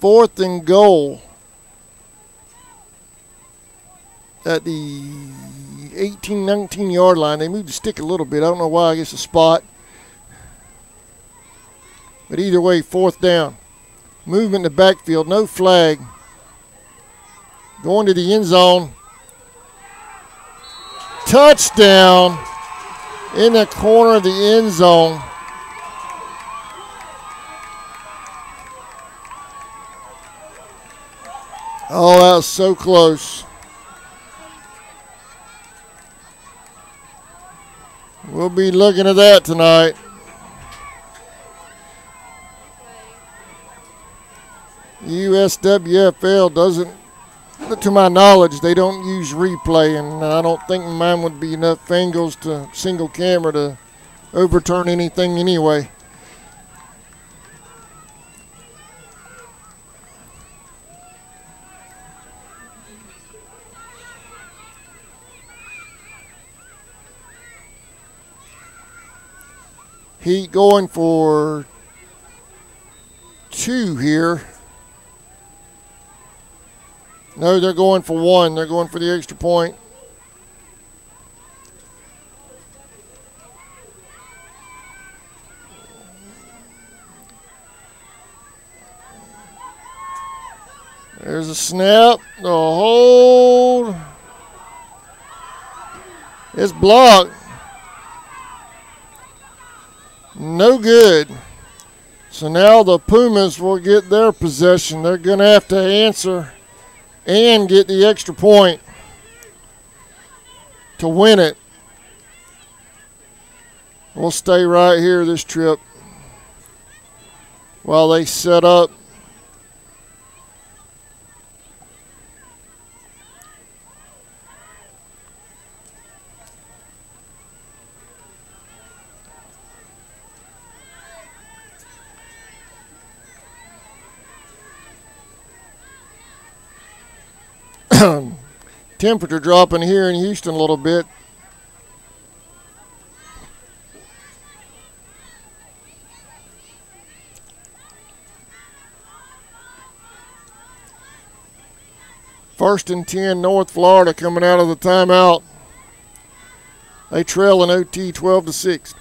B: Fourth and goal at the 18, 19 yard line. They moved the stick a little bit. I don't know why. I guess a spot. But either way, fourth down. Movement in the backfield. No flag. Going to the end zone. Touchdown in the corner of the end zone. Oh, that was so close. We'll be looking at that tonight. USWFL doesn't, to my knowledge, they don't use replay, and I don't think mine would be enough angles to single camera to overturn anything anyway. Heat going for 2 here. No, they're going for 1. They're going for the extra point. There's a snap. The hold. It's blocked. No good. So now the Pumas will get their possession. They're going to have to answer and get the extra point to win it. We'll stay right here this trip while they set up. Temperature dropping here in Houston a little bit. First and 10, North Florida coming out of the timeout. They trail in OT 12-6.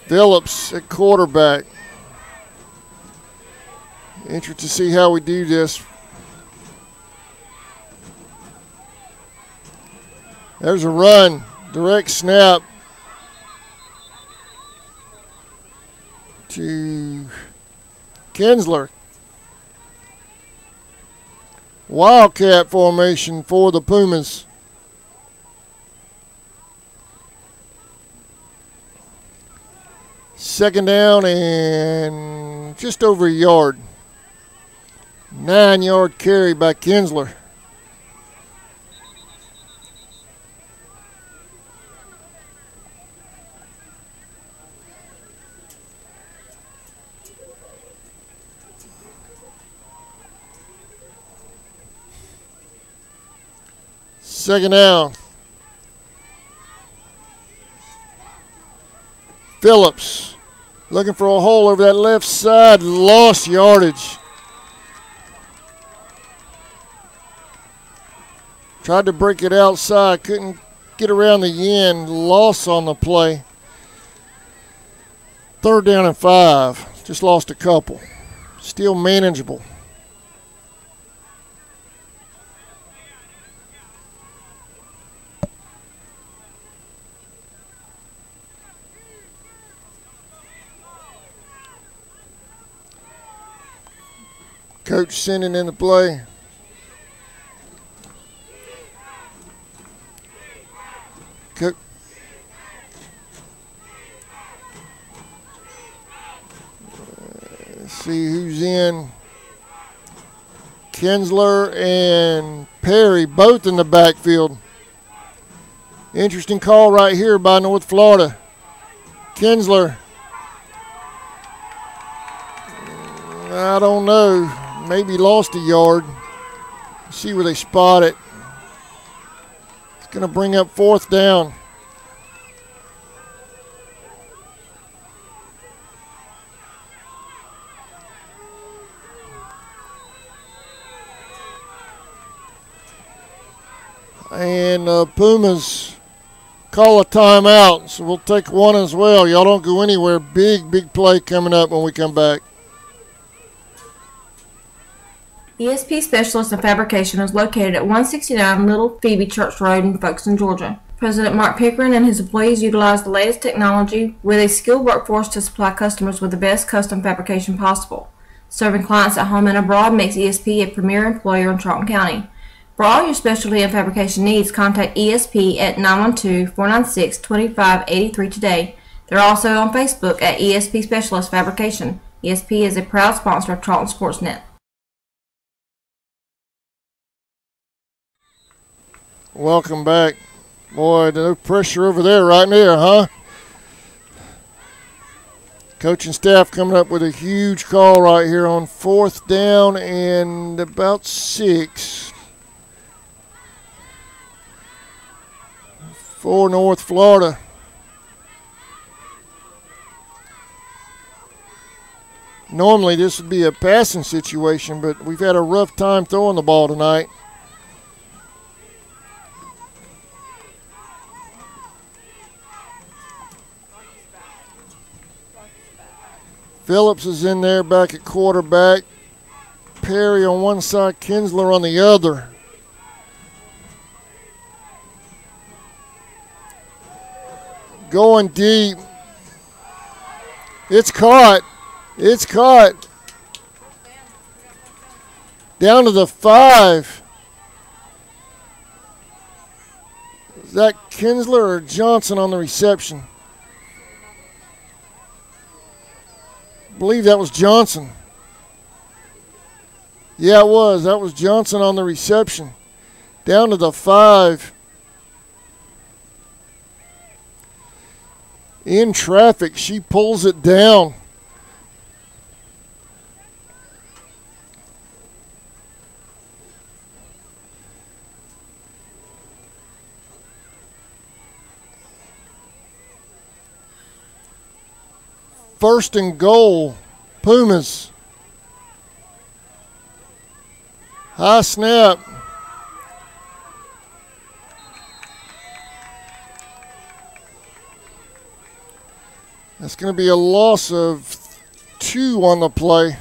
B: Phillips at quarterback. Interested to see how we do this. There's a run, direct snap to Kinsler. Wildcat formation for the Pumas. Second down and just over a yard. 9-yard carry by Kinsler. Second down. Phillips looking for a hole over that left side, lost yardage. Tried to break it outside, couldn't get around the end, loss on the play. Third down and 5, just lost a couple. Still manageable. Coach sending in the play. Let's see who's in. Kinsler and Perry both in the backfield. Interesting call right here by North Florida. Kinsler. I don't know. Maybe lost a yard. See where they spot it. It's going to bring up 4th down. And Pumas call a timeout, so we'll take one as well. Y'all don't go anywhere. Big play coming up when we come back.
C: ESP Specialist in Fabrication is located at 169 Little Phoebe Church Road in Folkestone, Georgia. President Mark Pickering and his employees utilize the latest technology with a skilled workforce to supply customers with the best custom fabrication possible. Serving clients at home and abroad makes ESP a premier employer in Charlton County. For all your specialty and fabrication needs, contact ESP at 912-496-2583 today. They're also on Facebook at ESP Specialist Fabrication. ESP is a proud sponsor of Charlton Sportsnet.
B: Welcome back. Boy, no pressure over there right there, huh? Coaching staff coming up with a huge call right here on 4th down and about 6 for North Florida. Normally this would be a passing situation, but we've had a rough time throwing the ball tonight. Phillips is in there back at quarterback. Perry on one side, Kinsler on the other. Going deep. It's caught. It's caught. Down to the 5. Is that Kinsler or Johnson on the reception? I believe that was Johnson. Yeah, it was. That was Johnson on the reception. Down to the 5. In traffic, she pulls it down. First and goal, Pumas. High snap. That's going to be a loss of 2 on the play.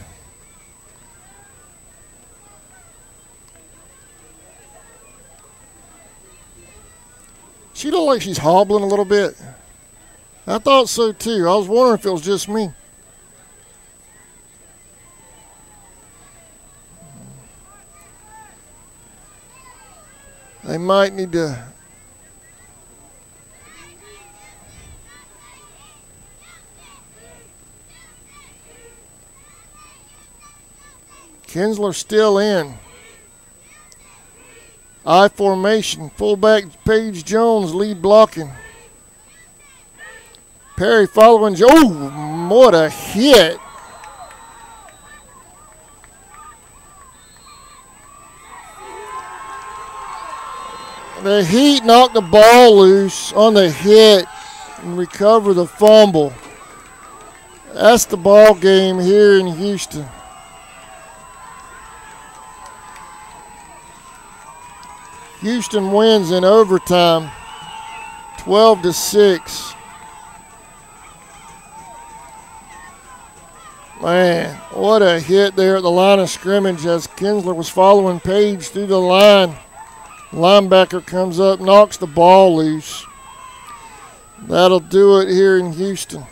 B: She looks like she's hobbling a little bit. I thought so too. I was wondering if it was just me. They might need to. Kinsler still in. I formation. Fullback Paige Jones lead blocking. Perry following. Oh, what a hit. The Heat knocked the ball loose on the hit and recover the fumble. That's the ball game here in Houston. Houston wins in overtime, 12-6. Man, what a hit there at the line of scrimmage as Kinsler was following Page through the line. Linebacker comes up, knocks the ball loose. That'll do it here in Houston.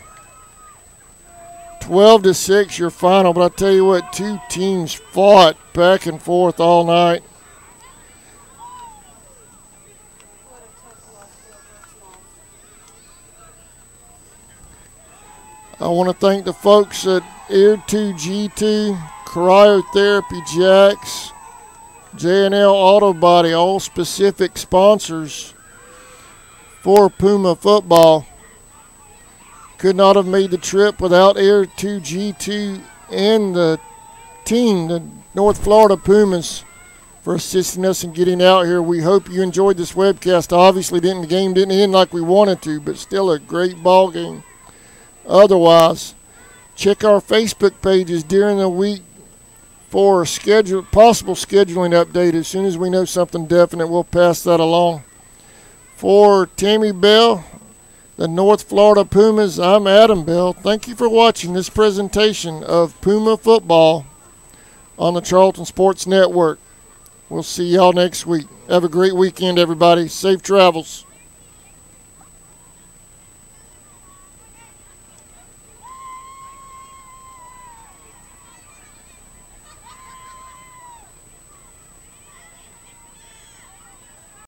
B: 12-6 your final, but I tell you what, 2 teams fought back and forth all night. I want to thank the folks at Air 2 G2, Cryotherapy Jacks, J&L Auto Body, all specific sponsors for Puma football. Could not have made the trip without Air 2 G2 and the team, the North Florida Pumas, for assisting us in getting out here. We hope you enjoyed this webcast. Obviously, the game didn't end like we wanted to, but still a great ball game. Otherwise, check our Facebook pages during the week for possible scheduling update. As soon as we know something definite, we'll pass that along. For Tammy Bell, the North Florida Pumas, I'm Adam Bell. Thank you for watching this presentation of Puma football on the Charlton Sports Network. We'll see y'all next week. Have a great weekend, everybody. Safe travels.